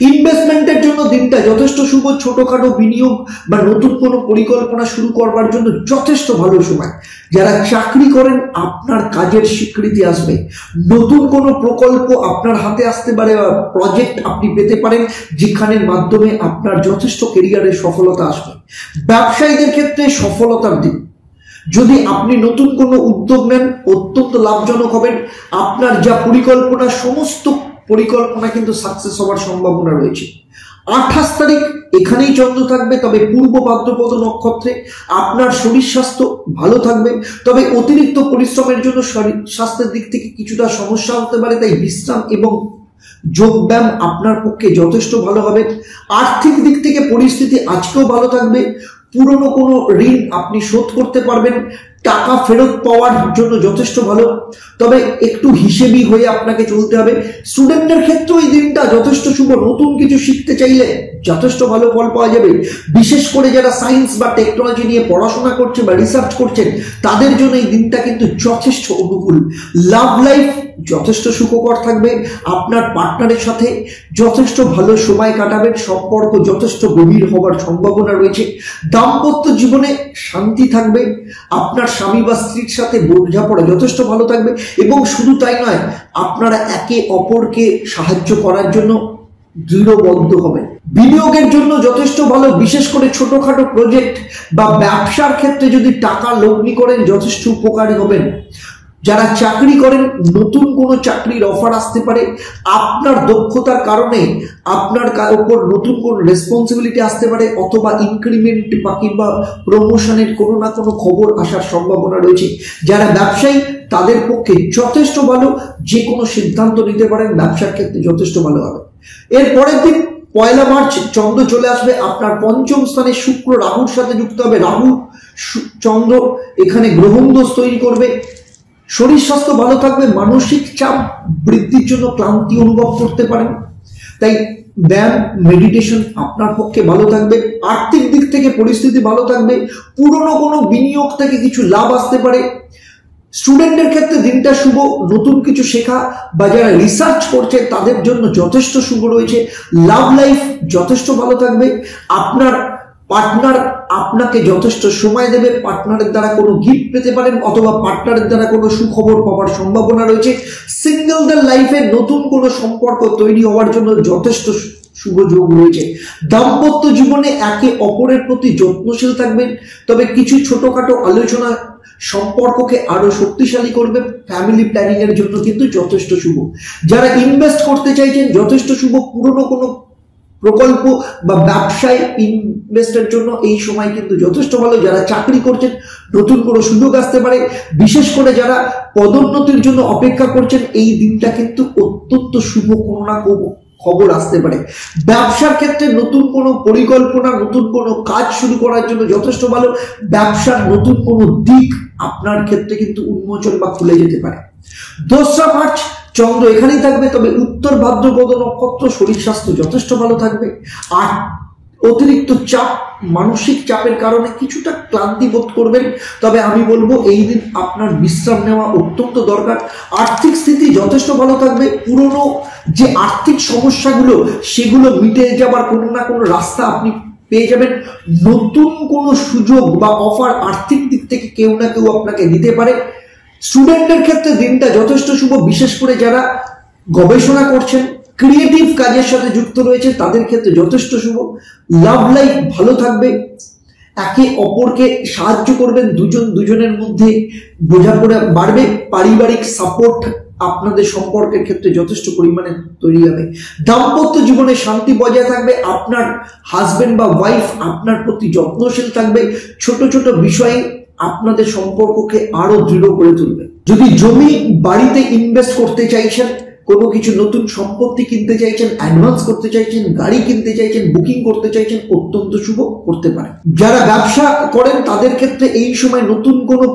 ইনভেস্টমেন্টের জন্য দিনটা যথেষ্ট শুভ। ছোটখাটো বিনিয়োগ বা নতুন কোনো পরিকল্পনা শুরু করবার জন্য যথেষ্ট ভালো সময়। যারা চাকরি করেন আপনার কাজের স্বীকৃতি আসবে। নতুন কোনো প্রকল্প আপনার হাতে আসতে পারে বা প্রজেক্ট আপনি পেতে পারেন, যেখানের মাধ্যমে আপনার যথেষ্ট কেরিয়ারে সফলতা আসবে। ব্যবসায়ীদের ক্ষেত্রে সফলতার দিন। যদি আপনি নতুন কোনো উদ্যোগ নেন অত্যন্ত লাভজনক হবেন। আপনার যা পরিকল্পনা সমস্ত পরিকল্পনা কিন্তু সাকসেস হওয়ার সম্ভাবনা রয়েছে। 28 তারিখ এখানেই চন্দ্র থাকবে, তবে পূর্ব ভাদ্রপদ নক্ষত্রে। আপনার শরীর স্বাস্থ্য ভালো থাকবে, তবে অতিরিক্ত পরিশ্রমের জন্য শরীর স্বাস্থ্যের দিক থেকে কিছুটা সমস্যা হতে পারে, তাই বিশ্রাম এবং যোগব্যায়াম আপনার পক্ষে যথেষ্ট ভালো হবে। আর্থিক দিক থেকে পরিস্থিতি আজকেও ভালো থাকবে। পুরনো কোনো ঋণ আপনি শোধ করতে পারবেন। টাকা ফেরত পাওয়ার জন্য যথেষ্ট ভালো, তবে একটু হিসেবি হয়ে আপনাকে চলতে হবে। স্টুডেন্টদের ক্ষেত্রেও এই দিনটা যথেষ্ট শুভ। নতুন কিছু শিখতে চাইলে যথেষ্ট ভালো ফল পাওয়া যাবে। বিশেষ করে যারা সায়েন্স বা টেকনোলজি নিয়ে পড়াশোনা করছে বা রিসার্চ করছেন তাদের জন্য এই দিনটা কিন্তু যথেষ্ট অনুকূল। লাভ লাইফ যথেষ্ট সুখকর থাকবে। আপনার পার্টনারের সাথে যথেষ্ট ভালো সময় কাটাবেন। সম্পর্ক যথেষ্ট গভীর হওয়ার সম্ভাবনা রয়েছে। দাম্পত্য জীবনে শান্তি থাকবে। আপনার স্বামী বা স্ত্রীর সাথে বোঝাপড়া যথেষ্ট ভালো থাকবে এবং শুধু তাই নয়, আপনারা একে অপরকে সাহায্য করার জন্য দৃঢ়বদ্ধ হবেন। বিনিয়োগের জন্য যথেষ্ট ভালো। বিশেষ করে ছোটখাটো প্রজেক্ট বা ব্যবসার ক্ষেত্রে যদি টাকা লগ্নি করেন যথেষ্ট উপকারী হবেন। যারা চাকরি করেন নতুন কোনো চাকরির অফার আসতে পারে। আপনার দক্ষতার কারণে আপনার উপর নতুন কোনো রেসপন্সিবিলিটি আসতে পারে, অথবা ইনক্রিমেন্ট বা কিংবা প্রমোশনের কোনো না কোনো খবর আসার সম্ভাবনা রয়েছে। যারা ব্যবসায়ী তাদের পক্ষে যথেষ্ট ভালো। যে কোনো সিদ্ধান্ত নিতে পারেন, ব্যবসার ক্ষেত্রে যথেষ্ট ভালো হবে। এর পরের দিন 1 মার্চ চন্দ্র চলে আসবে আপনার পঞ্চম স্থানে। শুক্র রাহুর সাথে যুক্ত হবে। রাহু চন্দ্র এখানে গ্রহণ দোষ তৈরি করবে। শরীর স্বাস্থ্য ভালো থাকবে। মানসিক চাপ বৃদ্ধির জন্য ক্লান্তি অনুভব করতে পারেন, তাই ব্যায়াম মেডিটেশন আপনার পক্ষে ভালো থাকবে। আর্থিক দিক থেকে পরিস্থিতি ভালো থাকবে। পুরনো কোনো বিনিয়োগ থেকে কিছু লাভ আসতে পারে। স্টুডেন্টের ক্ষেত্রে দিনটা শুভ। নতুন কিছু শেখা বা যারা রিসার্চ করছে তাদের জন্য যথেষ্ট শুভ রয়েছে। লাভ লাইফ যথেষ্ট ভালো থাকবে। আপনার পার্টনার আপনাকে যথেষ্ট সময় দেবে। পার্টনারের দ্বারা কোনো গিফট পেতে পারেন, অথবা পার্টনারের দ্বারা কোনো সুখবর পাওয়ার সম্ভাবনা রয়েছে। সিঙ্গেলদের লাইফে নতুন কোনো সম্পর্ক তৈরি হওয়ার জন্য যথেষ্ট শুভ যোগ রয়েছে। দাম্পত্য জীবনে একে অপরের প্রতি যত্নশীল থাকবেন, তবে কিছু ছোটখাটো আলোচনা সম্পর্ককে আরো শক্তিশালী করবে। ফ্যামিলি প্ল্যানিং এর জন্য কিন্তু যথেষ্ট শুভ। যারা ইনভেস্ট করতে চাইছেন যথেষ্ট শুভ। পুরনো কোনো প্রকল্প বা ব্যবসায় ইনভেস্টের জন্য এই সময় কিন্তু যথেষ্ট ভালো। যারা চাকরি করছেন নতুন কোনো সুযোগ আসতে পারে। বিশেষ করে যারা পদোন্নতির জন্য অপেক্ষা করছেন এই দিনটা কিন্তু অত্যন্ত শুভ। কোনো না কোনো খবর আসতে পারে। ব্যবসার ক্ষেত্রে নতুন কোনো পরিকল্পনা, নতুন কোনো কাজ শুরু করার জন্য যথেষ্ট ভালো। ব্যবসার নতুন কোনো দিক আপনার ক্ষেত্রে কিন্তু উন্মোচন বা খুলে যেতে পারে। 2রা মার্চ চন্দ্র এখানেই থাকবে, তবে উত্তর ভাদ্রপদ নক্ষত্র, শরীর স্বাস্থ্য যথেষ্ট ভালো থাকবে। আর অতিরিক্ত চাপ, মানসিক চাপের কারণে কিছুটা ক্লান্তি বোধ করবেন, তবে আমি বলবো এই দিন আপনার বিশ্রাম নেওয়া অত্যন্ত দরকার। আর্থিক স্থিতি যথেষ্ট ভালো থাকবে। পুরনো যে আর্থিক সমস্যাগুলো সেগুলো মিটে যাবার কোনো না কোনো রাস্তা আপনি পেয়ে যাবেন। নতুন কোনো সুযোগ বা অফার আর্থিক দিক থেকে কেউ না কেউ আপনাকে দিতে পারে। স্টুডেন্টের ক্ষেত্রে দিনটা যথেষ্ট শুভ, বিশেষ করে যারা গবেষণা করছেন, ক্রিয়েটিভ কাজের সাথে যুক্ত রয়েছে তাদের ক্ষেত্রে যথেষ্ট শুভ। লাভ লাইফ ভালো থাকবে, একে অপরকে সাহায্য করবেন, দুজনের মধ্যে বোঝাপড়া বাড়বে। পারিবারিক সাপোর্ট আপনাদের সম্পর্কের ক্ষেত্রে যথেষ্ট পরিমাণে তৈরি হবে। দাম্পত্য জীবনে শান্তি বজায় থাকবে। আপনার হাজবেন্ড বা ওয়াইফ আপনার প্রতি যত্নশীল থাকবে। ছোট ছোট বিষয়ে আপনাদের সম্পর্ককে আরো দৃঢ় করে তুলবে। যদি জমি বাড়িতে ইনভেস্ট করতে চাইছেন, কোনো কিছু নতুন সম্পত্তি কিনতে চাইছেন, অ্যাডভান্স করতে চাইছেন, গাড়ি কিনতে চাইছেন, বুকিং করতে চাইছেন, অত্যন্ত শুভ করতে পারে। যারা ব্যবসা করেন তাদের ক্ষেত্রে এই সময় নতুন কোনো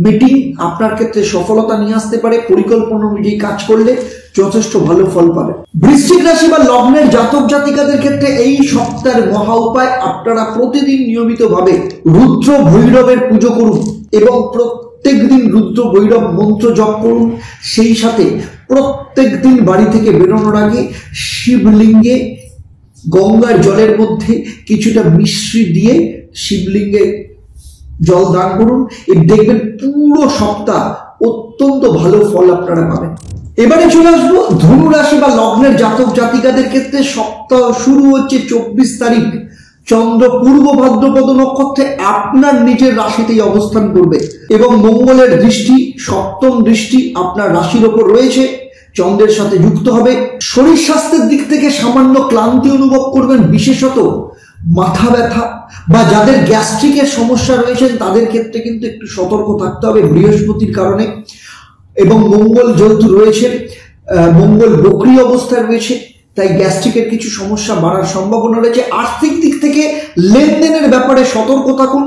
মিটিং আপনার ক্ষেত্রে সফলতা নিয়ে আসতে পারে। পরিকল্পনা অনুযায়ী কাজ করলে যথেষ্ট ভালো ফল পাবেন। বৃশ্চিক রাশি বা লগ্নের জাতক জাতিকাদের ক্ষেত্রে এই সপ্তাহের মহা উপায়, আপনারা প্রতিদিন নিয়মিতভাবে রুদ্র ভৈরবের পুজো করুন এবং প্রত্যেক দিন রুদ্র ভৈরব মন্ত্র জপ করুন। সেই সাথে প্রত্যেক দিন বাড়ি থেকে বেরোনোর আগে শিবলিঙ্গে গঙ্গার জলের মধ্যে কিছুটা মিশ্রি দিয়ে শিবলিঙ্গে জল দান করুন। দেখবেন পুরো সপ্তাহ অত্যন্ত ভালো ফল আপনারা পাবেন। এবারে চলে আসবো ধনু রাশি বা লগ্নের জাতক জাতিকাদের ক্ষেত্রে। সপ্তাহ শুরু হচ্ছে 24 তারিখ। চন্দ্র পূর্ব ভাদ্রপদ নক্ষত্রে আপনার নিজের রাশিতেই অবস্থান করবে এবং মঙ্গলের দৃষ্টি, সপ্তম দৃষ্টি আপনার রাশির ওপর রয়েছে, চন্দ্রের সাথে যুক্ত হবে। শরীর স্বাস্থ্যের দিক থেকে সামান্য ক্লান্তি অনুভব করবেন, বিশেষত মাথা ব্যথা বা যাদের গ্যাস্ট্রিকের সমস্যা রয়েছেন তাদের ক্ষেত্রে কিন্তু একটু সতর্ক থাকতে হবে বৃহস্পতির কারণে। এবং মঙ্গল যেহেতু রয়েছে, মঙ্গল বক্রী অবস্থায় রয়েছে, তাই গ্যাস্ট্রিকের কিছু সমস্যা বাড়ার সম্ভাবনা রয়েছে। আর্থিক দিক থেকে লেনদেনের ব্যাপারে সতর্ক থাকুন।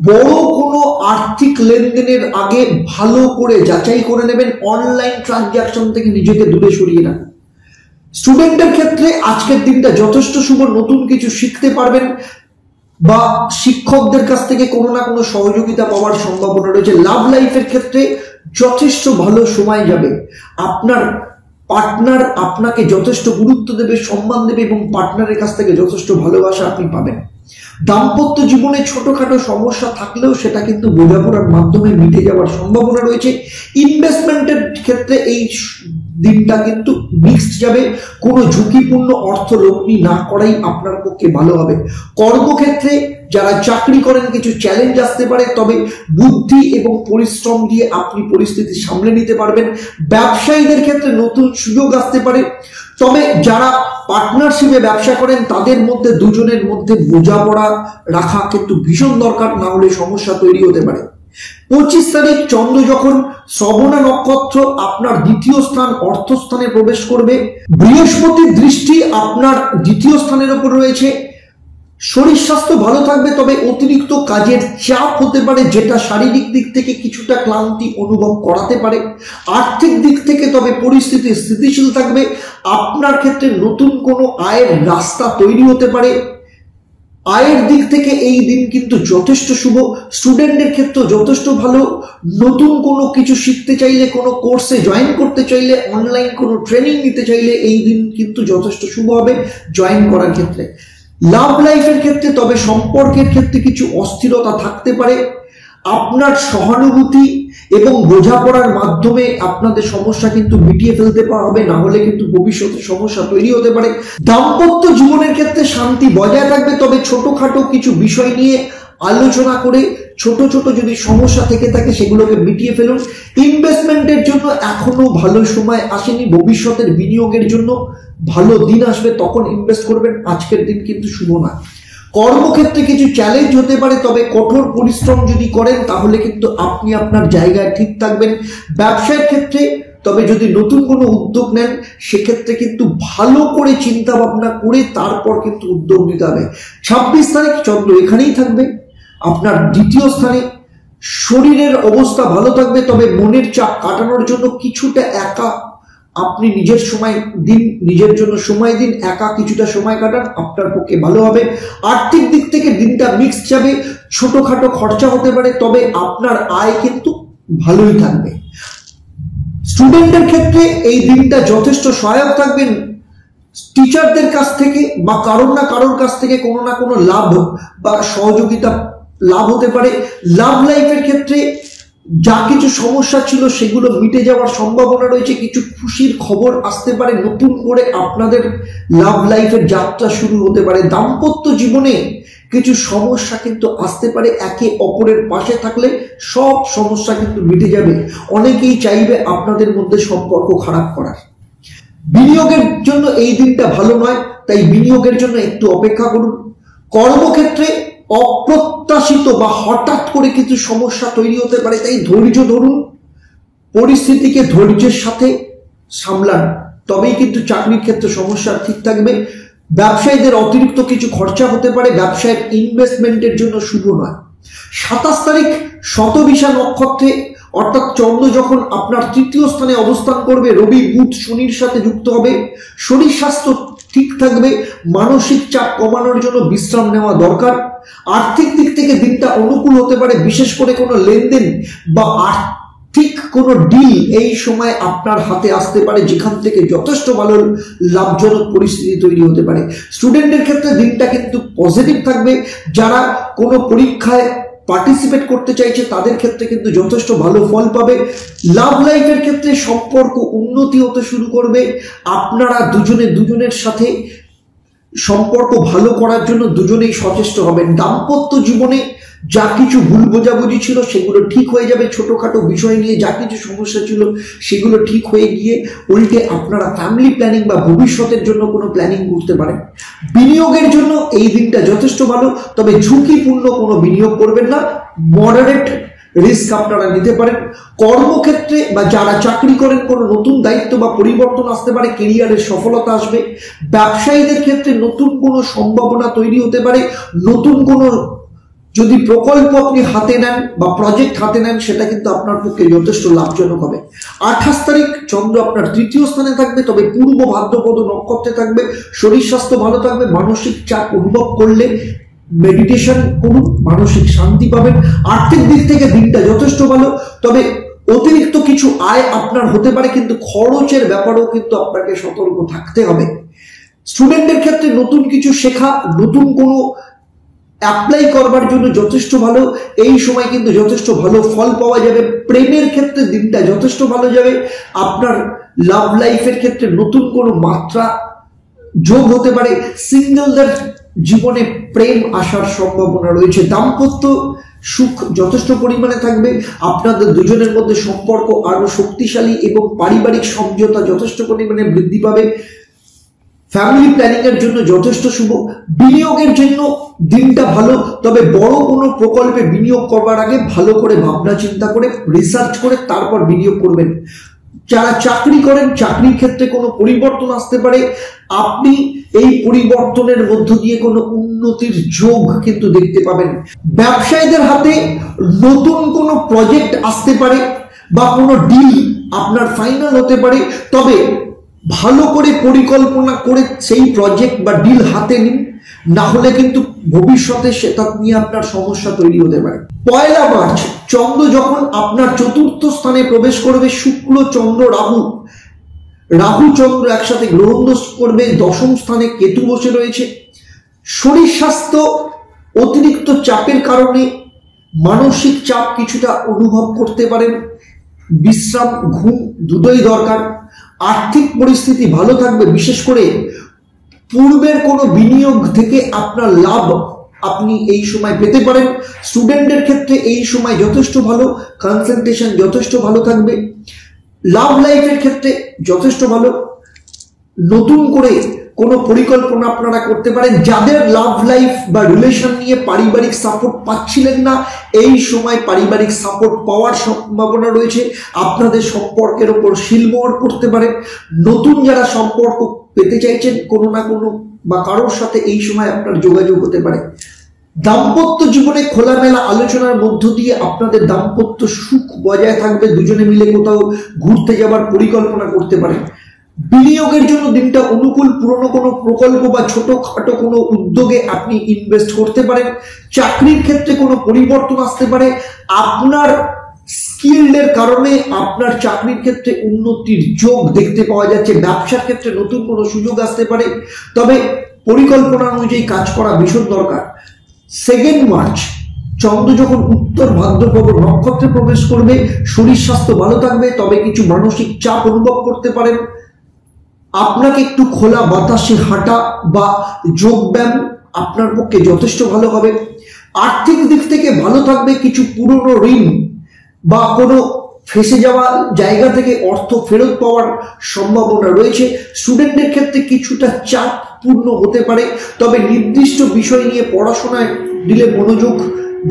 বড় কোনো আর্থিক লেনদেনের আগে ভালো করে যাচাই করে নেবেন। অনলাইন ট্রানজাকশন থেকে নিজেকে দূরে সরিয়ে রাখুন। স্টুডেন্টের ক্ষেত্রে আজকের দিনটা যথেষ্ট শুভ। নতুন কিছু শিখতে পারবেন বা শিক্ষকদের কাছ থেকে কোনো না কোনো সহযোগিতা পাওয়ার সম্ভাবনা রয়েছে। লাভ লাইফের ক্ষেত্রে যথেষ্ট ভালো সময় যাবে। আপনার পার্টনার আপনাকে যথেষ্ট গুরুত্ব দেবে, সম্মান দেবে এবং পার্টনারের কাছ থেকে যথেষ্ট ভালোবাসা আপনি পাবেন। দাম্পত্য জীবনে ছোটখাটো সমস্যা থাকলেও সেটা কিন্তু বোঝাপড়ার মাধ্যমে মিটে যাওয়ার সম্ভাবনা রয়েছে। ইনভেস্টমেন্টের ক্ষেত্রে এই দিনটা কিন্তু মিক্সড যাবে। কোনো ঝুঁকিপূর্ণ অর্থ লগ্নি না করাই আপনার পক্ষে ভালো হবে। কর্মক্ষেত্রে যারা চাকরি করেন কিছু চ্যালেঞ্জ আসতে পারে, তবে বুদ্ধি এবং পরিশ্রম দিয়ে আপনি পরিস্থিতি সামলে নিতে পারবেন। ব্যবসায়ীদের ক্ষেত্রে নতুন সুযোগ আসতে পারে, তবে যারা পার্টনারশিপে ব্যবসা করেন তাদের মধ্যে দুজনের মধ্যে বোঝাপড়া রাখা কিন্তু ভীষণ দরকার, না হলে সমস্যা তৈরি হতে পারে। 25 তারিখ চন্দ্র যখন শ্রবণা নক্ষত্র আপনার দ্বিতীয় স্থান অর্থস্থানে প্রবেশ করবে, বৃহস্পতির দৃষ্টি আপনার দ্বিতীয় স্থানের উপর রয়েছে। শরীর স্বাস্থ্য ভালো থাকবে, তবে অতিরিক্ত কাজের চাপ হতে পারে যেটা শারীরিক দিক থেকে কিছুটা ক্লান্তি অনুভব করাতে পারে। আর্থিক দিক থেকে তবে পরিস্থিতি স্থিতিশীল থাকবে। আপনার ক্ষেত্রে নতুন কোনো আয়ের রাস্তা তৈরি হতে পারে। আয়ের দিক থেকে এই দিন কিন্তু যথেষ্ট শুভ। স্টুডেন্টদের ক্ষেত্রে যথেষ্ট ভালো। নতুন কোনো কিছু শিখতে চাইলে, কোনো কোর্সে জয়েন করতে চাইলে, অনলাইন কোনো ট্রেনিং নিতে চাইলে এই দিন কিন্তু যথেষ্ট শুভ হবে জয়েন করার ক্ষেত্রে। লাভ লাইফের ক্ষেত্রে তবে সম্পর্কের ক্ষেত্রে কিছু অস্থিরতা থাকতে পারে। আপনার সহানুভূতি এবং বোঝাপড়ার মাধ্যমে আপনাদের সমস্যা কিন্তু মিটিয়ে ফেলতে হবে, না হলে কিন্তু ভবিষ্যতে সমস্যা তৈরি হতে পারে। দাম্পত্য জীবনের ক্ষেত্রে শান্তি বজায় থাকবে, তবে ছোটখাটো কিছু বিষয় নিয়ে আলোচনা করে ছোট ছোট যদি সমস্যা থেকে থাকে সেগুলোকে মিটিয়ে ফেলুন। ইনভেস্টমেন্টের জন্য এখনো ভালো সময় আসেনি, ভবিষ্যতের বিনিয়োগের জন্য ভালো দিন আসবে, তখন ইনভেস্ট করবেন। আজকের দিন কিন্তু শুভ না। কর্মক্ষেত্রে কিছু চ্যালেঞ্জ হতে পারে, তবে কঠোর পরিশ্রম যদি করেন তাহলে কিন্তু আপনি আপনার জায়গায় ঠিক থাকবেন। ব্যবসার ক্ষেত্রে তবে যদি নতুন কোনো উদ্যোগ নেন সেক্ষেত্রে কিন্তু ভালো করে চিন্তা ভাবনা করে তারপর কিন্তু উদ্যোগ নিতে হবে। 26 তারিখ চন্দ্র এখানেই থাকবে আপনার দ্বিতীয় স্থানে। শরীরের অবস্থা ভালো থাকবে, তবে মনের চাপ কাটানোর জন্য কিছুটা একা আপনি নিজের সময় দিন, নিজের জন্য সময় দিন, একা কিছুটা সময় কাটান, আপনার পক্ষে ভালো হবে। আর্থিক দিক থেকে দিনটা মিক্স যাবে, ছোটখাটো খরচা হতে পারে, তবে আপনার আয় কিন্তু ভালোই থাকবে। স্টুডেন্টের ক্ষেত্রে এই দিনটা যথেষ্ট সহায়ক থাকবেন। টিচারদের কাছ থেকে বা কারোর না কারোর কাছ থেকে কোনো না কোনো লাভ বা সহযোগিতা লাভ হতে পারে। লাভ লাইফের ক্ষেত্রে যা কিছু সমস্যা ছিল সেগুলো মিটে যাওয়ার সম্ভাবনা রয়েছে, কিছু খুশির খবর আসতে পারে, নতুন করে আপনাদের লাভ লাইফের যাত্রা শুরু হতে পারে। দাম্পত্য জীবনে কিছু সমস্যা কিন্তু আসতে পারে, একে অপরের পাশে থাকলে সব সমস্যা কিন্তু মিটে যাবে। অনেকেই চাইবে আপনাদের মধ্যে সম্পর্ক খারাপ করার। বিনিয়োগের জন্য এই দিনটা ভালো নয়, তাই বিনিয়োগের জন্য একটু অপেক্ষা করুন। কর্মক্ষেত্রে অপ্রত্যাশিত বা হঠাৎ করে কিছু সমস্যা তৈরি হতে পারে, তাই ধৈর্য ধরুন, পরিস্থিতিকে ধৈর্যের সাথে সামলান, তবেই কিন্তু চাকরির ক্ষেত্রে সমস্যা ঠিক থাকবে। ব্যবসায়ীদের অতিরিক্ত কিছু খরচা হতে পারে, ব্যবসায়ের ইনভেস্টমেন্টের জন্য শুভ নয়। 27 তারিখ শতবিশা নক্ষত্রে অর্থাৎ চন্দ্র যখন আপনার তৃতীয় স্থানে অবস্থান করবে, রবি বুধ শনির সাথে যুক্ত হবে, শরীর স্বাস্থ্য ঠিক থাকবে, মানসিক চাপ কমানোর জন্য বিশ্রাম নেওয়া দরকার। আর্থিক দিক থেকে দিনটা অনুকূল হতে পারে, বিশেষ করে কোনো লেনদেন বা আর্থিক কোনো ডিল এই সময় আপনার হাতে আসতে পারে, যেখান থেকে যথেষ্ট ভালো লাভজনক পরিস্থিতি তৈরি হতে পারে। স্টুডেন্টের ক্ষেত্রে দিনটা কিন্তু পজিটিভ থাকবে। যারা কোনো পরীক্ষায় পার্টিসিপেট করতে চাইছে তাদের ক্ষেত্রে কিন্তু যথেষ্ট ভালো ফল পাবে। লাভ লাইফের ক্ষেত্রে সম্পর্ক উন্নতি হতে শুরু করবে, আপনারা দুজনের সাথে সম্পর্ক ভালো করার জন্য দুজনেই সচেষ্ট হবেন। দাম্পত্য জীবনে যা কিছু ভুল বোঝাবুঝি ছিল সেগুলো ঠিক হয়ে যাবে, ছোটখাটো বিষয় নিয়ে যা কিছু সমস্যা ছিল সেগুলো ঠিক হয়ে গিয়ে উল্টে আপনারা ফ্যামিলি প্ল্যানিং বা ভবিষ্যতের জন্য কোনো প্ল্যানিং করতে পারেন। বিনিয়োগের জন্য এই দিনটা যথেষ্ট ভালো, তবে ঝুঁকিপূর্ণ কোনো বিনিয়োগ করবেন না, মডারেট রিস্ক আপনারা নিতে পারেন। কর্মক্ষেত্রে বা যারা চাকরি করেন কোনো নতুন দায়িত্ব বা পরিবর্তন আসতে পারে, কেরিয়ারের সফলতা আসবে। ব্যবসায়ীদের ক্ষেত্রে নতুন কোনো সম্ভাবনা তৈরি হতে পারে, নতুন কোনো যদি প্রকল্প আপনি হাতে নেন বা প্রজেক্ট হাতে নেন সেটা কিন্তু আপনার পক্ষে যথেষ্ট লাভজনক হবে। 28 তারিখ চন্দ্র আপনার তৃতীয় স্থানে থাকবে, তবে পূর্ব ভাদ্রপদ নক্ষত্রে থাকবে, শরীর স্বাস্থ্য ভালো থাকবে। মানসিক চাপ অনুভব করলে মেডিটেশন করুন, মানসিক শান্তি পাবেন। আর্থিক দিক থেকে দিনটা যথেষ্ট ভালো, তবে অতিরিক্ত কিছু আয় আপনার হতে পারে, কিন্তু খরচের ব্যাপারেও কিন্তু আপনাকে সতর্ক থাকতে হবে। স্টুডেন্টের ক্ষেত্রে নতুন কিছু শেখা, নতুন কোনো অ্যাপ্লাই করবার জন্য যথেষ্ট ভালো, এই সময় কিন্তু যথেষ্ট ভালো ফল পাওয়া যাবে। প্রেমের ক্ষেত্রে দিনটা যথেষ্ট ভালো যাবে, আপনার লাভ লাইফের ক্ষেত্রে নতুন কোনো মাত্রা যোগ হতে পারে, সিঙ্গেলদের জীবনে প্রেম আসার সম্ভাবনা রয়েছে। দাম্পত্য সুখ যথেষ্ট পরিমাণে থাকবে, আপনাদের দুজনের মধ্যে সম্পর্ক আরো শক্তিশালী এবং পারিবারিক সমঝোতা যথেষ্ট পরিমাণে বৃদ্ধি পাবে। ফ্যামিলি প্ল্যানিং এর জন্য যথেষ্ট শুভ। বিনিয়োগের জন্য দিনটা ভালো, তবে বড় কোনো প্রকল্পে বিনিয়োগ করবার আগে ভালো করে ভাবনা চিন্তা করে রিসার্চ করে তারপর বিনিয়োগ করবেন। যারা চাকরি করেন চাকরির ক্ষেত্রে কোনো পরিবর্তন আসতে পারে, আপনি এই পরিবর্তনের মধ্য দিয়ে কোনো উন্নতির যোগ কিন্তু দেখতে পাবেন। ব্যবসায়ীদের হাতে নতুন কোনো প্রজেক্ট আসতে পারে বা কোনো ডিল আপনার ফাইনাল হতে পারে, তবে ভালো করে পরিকল্পনা করে সেই প্রজেক্ট বা ডিল হাতে নিন, না হলে কিন্তু ভবিষ্যতে সেটা নিয়ে আপনার সমস্যা তৈরি হতে পারে। 1 মার্চ চন্দ্র যখন আপনার চতুর্থ স্থানে প্রবেশ করবে, শুক্র চন্দ্র রাহু চন্দ্র একসাথে গ্রহণ করবে, 10ম স্থানে কেতু বসে রয়েছে। শরীর স্বাস্থ্য অতিরিক্ত চাপের কারণে মানসিক চাপ কিছুটা অনুভব করতে পারেন, বিশ্রাম ঘুম দুটোই দরকার। আর্থিক পরিস্থিতি ভালো থাকবে, বিশেষ করে পূর্বের কোনো বিনিয়োগ থেকে আপনার লাভ আপনি এই সময় পেতে পারেন। স্টুডেন্টের ক্ষেত্রে এই সময় যথেষ্ট ভালো, কনসেন্ট্রেশন যথেষ্ট ভালো থাকবে। লাভ লাইফের ক্ষেত্রে যথেষ্ট ভালো, নতুন করে কোনো পরিকল্পনা আপনারা করতে পারেন। যাদের লাভ লাইফ বা রিলেশন নিয়ে পারিবারিক সাপোর্ট পাচ্ছিলেন না, এই সময় পারিবারিক সাপোর্ট পাওয়ার সম্ভাবনা রয়েছে। আপনাদের সম্পর্কের ওপর শিলমোহর পড়তে পারে। নতুন যারা সম্পর্ক পেতে চাইছেন, কোনো না কোনো বা কারোর সাথে এই সময় আপনার যোগাযোগ হতে পারে। দাম্পত্য জীবনে খোলামেলা আলোচনার মধ্য দিয়ে আপনাদের দাম্পত্য সুখ বজায় থাকবে। দুজনে মিলে কোথাও ঘুরতে যাওয়ার পরিকল্পনা করতে পারেন। বিনিয়োগের জন্য দিনটা অনুকূল। পুরনো কোনো প্রকল্প বা ছোটখাটো কোনো উদ্যোগে আপনি ইনভেস্ট করতে পারেন। চাকরির ক্ষেত্রে কোনো পরিবর্তন আসতে পারে। আপনার স্কিলের কারণে আপনার চাকরির ক্ষেত্রে উন্নতির যোগ দেখতে পাওয়া যাচ্ছে। ব্যবসার ক্ষেত্রে নতুন কোনো সুযোগ আসতে পারে, তবে পরিকল্পনা অনুযায়ী কাজ করা ভীষণ দরকার। 2 মার্চ চন্দ্র যখন উত্তর ভাদ্রপদ নক্ষত্রে প্রবেশ করবে, শরীর স্বাস্থ্য ভালো থাকবে, তবে কিছু মানসিক চাপ অনুভব করতে পারেন। আপনাকে একটু খোলা বাতাসে হাঁটা বা যোগব্যায়াম আপনার পক্ষে যথেষ্ট ভালো হবে। আর্থিক দিক থেকে ভালো থাকবে। কিছু পুরনো ঋণ বা কোনো ফেসে যাওয়া জায়গা থেকে অর্থ ফেরত পাওয়ার সম্ভাবনা রয়েছে। স্টুডেন্টদের ক্ষেত্রে কিছুটা চাপপূর্ণ হতে পারে, তবে নির্দিষ্ট বিষয় নিয়ে পড়াশোনায় দিলে মনোযোগ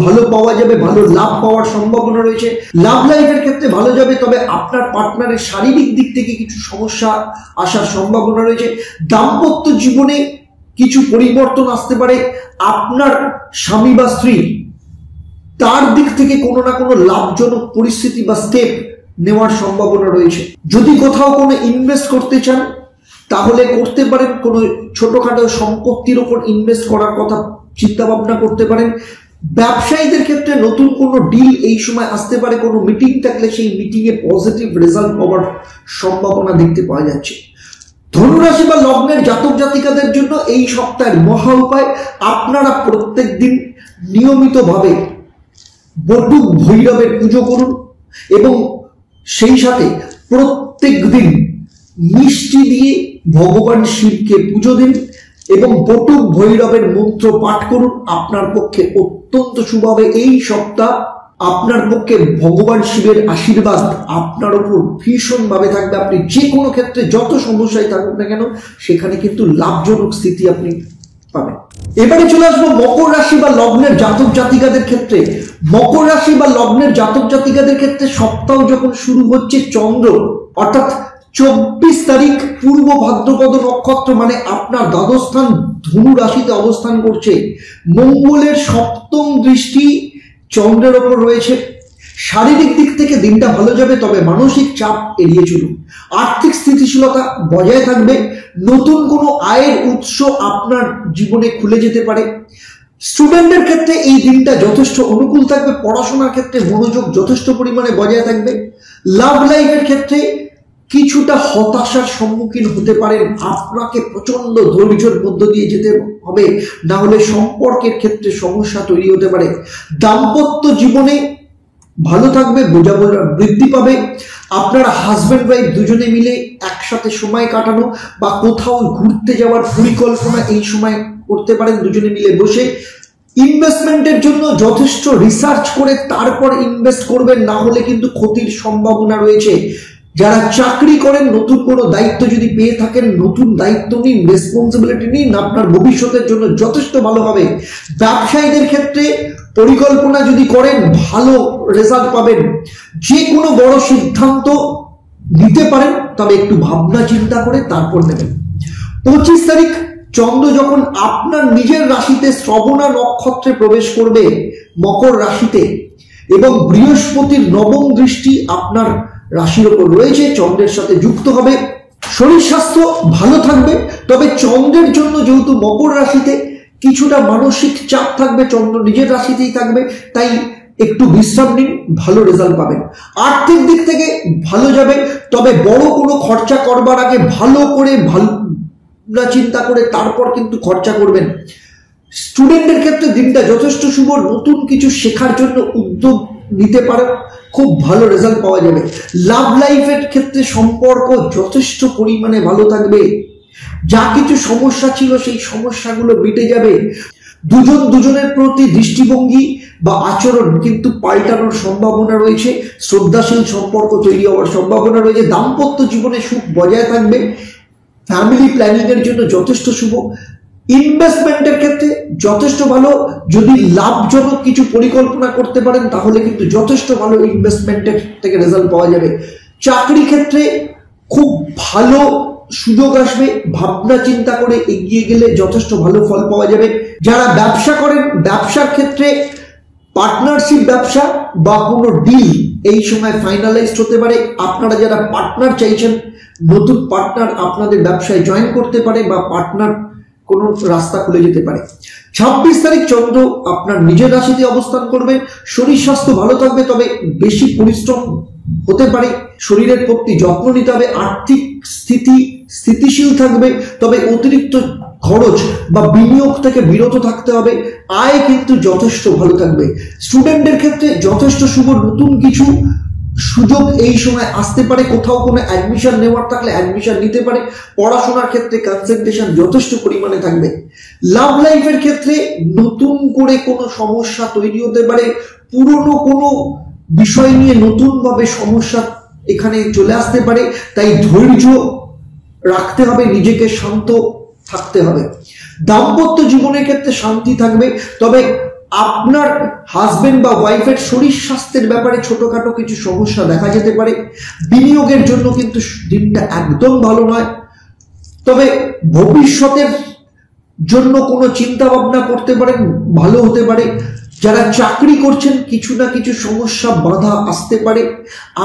ভালো পাওয়া যাবে, ভালো লাভ পাওয়ার সম্ভাবনা রয়েছে। লাভ লাইফের ক্ষেত্রে ভালো যাবে, তবে আপনার পার্টনারের শারীরিক দিক থেকে কিছু সমস্যা আসার সম্ভাবনা রয়েছে। দাম্পত্য জীবনে কিছু পরিবর্তন আসতে পারে। আপনার স্বামী বা স্ত্রী তার দিক থেকে কোনো না কোনো লাভজনক পরিস্থিতি বা স্টেপ নেওয়ার সম্ভাবনা রয়েছে। যদি কোথাও কোনো ইনভেস্ট করতে চান তাহলে করতে পারেন। কোনো ছোটখাটো সম্পত্তির ওপর ইনভেস্ট করার কথা চিন্তা ভাবনা করতে পারেন। ব্যবসায়ীদের ক্ষেত্রে নতুন কোনো ডিল এই সময় আসতে পারে। কোনো মিটিং থাকলে সেই মিটিংয়ে পজিটিভ রেজাল্ট পাওয়ার সম্ভাবনা দেখতে পাওয়া যাচ্ছে। ধনুরাশি বা লগ্নের জাতক জাতিকাদের জন্য এই সপ্তাহের মহা উপায়, আপনারা প্রত্যেক দিন নিয়মিতভাবে বটুক ভৈরবের পুজো করুন এবং সেই সাথে প্রত্যেক দিন মিষ্টি দিয়ে ভগবান শিবকে পুজো দিন এবং বটুক ভৈরবের মন্ত্র পাঠ করুন। আপনার পক্ষে অত্যন্ত শুভ হবে। এই সপ্তাহ আপনার পক্ষে ভগবান শিবের আশীর্বাদ আপনার উপর ভীষণভাবে থাকবে। আপনি যে কোনো ক্ষেত্রে যত সমস্যায় থাকুন না কেন, সেখানে কিন্তু লাভজনক স্থিতি আপনি পাবেন। এবারে চলে আসবো মকর রাশি বা লগ্নের জাতক জাতিকাদের ক্ষেত্রে। মকর রাশি বা লগ্নের জাতক জাতিকাদের ক্ষেত্রে সপ্তাহ যখন শুরু হচ্ছে, চন্দ্র অর্থাৎ 24 তারিখ পূর্ব ভাদ্রপদ নক্ষত্র মানে আপনার দ্বাদশ স্থান ধনু রাশিতে অবস্থান করছে। মঙ্গলের সপ্তম দৃষ্টি চন্দ্রের ওপর রয়েছে। শারীরিক দিক থেকে দিনটা ভালো যাবে, তবে মানসিক চাপ এড়িয়ে চলুন। আর্থিক স্থিতিশীলতা বজায় থাকবে। নতুন কোনো আয়ের উৎস আপনার জীবনে খুলে যেতে পারে। স্টুডেন্টদের ক্ষেত্রে এই দিনটা যথেষ্ট অনুকূল থাকবে। পড়াশোনার ক্ষেত্রে মনোযোগ যথেষ্ট পরিমাণে বজায় থাকবে। লাভ লাইফের ক্ষেত্রে কিছুটা হতাশার সম্মুখীন হতে পারেন। আপনাকে প্রচন্ড ধৈর্যের মধ্য দিয়ে যেতে হবে, না হলে সম্পর্কের ক্ষেত্রে সমস্যা তৈরি হতে পারে। দাম্পত্য জীবনে ভালো থাকবে, বোঝাপড়া বৃদ্ধি পাবে। আপনারা হাজব্যান্ড ওয়াইফ দুজনে মিলে একসাথে সময় কাটানো বা কোথাও ঘুরতে যাওয়ার পরিকল্পনা এই সময় করতে পারেন দুজনে মিলে বসে। ইনভেস্টমেন্টের জন্য যথেষ্ট রিসার্চ করে তারপর ইনভেস্ট করবেন, না হলে কিন্তু ক্ষতির সম্ভাবনা রয়েছে। যারা চাকরি করেন, নতুন কোনো দায়িত্ব যদি পেয়ে থাকেন, নতুন দায়িত্ব নিন, রেসপন্সিবিলিটি নিন, আপনার ভবিষ্যতের জন্য যথেষ্ট ভালো হবে। ব্যবসায়ীদের ক্ষেত্রে পরিকল্পনা যদি করেন, ভালো রেজাল্ট পাবেন। যে কোনো বড় সিদ্ধান্ত নিতে পারেন, তবে একটু ভাবনা চিন্তা করে তারপর নেবেন। 25 তারিখ চন্দ্র যখন আপনার নিজের রাশিতে শ্রবণা নক্ষত্রে প্রবেশ করবে মকর রাশিতে, এবং বৃহস্পতির নবম দৃষ্টি আপনার রাশির ওপর রয়েছে, চন্দ্রের সাথে যুক্ত হবে। শরীর স্বাস্থ্য ভালো থাকবে, তবে চন্দ্রের জন্য যেহেতু মকর রাশিতে কিছুটা মানসিক চাপ থাকবে, চন্দ্র নিজের রাশিতেই থাকবে, তাই একটু বিশ্রাম নিন, ভালো রেজাল্ট পাবেন। আর্থিক দিক থেকে ভালো যাবে, তবে বড় কোনো খরচা করবার আগে ভালো করে ভাবনা চিন্তা করে তারপর কিন্তু খরচা করবেন। স্টুডেন্টদের ক্ষেত্রে দিনটা যথেষ্ট শুভ। নতুন কিছু শেখার জন্য উদ্যোগ নিতে পারেন, খুব ভালো রেজাল্ট পাওয়া যাবে। লাভ লাইফের ক্ষেত্রে সম্পর্ক যথেষ্ট পরিমাণে ভালো থাকবে। যা কিছু সমস্যা ছিল সেই সমস্যাগুলো মিটে যাবে। দুজন দুজনের প্রতি দৃষ্টিভঙ্গি বা আচরণ কিন্তু পাল্টানোর সম্ভাবনা রয়েছে। শ্রদ্ধাশীল সম্পর্ক তৈরি হওয়ার সম্ভাবনা রয়েছে। দাম্পত্য জীবনে সুখ বজায় থাকবে। ফ্যামিলি প্ল্যানিং এর জন্য যথেষ্ট শুভ। ইনভেস্টমেন্টের ক্ষেত্রে যথেষ্ট ভালো, যদি লাভজনক কিছু পরিকল্পনা করতে পারেন তাহলে কিন্তু যথেষ্ট ভালো ইনভেস্টমেন্টের থেকে রেজাল্ট পাওয়া যাবে। চাকরি ক্ষেত্রে খুব ভালো সুযোগ আসবে, ভাবনা চিন্তা করে এগিয়ে গেলে যথেষ্ট ভালো ফল পাওয়া যাবে। যারা ব্যবসা করেন, ব্যবসার ক্ষেত্রে পার্টনারশিপ ব্যবসা বা কোনো ডিল এই সময় ফাইনালাইজড হতে পারে। আপনারা যারা পার্টনার চাইছেন, নতুন পার্টনার আপনাদের ব্যবসায় জয়েন করতে পারে বা পার্টনার কোন রাস্তা খুলে যেতে পারে। 26 তারিখ চন্দ্র আপনার নিজের রাশিতে অবস্থান করবে। শরীর স্বাস্থ্য ভালো থাকবে, তবে বেশি পরিশ্রম হতে পারে, শরীরের প্রতি যত্ন নিতে হবে। আর্থিক স্থিতি স্থিতিশীল থাকবে, তবে অতিরিক্ত খরচ বা বিনিয়োগ থেকে বিরত থাকতে হবে। আয় কিন্তু যথেষ্ট ভালো থাকবে। স্টুডেন্টদের ক্ষেত্রে যথেষ্ট শুভ, নতুন কিছু সুযোগ এই সময় আসতে পারে। কোথাও কোনো অ্যাডমিশন নেওয়ার থাকলে অ্যাডমিশন নিতে পারে। পড়াশোনার ক্ষেত্রে কনসেন্ট্রেশন যথেষ্ট পরিমাণে থাকবে। লাভ লাইফের ক্ষেত্রে নতুন করে কোনো সমস্যা তৈরি হতে পারে, পুরনো কোনো বিষয় নিয়ে নতুন ভাবে সমস্যা এখানে চলে আসতে পারে, তাই ধৈর্য রাখতে হবে, নিজেকে শান্ত থাকতে হবে। দাম্পত্য জীবনের ক্ষেত্রে শান্তি থাকবে, তবে আপনার হাজবেন্ড বা ওয়াইফের শরীর স্বাস্থ্যের ব্যাপারে ছোটখাটো কিছু সমস্যা দেখা যেতে পারে। বিনিয়োগের জন্য কিন্তু দিনটা একদম ভালো নয়, তবে ভবিষ্যতের জন্য কোনো চিন্তা ভাবনা করতে পারেন, ভালো হতে পারে। যারা চাকরি করছেন, কিছু না কিছু সমস্যা বাধা আসতে পারে,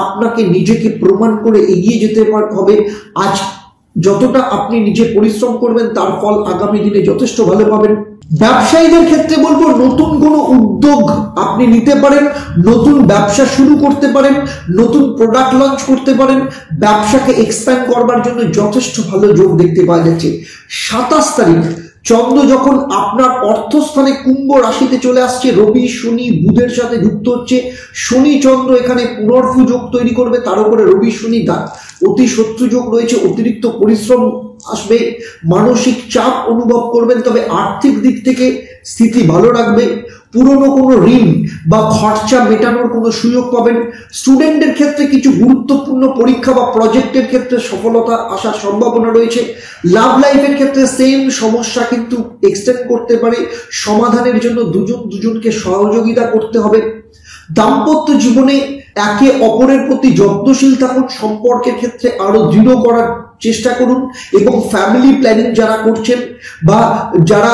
আপনাকে নিজেকে প্রমাণ করে এগিয়ে যেতে হবে। আজ যতটা আপনি নিজে পরিশ্রম করবেন তার ফল আগামী দিনে যথেষ্ট ভালো পাবেন। ব্যবসায়ীদের ক্ষেত্রে বলবো, নতুন কোনো উদ্যোগ আপনি নিতে পারেন, নতুন ব্যবসা শুরু করতে পারেন, নতুন প্রোডাক্ট লঞ্চ করতে পারেন। ব্যবসাকে এক্সপ্যান্ড করবার জন্য যথেষ্ট ভালো যোগ দেখতে পাওয়া যাচ্ছে। 27 তারিখ চন্দ্র যখন আপনার অর্থস্থানে কুম্ভ রাশিতে চলে আসছে, রবি শনি বুধের সাথে যুক্ত হচ্ছে। শনি চন্দ্র এখানে পুনর্ভু যোগ তৈরি করবে, তার উপরে রবি শনি অতি শত্রু যোগ রয়েছে। অতিরিক্ত পরিশ্রম আসবে, মানসিক চাপ অনুভব করবেন, তবে আর্থিক দিক থেকে স্থিতি ভালো রাখবে। পুরনো কোনো ঋণ বা খরচা মেটানোর কোনো সুযোগ পাবেন। স্টুডেন্টদের ক্ষেত্রে কিছু গুরুত্বপূর্ণ পরীক্ষা বা প্রজেক্টের ক্ষেত্রে সফলতা আসার সম্ভাবনা রয়েছে। লাভ লাইফের ক্ষেত্রে সেম সমস্যা কিন্তু এক্সটেন্ড করতে পারে, সমাধানের জন্য দুজনকে সহযোগিতা করতে হবে। দাম্পত্য জীবনে একে অপরের প্রতি যত্নশীল থাকুন, সম্পর্কের ক্ষেত্রে আরো দৃঢ় করার চেষ্টা করুন, এবং ফ্যামিলি প্ল্যানিং যারা করছেন বা যারা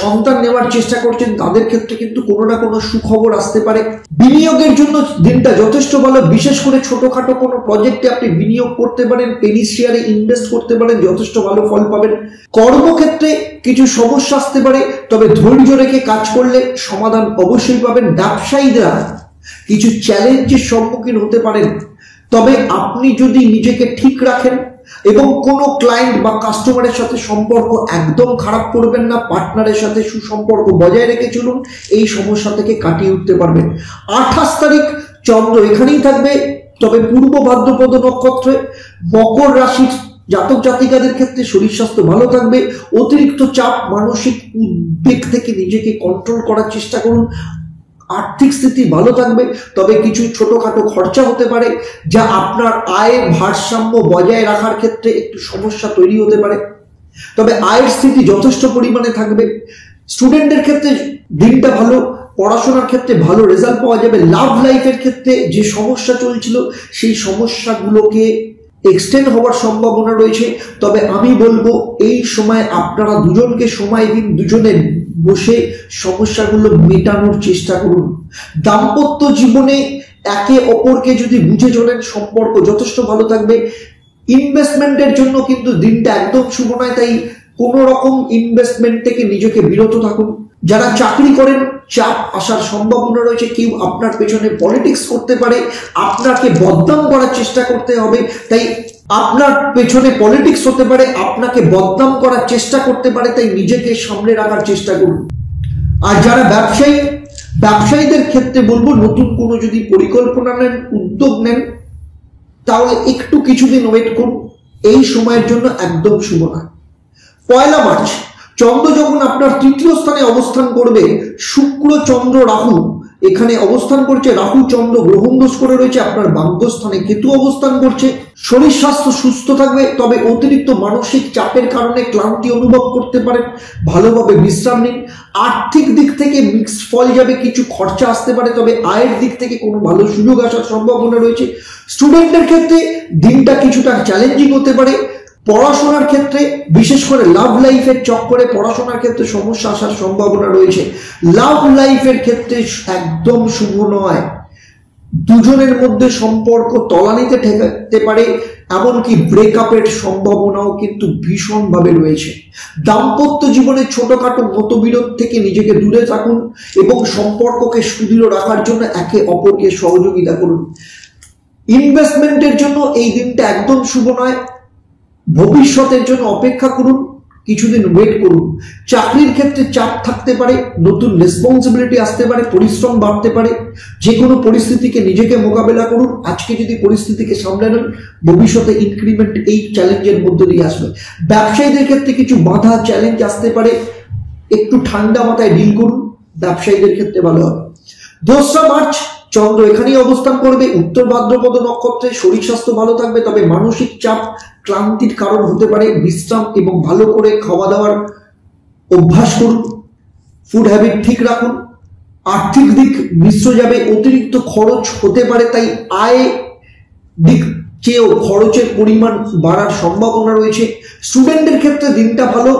সন্তান নেওয়ার চেষ্টা করছেন তাদের ক্ষেত্রে কিন্তু কোনো না কোনো সুখবর আসতে পারে। বিনিয়োগের জন্য দিনটা যথেষ্ট ভালো, বিশেষ করে ছোটখাটো কোনো প্রজেক্টে আপনি বিনিয়োগ করতে পারেন, পেনি শেয়ারে ইনভেস্ট করতে পারেন, যথেষ্ট ভালো ফল পাবেন। কর্মক্ষেত্রে কিছু সমস্যা আসতে পারে, তবে ধৈর্য রেখে কাজ করলে সমাধান অবশ্যই পাবেন। ব্যবসায়ীরা কিছু চ্যালেঞ্জের সম্মুখীন হতে পারেন, তবে আপনি যদি নিজেকে ঠিক রাখেন এবং কোনো ক্লায়েন্ট বা কাস্টমারের সাথে সম্পর্ক একদম খারাপ করবেন না, পার্টনারের সাথে সুসম্পর্ক বজায় রেখে চলুন, এই সমস্যা থেকে কাটিয়ে উঠতে পারবেন। 28 তারিখ চন্দ্র এখানেই থাকবে, তবে পূর্ব ভাদ্রপদ নক্ষত্রে। মকর রাশির জাতক জাতিকাদের ক্ষেত্রে শরীর স্বাস্থ্য ভালো থাকবে। অতিরিক্ত চাপ, মানসিক উদ্বেগ থেকে নিজেকে কন্ট্রোল করার চেষ্টা করুন। আর্থিক স্থিতি ভালো থাকবে, তবে কিছু ছোটখাটো খরচা হতে পারে যা আপনার আয়ের ভারসাম্য বজায় রাখার ক্ষেত্রে একটু সমস্যা তৈরি হতে পারে, তবে আয়ের স্থিতি যথেষ্ট পরিমাণে থাকবে। স্টুডেন্টদের ক্ষেত্রে দিনটা ভালো, পড়াশোনার ক্ষেত্রে ভালো রেজাল্ট পাওয়া যাবে। লাভ লাইফের ক্ষেত্রে যে সমস্যা চলছিল সেই সমস্যাগুলোকে এক্সটেন্ড হওয়ার সম্ভাবনা রয়েছে, তবে আমি বলবো এই সময় আপনারা দুজনকে সময় দিন, দুজনে বসে সমস্যাগুলো মেটানোর চেষ্টা করুন। দাম্পত্য জীবনে একে অপরকে যদি বুঝে চলেন, সম্পর্ক যথেষ্ট ভালো থাকবে। ইনভেস্টমেন্টের জন্য কিন্তু দিনটা একদম শুভ নয়, তাই কোনো রকম ইনভেস্টমেন্ট থেকে নিজেকে বিরত থাকুন। যারা চাকরি করেন, চাপ আসার সম্ভাবনা রয়েছে, কেউ আপনার পেছনে পলিটিক্স করতে পারে, আপনাকে বদনাম করার চেষ্টা করতে হবে, তাই আপনার পেছনে পলিটিক্স হতে পারে, আপনাকে বদনাম করার চেষ্টা করতে পারে, তাই নিজেকে সামনে রাখার চেষ্টা করুন। আর যারা ব্যবসায়ীদের ক্ষেত্রে বলবো, নতুন কোনো যদি পরিকল্পনা নেন, উদ্যোগ নেন, তাহলে একটু কিছুদিন ওয়েট করুন, এই সময়ের জন্য একদম শুভ নয়। 1 মার্চ চন্দ্র যখন আপনার তৃতীয় স্থানে অবস্থান করবে, শুক্র চন্দ্র রাহু এখানে অবস্থান করছে রাহু, চন্দ্র গ্রহণ দোষ করে রয়েছে, আপনার ভাগ্যস্থানে কেতু অবস্থান করছে। শরীর স্বাস্থ্য সুস্থ থাকবে, তবে অতিরিক্ত মানসিক চাপের কারণে ক্লান্তি অনুভব করতে পারেন, ভালোভাবে বিশ্রাম নিন। আর্থিক দিক থেকে মিক্সড ফল যাবে, কিছু খরচা আসতে পারে, তবে আয়ের দিক থেকে কোনো ভালো সুযোগ আসার সম্ভাবনা রয়েছে। স্টুডেন্টদের ক্ষেত্রে দিনটা কিছুটা চ্যালেঞ্জিং হতে পারে। পড়াশোনার ক্ষেত্রে বিশেষ করে লাভ লাইফের চক্করে পড়াশোনার ক্ষেত্রে সমস্যা আসার সম্ভাবনা রয়েছে। লাভ লাইফের ক্ষেত্রে একদম শুভ নয়, দুজনের মধ্যে সম্পর্ক তলানিতে ঠেকাতে পারে, এমনকি ব্রেকআপের সম্ভাবনাও কিন্তু ভীষণভাবে রয়েছে। দাম্পত্য জীবনে ছোটখাটো মতবিরোধ থেকে নিজেকে দূরে থাকুন এবং সম্পর্ককে সুদৃঢ় রাখার জন্য একে অপরকে সহযোগিতা করুন। ইনভেস্টমেন্টের জন্য এই দিনটা একদম শুভ নয়, ভবিষ্যতের জন্য অপেক্ষা করুন, কিছুদিন ওয়েট করুন। চাকরির ক্ষেত্রে চাপ থাকতে পারে, নতুন রেসপন্সিবিলিটি আসতে পারে, পরিশ্রম বাড়তে পারে। যে কোনো পরিস্থিতিকে নিজেকে মোকাবেলা করুন। আজকে যদি পরিস্থিতিকে সামলে নেন, ভবিষ্যতে ইনক্রিমেন্ট এই চ্যালেঞ্জের মধ্যে দিয়ে আসবে। ব্যবসায়ীদের ক্ষেত্রে কিছু বাধা চ্যালেঞ্জ আসতে পারে, একটু ঠান্ডা মাথায় ডিল করুন, ব্যবসায়ীদের ক্ষেত্রে ভালো হবে। 2রা মার্চ চন্দ্র এখানেই অবস্থান করবে উত্তর ভাদ্রপদ নক্ষত্রে। শরীর স্বাস্থ্য ভালো থাকবে, তবে মানসিক চাপ ক্লান্তির কারণ হতে পারে। বিশ্রাম এবং ভালো করে খাওয়া দাওয়ার অভ্যাস করুন, ফুড হ্যাবিট ঠিক রাখুন। আর্থিক দিক মিশ্র যাবে, অতিরিক্ত খরচ হতে পারে, তাই আয় দিক চেয়েও খরচের পরিমাণ বাড়ার সম্ভাবনা রয়েছে। স্টুডেন্টদের ক্ষেত্রে দিনটা ভালো,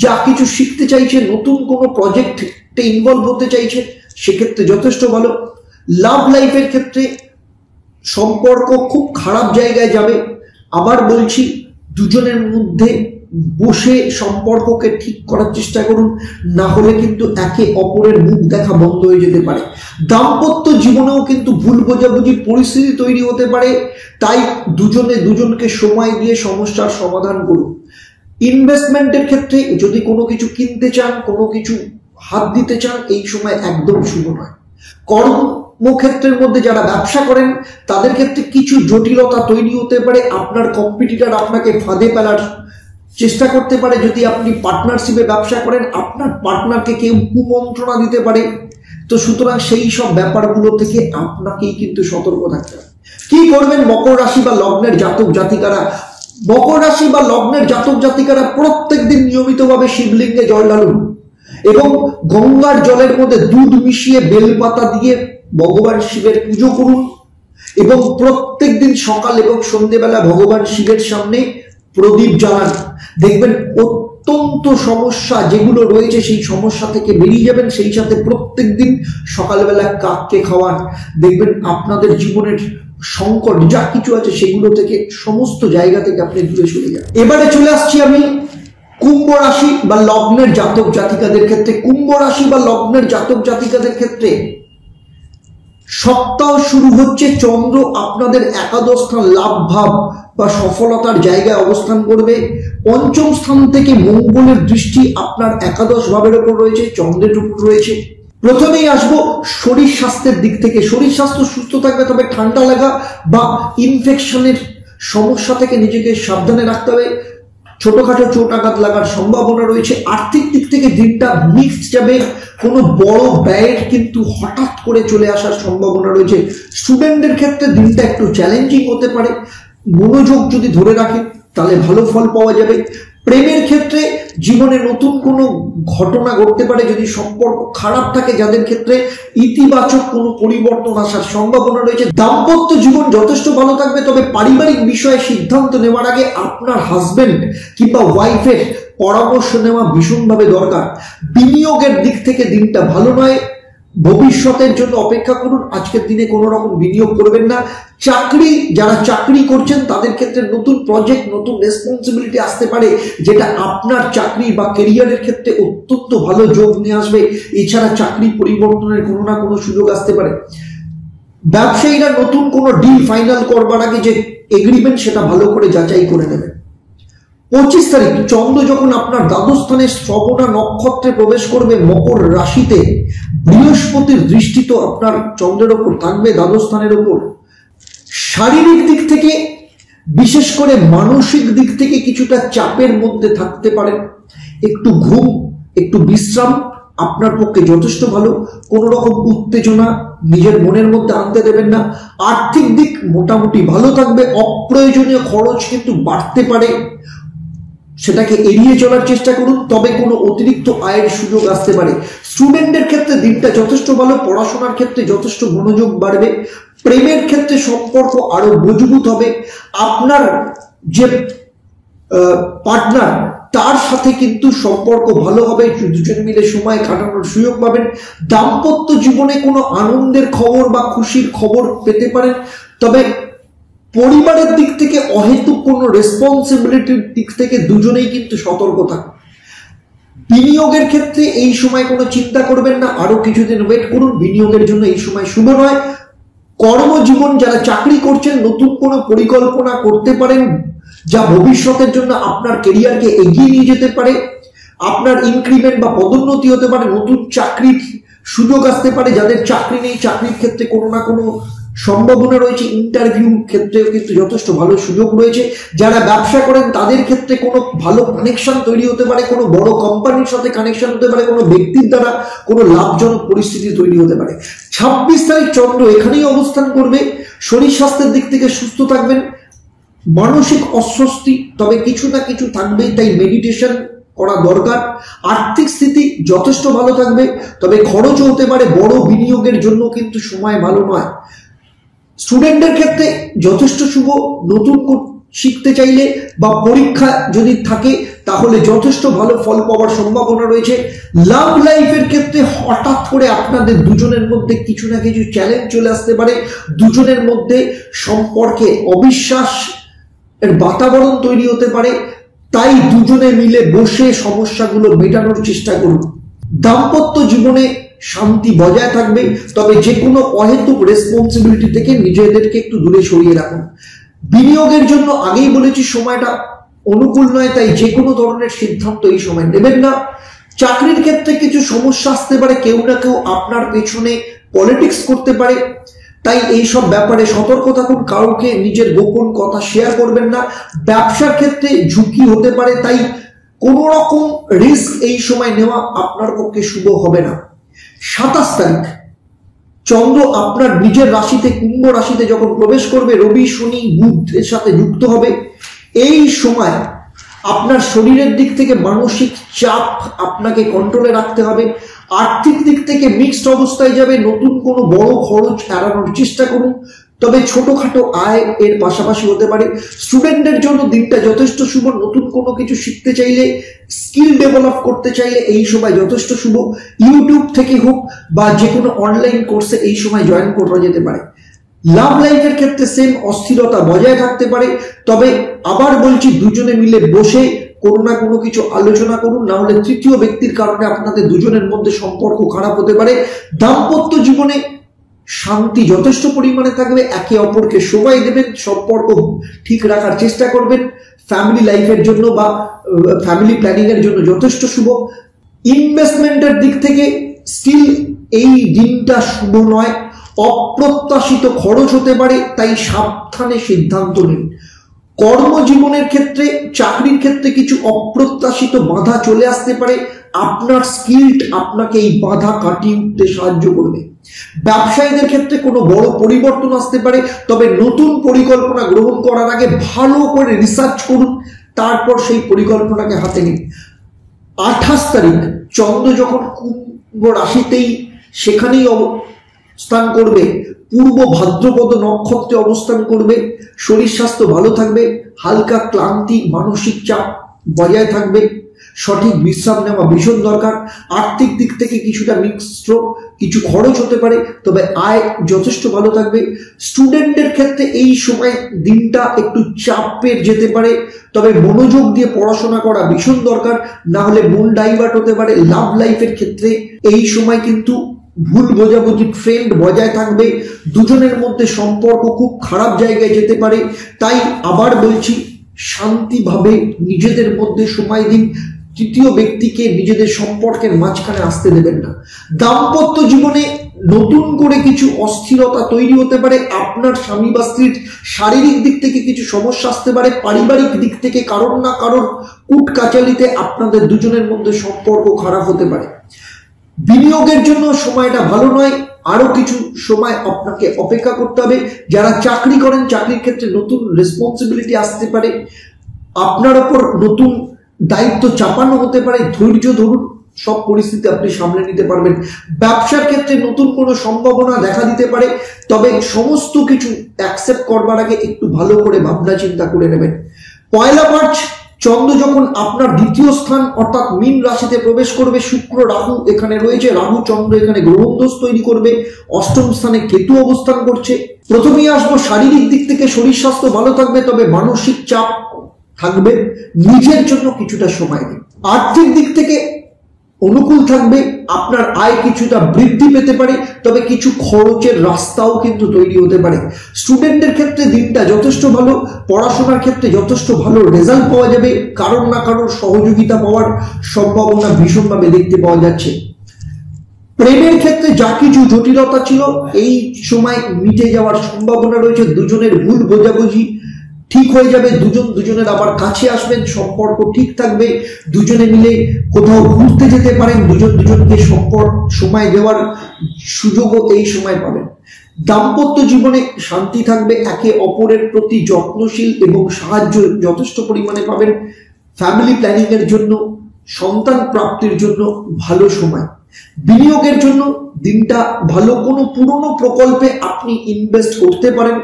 যা কিছু শিখতে চাইছে, নতুন কোনো প্রজেক্টে ইনভলভ হতে চাইছে, সেক্ষেত্রে যথেষ্ট ভালো। লাভ লাইফের ক্ষেত্রে সম্পর্ক খুব খারাপ জায়গায় যাবে। আবার বলছি, দুজনের মধ্যে বসে সম্পর্ককে ঠিক করার চেষ্টা করুন, না হলে কিন্তু একে অপরের মুখ দেখা বন্ধ হয়ে যেতে পারে। দাম্পত্য জীবনেও কিন্তু ভুল বোঝাবুঝি পরিস্থিতি তৈরি হতে পারে, তাই দুজনে দুজনকে সময় দিয়ে সমস্যার সমাধান করুন। ইনভেস্টমেন্টের ক্ষেত্রে যদি কোনো কিছু কিনতে চান, কোনো কিছু হাত দিতে চান, এই সময় একদম শুভ নয়। কর্মক্ষেত্রের মধ্যে যারা ব্যবসা করেন তাদের ক্ষেত্রে কিছু জটিলতা তৈরি হতে পারে। আপনার কম্পিটিটর আপনাকে ফাঁদে ফেলার চেষ্টা করতে পারে। যদি আপনি পার্টনারশিপে ব্যবসা করেন, আপনার পার্টনারকে কেউ কুমন্ত্রণা দিতে পারে। তো সুতরাং সেই সব ব্যাপারগুলো থেকে আপনাকেই কিন্তু সতর্ক থাকতে হবে। কি করবেন মকর রাশি বা লগ্নের জাতক জাতিকারা? মকর রাশি বা লগ্নের জাতক জাতিকারা প্রত্যেকদিন নিয়মিতভাবে শিবলিঙ্গে জল ঢালুন এবং গঙ্গার জলের মধ্যে দুধ মিশিয়ে বেলপাতা দিয়ে ভগবান শিবের পুজো করুন এবং প্রত্যেকদিন সকাল এবং সন্ধ্যেবেলা ভগবান শিবের সামনে প্রদীপ জ্বালান। দেখবেন অত্যন্ত সমস্যা যেগুলো রয়েছে সেই সমস্যা থেকে বেরিয়ে যাবেন। সেই সাথে প্রত্যেকদিন সকালবেলা কাককে খাওয়ান, দেখবেন আপনাদের জীবনের সংকট যা কিছু আছে সেগুলো থেকে সমস্ত জায়গা থেকে আপনি দূরে সরে যান। এবারে চলে আসছি আমি কুম্ভ রাশি বা লগ্নের জাতক জাতিকাদের ক্ষেত্রে। কুম্ভ রাশি বা লগ্নের জাতক জাতিকাদের ক্ষেত্রে সপ্তাহ শুরু হচ্ছে, চন্দ্র আপনাদের একাদশ স্থান লাভ ভাব বা সফলতার জায়গায় অবস্থান করবে। পঞ্চম স্থান থেকে মঙ্গলের দৃষ্টি আপনার একাদশ ভাবের উপর রয়েছে, চন্দ্রের উপর রয়েছে। প্রথমেই আসবো শরীর স্বাস্থ্যের দিক থেকে। শরীর স্বাস্থ্য সুস্থ থাকবে, তবে ঠান্ডা লাগা বা ইনফেকশনের সমস্যা থেকে নিজেকে সাবধানে রাখতে হবে। ছোটখাটো চোট আঘাত লাগার সম্ভাবনা রয়েছে। আর্থিক দিক থেকে দিনটা মিক্সড যাবে, কোনো বড় ব্যয়ের কিন্তু হঠাৎ করে চলে আসার সম্ভাবনা রয়েছে। স্টুডেন্টদের ক্ষেত্রে দিনটা একটু চ্যালেঞ্জিং হতে পারে, মনোযোগ যদি ধরে রাখেন তাহলে ভালো ফল পাওয়া যাবে। প্রেমের ক্ষেত্রে জীবনে নতুন কোনো ঘটনা ঘটতে পারে, যদি সম্পর্ক খারাপ থাকে যাদের ক্ষেত্রে ইতিবাচক কোনো পরিবর্তন আসার সম্ভাবনা রয়েছে। দাম্পত্য জীবন যথেষ্ট ভালো থাকবে, তবে পারিবারিক বিষয়ে সিদ্ধান্ত নেওয়ার আগে আপনার হাজবেন্ড কিংবা ওয়াইফের পরামর্শ নেওয়া ভীষণভাবে দরকার। বিনিয়োগের দিক থেকে দিনটা ভালো নয়, ভবিষ্যতের জন্য অপেক্ষা করুন, আজকের দিনে কোনো রকম বিনিয়োগ করবেন না। যারা চাকরি করছেন তাদের ক্ষেত্রে নতুন প্রজেক্ট, নতুন রেসপন্সিবিলিটি আসতে পারে, যেটা আপনার চাকরি বা ক্যারিয়ারের ক্ষেত্রে অত্যন্ত ভালো যোগ নিয়ে আসবে। এছাড়া চাকরি পরিবর্তনের কোনো না কোনো সুযোগ আসতে পারে। ব্যবসায়ীরা নতুন কোনো ডিল ফাইনাল করবার আগে যে এগ্রিমেন্ট সেটা ভালো করে যাচাই করে নেবেন। 25 তারিখ চন্দ্র যখন আপনার দ্বাদশ স্থানে শ্রবণা নক্ষত্রে প্রবেশ করবে মকর রাশিতে, বৃহস্পতির দৃষ্টি তো আপনার চন্দ্রের ওপর থাকবে, দ্বাদশ স্থানের ওপর। শারীরিক দিক থেকে বিশেষ করে মানসিক দিক থেকে কিছুটা চাপের মধ্যে থাকতে পারেন। একটু ঘুম, একটু বিশ্রাম আপনার পক্ষে যথেষ্ট ভালো। কোনো রকম উত্তেজনা নিজের মনের মধ্যে আনতে দেবেন না। আর্থিক দিক মোটামুটি ভালো থাকবে। অপ্রয়োজনীয় খরচ কিন্তু বাড়তে পারে, সেটাকে এড়িয়ে চলার চেষ্টা করুন। তবে কোনো অতিরিক্ত আয়ের সুযোগ আসতে পারে। স্টুডেন্টদের ক্ষেত্রে দিনটা যথেষ্ট ভালো। পড়াশোনার ক্ষেত্রে যথেষ্ট মনোযোগ বাড়বে। প্রেমের ক্ষেত্রে সম্পর্ক আরো মজবুত হবে। আপনার যে পার্টনার তার সাথে কিন্তু সম্পর্ক ভালো হবে, দুজন মিলে সময় কাটানোর সুযোগ পাবেন। দাম্পত্য জীবনে কোনো আনন্দের খবর বা খুশির খবর পেতে পারেন। তবে পরিবারের দিক থেকে অহেতুক কোনো রেসপন্সিবিলিটির দিক থেকে দুজনেই কিন্তু সতর্ক থাকুন। বিনিয়োগের ক্ষেত্রে এই সময় কোনো চিন্তা করবেন না, আরো কিছুদিন ওয়েট করুন। বিনিয়োগের জন্য এই সময় শুভ নয়। কর্মজীবন, যারা চাকরি করছেন নতুন কোনো পরিকল্পনা করতে পারেন যা ভবিষ্যতের জন্য আপনার কেরিয়ারকে এগিয়ে নিয়ে যেতে পারে। আপনার ইনক্রিমেন্ট বা পদোন্নতি হতে পারে, নতুন চাকরির সুযোগ আসতে পারে। যাদের চাকরি নেই চাকরির ক্ষেত্রে কোনো না কোনো সম্ভাবনা রয়েছে। ইন্টারভিউ ক্ষেত্রেও কিন্তু যথেষ্ট ভালো সুযোগ রয়েছে। যারা ব্যবসা করেন তাদের ক্ষেত্রে কোনো ভালো কানেকশন তৈরি হতে পারে, কোনো বড় কোম্পানির সাথে কানেকশন হতে পারে, কোনো ব্যক্তির দ্বারা কোনো লাভজনক পরিস্থিতি তৈরি হতে পারে। 26 তারিখ চন্দ্র এখানেই অবস্থান করবে। শরীর স্বাস্থ্যের দিক থেকে সুস্থ থাকবেন। মানসিক অস্বস্তি তবে কিছু না কিছু থাকবেই, তাই মেডিটেশন করা দরকার। আর্থিক স্থিতি যথেষ্ট ভালো থাকবে, তবে খরচও হতে পারে। বড় বিনিয়োগের জন্য কিন্তু সময় ভালো নয়। স্টুডেন্টদের ক্ষেত্রে যথেষ্ট শুভ। নতুন শিখতে চাইলে বা পরীক্ষা যদি থাকে তাহলে যথেষ্ট ভালো ফল পাওয়ার সম্ভাবনা রয়েছে। লাভ লাইফের ক্ষেত্রে হঠাৎ করে আপনাদের দুজনের মধ্যে কিছু না কিছু চ্যালেঞ্জ চলে আসতে পারে। দুজনের মধ্যে সম্পর্কে অবিশ্বাস এর বাতাবরণ তৈরি হতে পারে, তাই দুজনে মিলে বসে সমস্যাগুলো মেটানোর চেষ্টা করুন। দাম্পত্য জীবনে শান্তি বজায় থাকবে, তবে যে কোনো অহেতুক রেসপন্সিবিলিটি থেকে নিজেদেরকে একটু দূরে সরিয়ে রাখুন। বিনিয়োগের জন্য আগেই বলেছি সময়টা অনুকূল নয়, তাই যে কোনো ধরনের সিদ্ধান্ত এই সময় নেবেন না। চাকরির ক্ষেত্রে কিছু সমস্যা আসতে পারে, কেউ না কেউ আপনার পেছনে পলিটিক্স করতে পারে, তাই এই সব ব্যাপারে সতর্ক থাকুন। কাউকে নিজের গোপন কথা শেয়ার করবেন না। ব্যবসার ক্ষেত্রে ঝুঁকি হতে পারে, তাই কোনো রকম রিস্ক এই সময় নেওয়া আপনার পক্ষে শুভ হবে না। 27 তারিখ চন্দ্র আপনার নিজের রাশিতে কুম্ভ রাশিতে যখন প্রবেশ করবে, রবি শনি বুধের সাথে যুক্ত হবে। এই সময় আপনার শরীরের দিক থেকে মানসিক চাপ আপনাকে কন্ট্রোলে রাখতে হবে। আর্থিক দিক থেকে মিক্সড অবস্থায় যাবে। নতুন কোনো বড় খরচ এড়ানোর চেষ্টা করুন, তবে ছোটখাটো আয় এর পাশাপাশি হতে পারে। স্টুডেন্টদের জন্য দিনটা যথেষ্ট শুভ। নতুন কোনো কিছু শিখতে চাইলে, স্কিল ডেভেলপ করতে চাইলে এই সময় যথেষ্ট শুভ। ইউটিউব থেকে হোক বা যে কোনো অনলাইন কোর্সে এই সময় জয়েন করা যেতে পারে। লাভ লাইফের ক্ষেত্রে সেম অস্থিরতা বজায় থাকতে পারে, তবে আবার বলছি দুজনে মিলে বসে কোনো না কোনো কিছু আলোচনা করুন, না হলে তৃতীয় ব্যক্তির কারণে আপনাদের দুজনের মধ্যে সম্পর্ক খারাপ হতে পারে। দাম্পত্য জীবনে শান্তি যথেষ্ট পরিমাণে থাকবে। একে অপরকে সময় দেবেন, সম্পর্ক ঠিক রাখার চেষ্টা করবেন। ফ্যামিলি লাইফের জন্য বা ফ্যামিলি প্ল্যানিং এর জন্য যথেষ্ট শুভ। ইনভেস্টমেন্টের দিক থেকে স্টিল এই দিনটা শুভ নয়। অপ্রত্যাশিত খরচ হতে পারে, তাই সাবধানে সিদ্ধান্ত নিন। কর্মজীবনের ক্ষেত্রে, চাকরির ক্ষেত্রে কিছু অপ্রত্যাশিত বাধা চলে আসতে পারে। আপনার স্কিল আপনাকে এই বাধা কাটিয়ে উঠতে সাহায্য করবে। ব্যবসায়ীদের ক্ষেত্রে কোনো বড় পরিবর্তন আসতে পারে, তবে নতুন পরিকল্পনা গ্রহণ করার আগে ভালো করে রিসার্চ করুন, তারপর সেই পরিকল্পনাকে হাতে নিন। 28 তারিখ চন্দ্র যখন কুম্ভ রাশিতেই সেখানেই অবস্থান করবে, পূর্ব ভাদ্রপদ নক্ষত্রে অবস্থান করবে। শরীর স্বাস্থ্য ভালো থাকবে। হালকা ক্লান্তি, মানসিক চাপ বজায় থাকবে। সঠিক বিশ্রাম নেওয়া ভীষণ দরকার। আর্থিক দিক থেকে কিছুটা মিশ্র, কিছু খরচ হতে পারে, তবে আয় যথেষ্ট ভালো থাকবে। স্টুডেন্টের ক্ষেত্রে এই সময় দিনটা একটু চাপের যেতে পারে, তবে মনোযোগ দিয়ে পড়াশোনা করা ভীষণ দরকার, না হলে মন ডাইভার্ট হতে পারে। লাভ লাইফের ক্ষেত্রে এই সময় কিন্তু ভুল বোঝাবুঝি ট্রেন্ড বজায় থাকবে। দুজনের মধ্যে সম্পর্ক খুব খারাপ জায়গায় যেতে পারে, তাই আবার বলছি শান্তিভাবে নিজেদের মধ্যে সময় দিন। তৃতীয় ব্যক্তিকে নিজেদের সম্পর্কের মাঝখানে আসতে দেবেন না। দাম্পত্য জীবনে নতুন করে কিছু অস্থিরতা তৈরি হতে পারে। আপনার স্বামী বা স্ত্রীর শারীরিক দিক থেকে কিছু সমস্যা আসতে পারে। পারিবারিক দিক থেকে কারোর না কারোর কুট কাচালিতে আপনাদের দুজনের মধ্যে সম্পর্ক খারাপ হতে পারে। বিনিয়োগের জন্য সময়টা ভালো নয়, আরো কিছু সময় আপনাকে অপেক্ষা করতে হবে। যারা চাকরি করেন, চাকরির ক্ষেত্রে নতুন রেসপন্সিবিলিটি আসতে পারে, আপনার ওপর নতুন দায়িত্ব চাপানো হতে পারে। ধৈর্য ধরুন, সব পরিস্থিতি আপনি সামলে নিতে পারবেন। ব্যবসার ক্ষেত্রে নতুন কোনো সম্ভাবনা দেখা দিতে পারে, তবে সমস্ত কিছু অ্যাকসেপ্ট করবার আগে একটু ভালো করে ভাবনা চিন্তা করে নেবেন। 1 মার্চ চন্দ্র যখন আপনার দ্বিতীয় স্থান অর্থাৎ মীন রাশিতে প্রবেশ করবে, শুক্র রাহু এখানে রয়েছে, রাহু চন্দ্র এখানে গ্রহদোষ তৈরি করবে, অষ্টম স্থানে কেতু অবস্থান করছে। প্রথমেই আসবো শারীরিক দিক থেকে, শরীর স্বাস্থ্য ভালো থাকবে, তবে মানসিক চাপ থাকবে। নিজের জন্য কিছুটা সময় দিন। আর্থিক দিক থেকে অনুকূল থাকবে, আপনার আয় কিছুটা বৃদ্ধি পেতে পারে, তবে কিছু খরচের রাস্তাও কিন্তু তৈরি হতে পারে। স্টুডেন্টদের ক্ষেত্রে দিনটা যথেষ্ট ভালো, পড়াশোনার ক্ষেত্রে যথেষ্ট ভালো রেজাল্ট পাওয়া যাবে, কারোর না কারোর সহযোগিতা পাওয়ার সম্ভাবনা ভীষণভাবে দেখতে পাওয়া যাচ্ছে। প্রেমের ক্ষেত্রে যা কিছু জটিলতা ছিল এই সময় মিটে যাওয়ার সম্ভাবনা রয়েছে। দুজনের ভুল বোঝাবুঝি ঠিক হয়ে যাবে, দুজনের আবার কাছে আসবেন, সম্পর্ক ঠিক থাকবে, দুজনে মিলে কোথাও ঘুরতে যেতে পারেন, দুজনকে সময় দেওয়ার সুযোগও এই সময় পাবেন। দাম্পত্য জীবনে শান্তি থাকবে, একে অপরের প্রতি যত্নশীল এবং সাহায্য যথেষ্ট পরিমাণে পাবেন। ফ্যামিলি প্ল্যানিং এর জন্য, সন্তান প্রাপ্তির জন্য ভালো সময়। বিনিয়োগের জন্য দিনটা ভালো, কোনো পুরনো প্রকল্পে আপনি ইনভেস্ট করতে পারেন।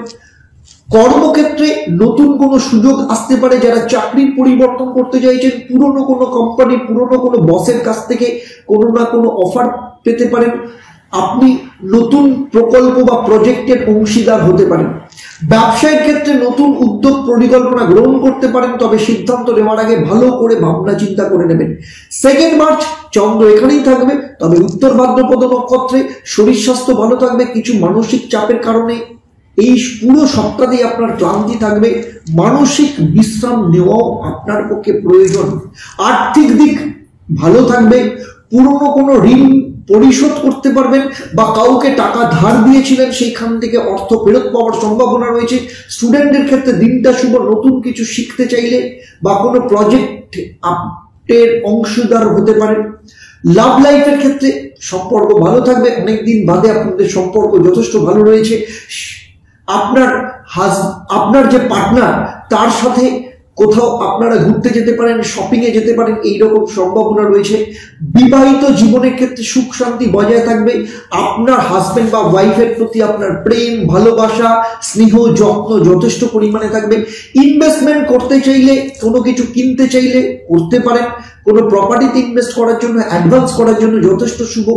কর্মক্ষেত্রে নতুন কোনো সুযোগ আসতে পারে, যারা চাকরির পরিবর্তন করতে চাইছেন, পুরনো কোনো কোম্পানি, পুরনো কোনো বসের কাছ থেকে কোনো না কোনো অফার পেতে পারেন, আপনি নতুন প্রকল্প বা প্রজেক্টের অংশীদার হতে পারেন। ব্যবসায়ের ক্ষেত্রে নতুন উদ্যোগ পরিকল্পনা গ্রহণ করতে পারেন, তবে সিদ্ধান্ত নেওয়ার আগে ভালো করে ভাবনা চিন্তা করে নেবেন। 2 মার্চ চন্দ্র এখানেই থাকবে, তবে উত্তর ভাদ্রপদ নক্ষত্রে। শরীর স্বাস্থ্য ভালো থাকবে, কিছু মানসিক চাপের কারণে এই পুরো সপ্তাহেই আপনার ক্লান্তি থাকবে, মানসিক বিশ্রাম নেওয়াও আপনার পক্ষে প্রয়োজন। আর্থিক দিক ভালো থাকবে, পুরনো কোনো ঋণ পরিশোধ করতে পারবেন, বা কাউকে টাকা ধার দিয়েছিলেন সেইখান থেকে অর্থ ফেরত পাওয়ার সম্ভাবনা রয়েছে। স্টুডেন্টদের ক্ষেত্রে দিনটা শুভ, নতুন কিছু শিখতে চাইলে বা কোনো প্রজেক্টের অংশীদার হতে পারেন। লাভ লাইফের ক্ষেত্রে সম্পর্ক ভালো থাকবে, অনেকদিন বাদে আপনাদের সম্পর্ক যথেষ্ট ভালো রয়েছে। আপনার যে পার্টনার তার সাথে কোথাও আপনারা ঘুরতে যেতে পারেন, শপিং এ যেতে পারেন, এইরকম সম্ভাবনা রয়েছে। বিবাহিত জীবনের ক্ষেত্রে সুখ শান্তি বজায় থাকবে, আপনার হাজবেন্ড বা ওয়াইফের প্রতি আপনার প্রেম, ভালোবাসা, স্নেহ, যত্ন যথেষ্ট পরিমাণে থাকবে। ইনভেস্টমেন্ট করতে চাইলে, কোনো কিছু কিনতে চাইলে করতে পারেন, কোনো প্রপার্টিতে ইনভেস্ট করার জন্য, অ্যাডভান্স করার জন্য যথেষ্ট শুভ।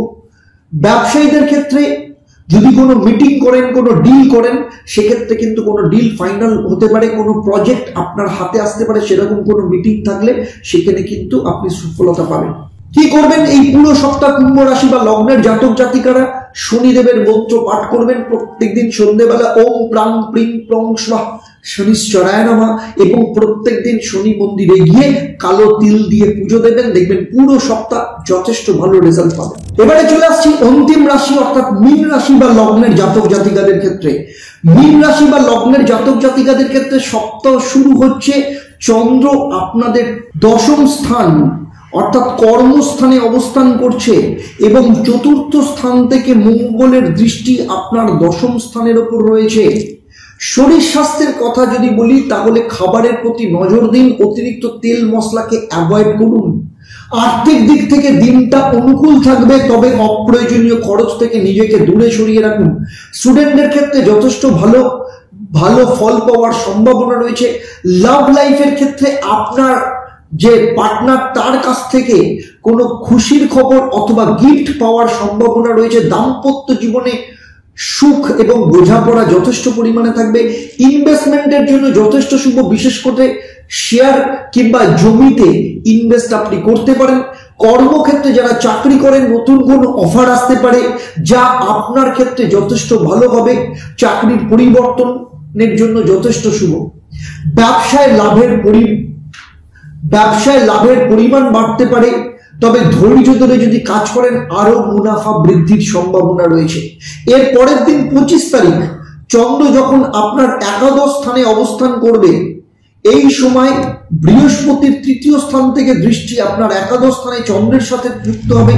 ব্যবসায়ীদের ক্ষেত্রে যদি কোনো মিটিং করেন, কোনো ডিল করেন, সেক্ষেত্রে কিন্তু কোনো ডিল ফাইনাল হতে পারে, কোনো প্রজেক্ট আপনার হাতে আসতে পারে, সেরকম কোনো মিটিং থাকলে সেখানে কিন্তু আপনি সফলতা পাবেন। কি করবেন এই পুরো সপ্তাহ কুম্ভ রাশি বা লগ্নের জাতক জাতিকারা? শনিদেবের মন্ত্র পাঠ করবেন প্রত্যেকদিন সন্ধ্যেবেলা, ওম প্রাং প্রিং প্রং স্বাহা শনিশ্চরায় নমঃ, এবং প্রত্যেকদিন শনি মন্দিরে গিয়ে কালো তিল দিয়ে পুজো দেবেন, দেখবেন পুরো সপ্তাহ যথেষ্ট ভালো রেজাল্ট পাবেন। এবারে চলে আসছি অন্তিম রাশি অর্থাৎ মীন রাশি বা লগ্নের জাতক জাতিকাদের ক্ষেত্রে। মীন রাশি বা লগ্নের জাতক জাতিকাদের ক্ষেত্রে সপ্তাহ শুরু হচ্ছে, চন্দ্র আপনাদের 10ম স্থান অর্থাৎ কর্মস্থানে অবস্থান করছে, এবং 4র্থ স্থান থেকে মঙ্গলের দৃষ্টি আপনার 10ম স্থানের উপর রয়েছে। শরীর স্বাস্থ্যের কথা যদি বলি, তাহলে খাবারের প্রতি নজর দিন, অতিরিক্ত তেল মশলাকে অ্যাভয়েড করুন। আর্থিক দিক থেকে দিনটা অনুকূল থাকবে, তবে অপ্রয়োজনীয় খরচ থেকে নিজেকে দূরে সরিয়ে রাখুন। স্টুডেন্টদের ক্ষেত্রে যথেষ্ট ভালো ফল পাওয়ার সম্ভাবনা রয়েছে। লাভ লাইফের ক্ষেত্রে আপনার যে পার্টনার তার কাছ থেকে কোনো খুশির খবর অথবা গিফট পাওয়ার সম্ভাবনা রয়েছে। দাম্পত্য জীবনে সুখ এবং বোঝাপড়া যথেষ্ট পরিমাণে থাকবে। ইনভেস্টমেন্টের জন্য যথেষ্ট শুভ, বিশেষ করে শেয়ার কিংবা জমিতে ইনভেস্ট আপনি করতে পারেন। কর্মক্ষেত্রে যারা চাকরি করেন, নতুন কোনো অফার আসতে পারে যা আপনার ক্ষেত্রে যথেষ্ট ভালো হবে, চাকরির পরিবর্তনের জন্য যথেষ্ট শুভ। ব্যবসায় লাভের পরিমাণ বাড়তে পারে, তবে ধৈর্য ধরে যদি কাজ করেন আরো মুনাফা বৃদ্ধির সম্ভাবনা রয়েছে। এর পরের দিন 25 তারিখ চন্দ্র যখন আপনার একাদশ স্থানে অবস্থান করবে, এই সময় বৃহস্পতির 3য় স্থান থেকে দৃষ্টি আপনার একাদশ স্থানে চন্দ্রের সাথে যুক্ত হবে।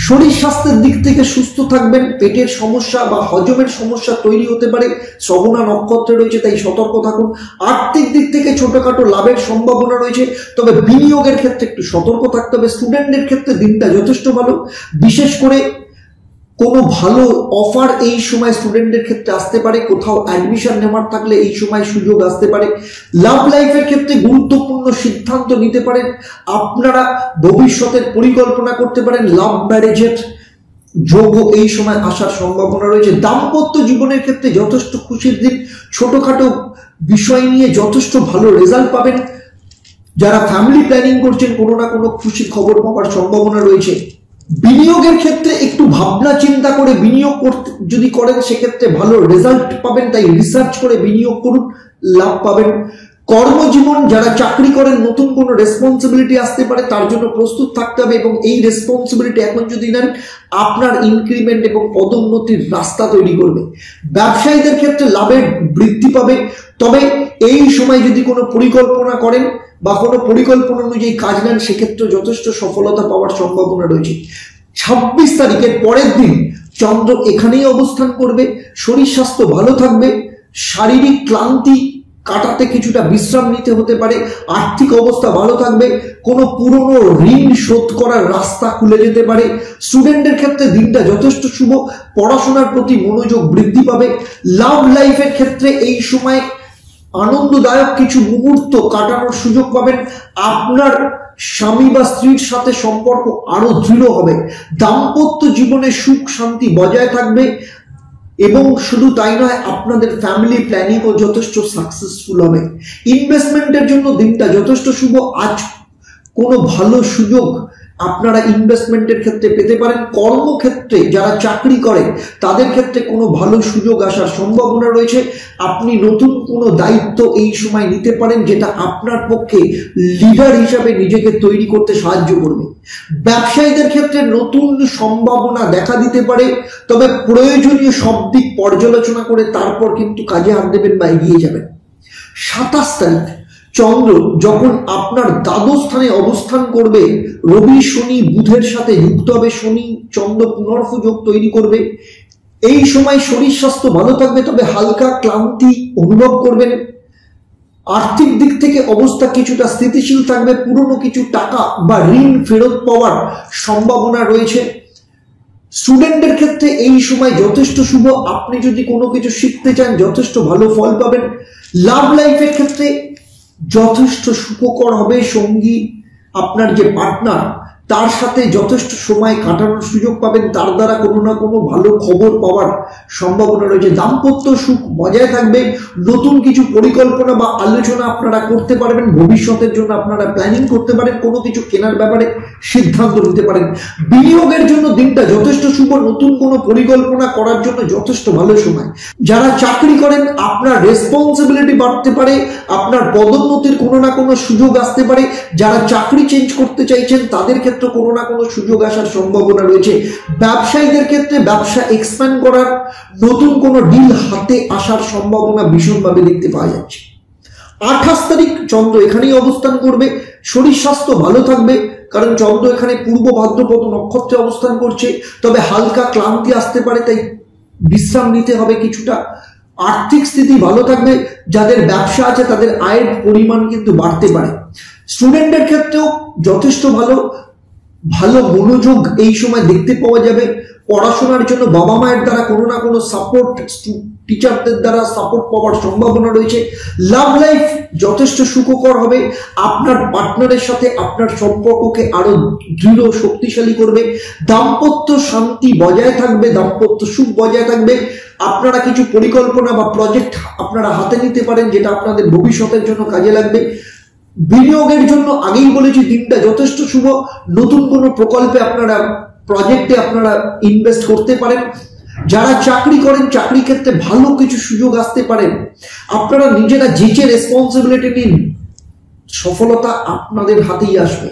শরীর স্বাস্থ্যের দিক থেকে সুস্থ থাকবেন। পেটের সমস্যা বা হজমের সমস্যা তৈরি হতে পারে, শ্রবণা নক্ষত্রে রয়েছে, তাই সতর্ক থাকুন। আর্থিক দিক থেকে ছোটখাটো লাভের সম্ভাবনা রয়েছে, তবে বিনিয়োগের ক্ষেত্রে একটু সতর্ক থাকতে হবে। স্টুডেন্টদের ক্ষেত্রে দিনটা যথেষ্ট ভালো, বিশেষ করে কোনো ভালো অফার এই সময় স্টুডেন্টদের ক্ষেত্রে আসতে পারে, কোথাও অ্যাডমিশন নেওয়ার থাকলে এই সময় সুযোগ আসতে পারে। লাভ লাইফের ক্ষেত্রে গুরুত্বপূর্ণ সিদ্ধান্ত নিতে পারেন, আপনারা ভবিষ্যতের পরিকল্পনা করতে পারেন। লাভ ম্যারেজের যোগ এই সময় আসার সম্ভাবনা রয়েছে। দাম্পত্য জীবনের ক্ষেত্রে যথেষ্ট খুশির দিন, ছোটখাটো বিষয় নিয়ে যথেষ্ট ভালো রেজাল্ট পাবেন। যারা ফ্যামিলি প্ল্যানিং করছেন কোনো না কোনো খুশির খবর পাওয়ার সম্ভাবনা রয়েছে। বিনিয়োগের ক্ষেত্রে একটু ভাবনা চিন্তা করে বিনিয়োগ করতে যদি করেন সেক্ষেত্রে ভালো রেজাল্ট পাবেন, তাই রিসার্চ করে বিনিয়োগ করুন, লাভ পাবেন। কর্মজীবন, যারা চাকরি করেন নতুন কোনো রেসপন্সিবিলিটি আসতে পারে, তার জন্য প্রস্তুত থাকতে হবে এবং এই রেসপন্সিবিলিটি এখন যদি নেন আপনার ইনক্রিমেন্ট এবং পদোন্নতির রাস্তা তৈরি করবে। ব্যবসায়ীদের ক্ষেত্রে লাভের বৃদ্ধি পাবে, তবে এই সময় যদি কোনো পরিকল্পনা করেন বা কোনো পরিকল্পনা অনুযায়ী কাজ নেন সেক্ষেত্রে যথেষ্ট সফলতা পাওয়ার সম্ভাবনা রয়েছে। 26 তারিখের পরের দিন চন্দ্র এখানেই অবস্থান করবে, শরীর স্বাস্থ্য ভালো থাকবে, শারীরিক ক্লান্তি কাটাতে কিছুটা বিশ্রাম নিতে হতে পারে, আর্থিক অবস্থা ভালো থাকবে, কোনো পুরনো ঋণ শোধ করার রাস্তা খুলে যেতে পারে। স্টুডেন্টের ক্ষেত্রে দিনটা যথেষ্ট শুভ, পড়াশোনার প্রতি মনোযোগ বৃদ্ধি পাবে। লাভ লাইফের ক্ষেত্রে এই সময় আনন্দদায়ক কিছু মুহূর্ত কাটানোর সুযোগ পাবেন, আপনার স্বামী বা স্ত্রীর সাথে সম্পর্ক আরো দৃঢ় হবে, দাম্পত্য জীবনে সুখ শান্তি বজায় থাকবে এবং শুধু তাই নয় আপনাদের ফ্যামিলি প্ল্যানিংও যথেষ্ট সাকসেসফুল হবে। ইনভেস্টমেন্টের জন্য দিনটা যথেষ্ট শুভ, আজ কোনো ভালো সুযোগ আপনারা ইনভেস্টমেন্টের ক্ষেত্রে পেতে পারেন। কর্মক্ষেত্রে যারা চাকরি করে তাদের ক্ষেত্রে কোনো ভালো সুযোগ আসার সম্ভাবনা রয়েছে, আপনি নতুন কোনো দায়িত্ব এই সময় নিতে পারেন যেটা আপনার পক্ষে লিডার হিসাবে নিজেকে তৈরি করতে সাহায্য করবে। ব্যবসায়ীদের ক্ষেত্রে নতুন সম্ভাবনা দেখা দিতে পারে, তবে প্রয়োজনীয় সব দিক পর্যালোচনা করে তারপর কিন্তু কাজে হাত দেবেন বা এগিয়ে যাবেন। 27 তারিখ চন্দ্র যখন আপনার দ্বাদশ স্থানে অবস্থান করবে, রবি শনি বুধের সাথে যুক্ত হবে, শনি চন্দ্র পুনর্ফু যোগ তৈরি করবে। এই সময় শরীর স্বাস্থ্য ভালো থাকবে, তবে হালকা ক্লান্তি অনুভব করবেন। আর্থিক দিক থেকে অবস্থা কিছুটা স্থিতিশীল থাকবে, পুরনো কিছু টাকা বা ঋণ ফেরত পাওয়ার সম্ভাবনা রয়েছে। স্টুডেন্টের ক্ষেত্রে এই সময় যথেষ্ট শুভ, আপনি যদি কোনো কিছু শিখতে চান যথেষ্ট ভালো ফল পাবেন। লাভ লাইফের ক্ষেত্রে যথেষ্ট সুখকর হবে, সঙ্গী আপনার যে পার্টনার তার সাথে যথেষ্ট সময় কাটানোর সুযোগ পাবেন, তার দ্বারা কোনো না কোনো ভালো খবর পাওয়ার সম্ভাবনা রয়েছে। দাম্পত্য সুখ বজায় থাকবে, নতুন কিছু পরিকল্পনা বা আলোচনা আপনারা করতে পারবেন, ভবিষ্যতের জন্য আপনারা প্ল্যানিং করতে পারেন, কোনো কিছু কেনার ব্যাপারে সিদ্ধান্ত নিতে পারেন। বিনিয়োগের জন্য দিনটা যথেষ্ট শুভ, নতুন কোনো পরিকল্পনা করার জন্য যথেষ্ট ভালো সময়। যারা চাকরি করেন আপনার রেসপন্সিবিলিটি বাড়তে পারে, আপনার পদোন্নতির কোনো না কোনো সুযোগ আসতে পারে। যারা চাকরি চেঞ্জ করতে চাইছেন তাদের ক্ষেত্রে কোনো না কোনো সুযোগ আসার সম্ভাবনা রয়েছে। ব্যবসায়ীদের ক্ষেত্রে ব্যবসা এক্সপ্যান্ড করার নতুন কোনো ডিল হাতে আসার সম্ভাবনা ভীষণভাবে দেখতে পাওয়া যাচ্ছে। 28 তারিখ চন্দ্র এখানেই অবস্থান করবে, শরীর স্বাস্থ্য ভালো থাকবে কারণ চন্দ্র এখানে পূর্ব ভাদ্রপদ নক্ষত্রে অবস্থান করছে, তবে হালকা ক্লান্তি আসতে পারে, তাই বিশ্রাম নিতে হবে কিছুটা। আর্থিক স্থিতি ভালো থাকবে, যাদের ব্যবসা আছে তাদের আয়ের পরিমাণ কিন্তু বাড়তে পারে। স্টুডেন্টের ক্ষেত্রেও যথেষ্ট ভালো মনোযোগ এই সময় দেখতে পাওয়া যাবে। পড়াশোনার জন্য বাবা মায়ের দ্বারা কোনো না কোনো সাপোর্ট, টিচারদের দ্বারা সাপোর্ট পাওয়ার সম্ভাবনা রয়েছে। লাভ লাইফ যথেষ্ট সুখকর হবে, আপনার পার্টনারের সাথে আপনার সম্পর্ককে আরো দৃঢ় শক্তিশালী করবে। দাম্পত্য শান্তি বজায় থাকবে, দাম্পত্য সুখ বজায় থাকবে। আপনারা কিছু পরিকল্পনা বা প্রজেক্ট আপনারা হাতে নিতে পারেন যেটা আপনাদের ভবিষ্যতের জন্য কাজে লাগবে। বিনিয়োগের জন্য আগেই বলেছি দিনটা যথেষ্ট শুভ, নতুন কোনো প্রকল্পে আপনারা প্রজেক্টে আপনারা ইনভেস্ট করতে পারেন। যারা চাকরি করেন চাকরি ক্ষেত্রে ভালো কিছু সুযোগ আসতে পারেন, আপনারা নিজেরা যে রেসপন্সিবিলিটি নিন, সফলতা আপনাদের হাতেই আসবে।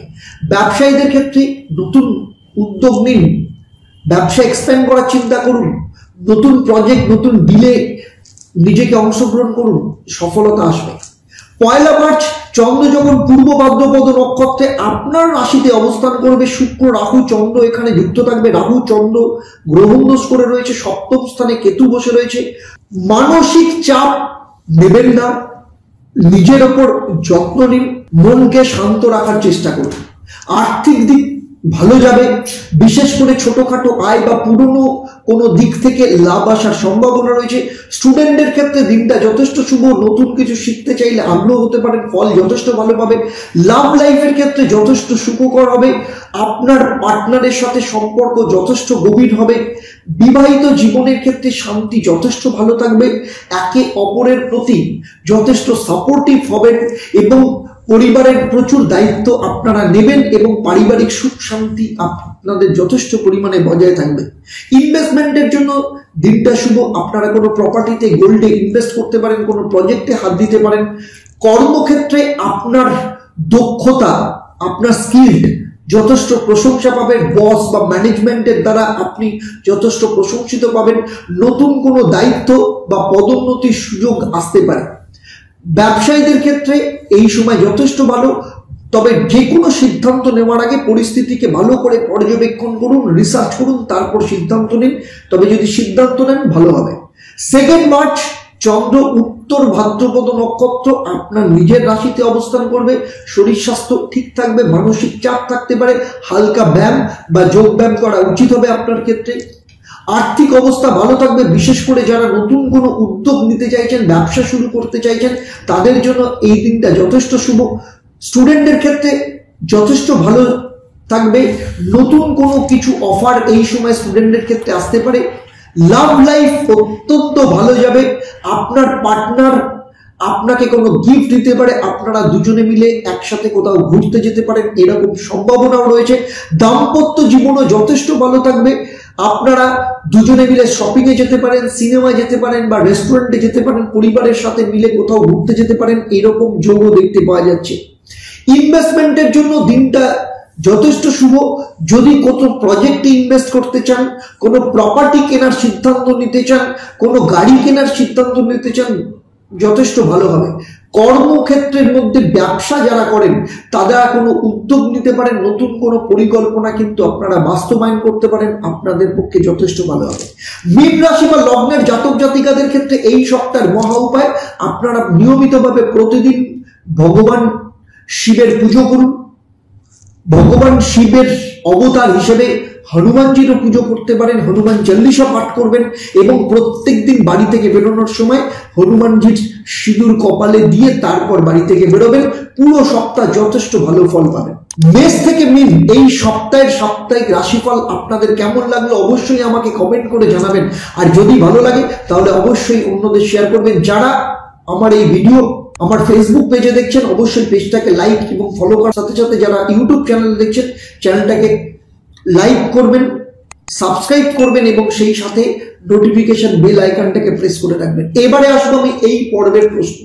ব্যবসায়ীদের ক্ষেত্রে নতুন উদ্যোগ নিন, ব্যবসা এক্সপ্যান্ড করার চিন্তা করুন, নতুন প্রজেক্ট নতুন ডিলে নিজেকে অংশগ্রহণ করুন, সফলতা আসবে। 1 মার্চ চন্দ্র যখন পূর্ব ভাদ্রপদ নক্ষত্রে আপনার রাশিতে অবস্থান করবে, শুক্র রাহু চন্দ্র এখানে যুক্ত থাকবে। রাহু চন্দ্র গ্রহণ দোষ করে রয়েছে, সপ্তম স্থানে কেতু বসে রয়েছে। মানসিক চাপ নেবেন না, নিজের ওপর যত্ন নিন, মনকে শান্ত রাখার চেষ্টা করুন। আর্থিক দিক ভালো যাবে, বিশেষ করে ছোটখাটো আয় বা পুরনো কোনো দিক থেকে লাভ আসার সম্ভাবনা রয়েছে। স্টুডেন্টদের ক্ষেত্রে দিনটা যথেষ্ট শুভ, নতুন কিছু শিখতে চাইলে আগ্রহ হতে পারেন, ফল যথেষ্ট ভালো পাবেন। লাভ লাইফের ক্ষেত্রে যথেষ্ট সুখকর হবে, আপনার পার্টনারের সাথে সম্পর্ক যথেষ্ট গভীর হবে। বিবাহিত জীবনের ক্ষেত্রে শান্তি যথেষ্ট ভালো থাকবে, একে অপরের প্রতি যথেষ্ট সাপোর্টিভ হবেন এবং পরিবারের প্রচুর দায়িত্ব আপনারা নেবেন এবং পারিবারিক সুখ শান্তি আপনাদের যথেষ্ট পরিমাণে বজায় থাকবে। ইনভেস্টমেন্টের জন্য দিনটা শুভ, আপনারা কোনো প্রপার্টিতে গোল্ডে ইনভেস্ট করতে পারেন, কোনো প্রজেক্টে হাত দিতে পারেন। কর্মক্ষেত্রে আপনার দক্ষতা, আপনার স্কিল যথেষ্ট প্রশংসা পাবেন, বস বা ম্যানেজমেন্টের দ্বারা আপনি যথেষ্ট প্রশংসিত পাবেন। নতুন কোনো দায়িত্ব বা পদোন্নতির সুযোগ আসতে পারে। ব্যবসায়ীদের ক্ষেত্রে এই সময় যথেষ্ট ভালো, তবে যে কোনো সিদ্ধান্ত নেওয়ার আগে পরিস্থিতিকে ভালো করে পর্যবেক্ষণ করুন, রিসার্চ করুন, তারপর সিদ্ধান্ত নিন। তবে যদি সিদ্ধান্ত নেন ভালো হবে। 2 মার্চ চন্দ্র উত্তর ভাদ্রপদ নক্ষত্র আপনার নিজের রাশিতে অবস্থান করবে। শরীর স্বাস্থ্য ঠিক থাকবে, মানসিক চাপ থাকতে পারে, হালকা ব্যায়াম বা যোগ ব্যায়াম করা উচিত হবে আপনার ক্ষেত্রে। আর্থিক অবস্থা ভালো থাকবে, বিশেষ করে যারা নতুন কোনো উদ্যোগ নিতে চাইছেন, ব্যবসা শুরু করতে চাইছেন, তাদের জন্য এই দিনটা যথেষ্ট শুভ। স্টুডেন্টদের ক্ষেত্রে যথেষ্ট ভালো থাকবে, নতুন কোনো কিছু অফার এই সময় স্টুডেন্টদের ক্ষেত্রে আসতে পারে। লাভ লাইফ অত্যন্ত ভালো যাবে, আপনার পার্টনার আপনাকে কোনো গিফট দিতে পারে, আপনারা দুজনে মিলে একসাথে কোথাও ঘুরতে যেতে পারেন, এরকম সম্ভাবনাও রয়েছে। দাম্পত্য জীবনও যথেষ্ট ভালো থাকবে, আপনারা দুজনে মিলে শপিং এ যেতে পারেন, সিনেমায় যেতে পারেন বা রেস্টুরেন্টে যেতে পারেন, পরিবারের সাথে মিলে কোথাও ঘুরতে যেতে পারেন, এরকম যোগও দেখতে পাওয়া যাচ্ছে। ইনভেস্টমেন্টের জন্য দিনটা যথেষ্ট শুভ। যদি কোনো প্রজেক্টে ইনভেস্ট করতে চান, কোনো প্রপার্টি কেনার সিদ্ধান্ত নিতে চান, কোনো গাড়ি কেনার সিদ্ধান্ত নিতে চান, যথেষ্ট ভালো হবে। কর্মক্ষেত্রের মধ্যে ব্যবসা যারা করেন তারা কোনো উদ্যোগ নিতে পারেন, নতুন কোনো পরিকল্পনা কিন্তু আপনারা বাস্তবায়ন করতে পারেন, আপনাদের পক্ষে যথেষ্ট ভালো হবে। মীন রাশি বা লগ্নের জাতক জাতিকাদের ক্ষেত্রে এই সপ্তাহের মহা উপায়, আপনারা নিয়মিতভাবে প্রতিদিন ভগবান শিবের পুজো করুন। ভগবান শিবের অবতার হিসেবে হনুমানজিরও পুজো করতে পারেন, হনুমান চল্লিশা পাঠ করবেন এবং প্রত্যেকদিন বাড়ি থেকে বেরোনোর সময় হনুমানজির সিঁদুর কপালে দিয়ে তারপর বাড়ি থেকে বেরোবেন। পুরো সপ্তাহ যথেষ্ট ভালো ফল পাবেন। মেষ থেকে মীন এই সপ্তাহের সাপ্তাহিক রাশিফল আপনাদের কেমন লাগলো অবশ্যই আমাকে কমেন্ট করে জানাবেন। আর যদি ভালো লাগে তাহলে অবশ্যই অন্যদের শেয়ার করবেন। যারা আমার এই ভিডিও আমার ফেসবুক পেজে দেখছেন অবশ্যই পেজটাকে লাইক এবং ফলো করার সাথে সাথে যারা ইউটিউব চ্যানেল দেখছেন চ্যানেলটাকে লাইক করবেন, সাবস্ক্রাইব করবেন এবং সেই সাথে নোটিফিকেশন বেল আইকনটাকে প্রেস করে রাখবেন। এবারে আসবো আমি এই পর্বের প্রশ্ন।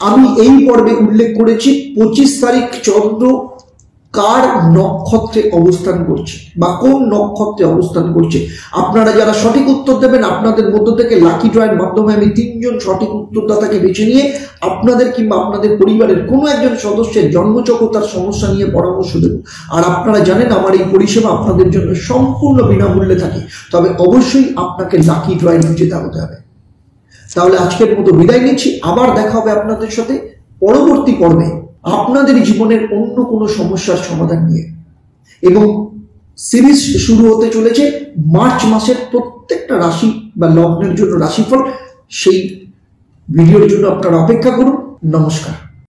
আমি এই পর্বে উল্লেখ করেছি 25 তারিখ চন্দ্র কার নক্ষত্রে অবস্থান করছে বা কোন নক্ষত্রে অবস্থান করছে। আপনারা যারা সঠিক উত্তর দেবেন আপনাদের মধ্য থেকে লাকি ড্রয়ের মাধ্যমে আমি 3 জন সঠিক উত্তরদাতাকে বেছে নিয়ে আপনাদের কিংবা আপনাদের পরিবারের কোনো একজন সদস্যের জন্মচক্র তার সমস্যা নিয়ে পরামর্শ দেব। আর আপনারা জানেন আমার এই পরিষেবা আপনাদের জন্য সম্পূর্ণ বিনামূল্যে থাকে, তবে অবশ্যই আপনাকে লাকি ড্রয়ের বিজেতা হতে হবে। তাহলে আজকের মতো বিদায় নিচ্ছি, আবার দেখা হবে আপনাদের সাথে পরবর্তী পর্বে আপনাদের জীবনের অন্য কোনো সমস্যার সমাধান নিয়ে। এবং সিরিজ শুরু হতে চলেছে মার্চ মাসের প্রত্যেকটা রাশি বা লগ্নের জন্য রাশিফল। সেই ভিডিওর জন্য আপনারা অপেক্ষা করুন। নমস্কার।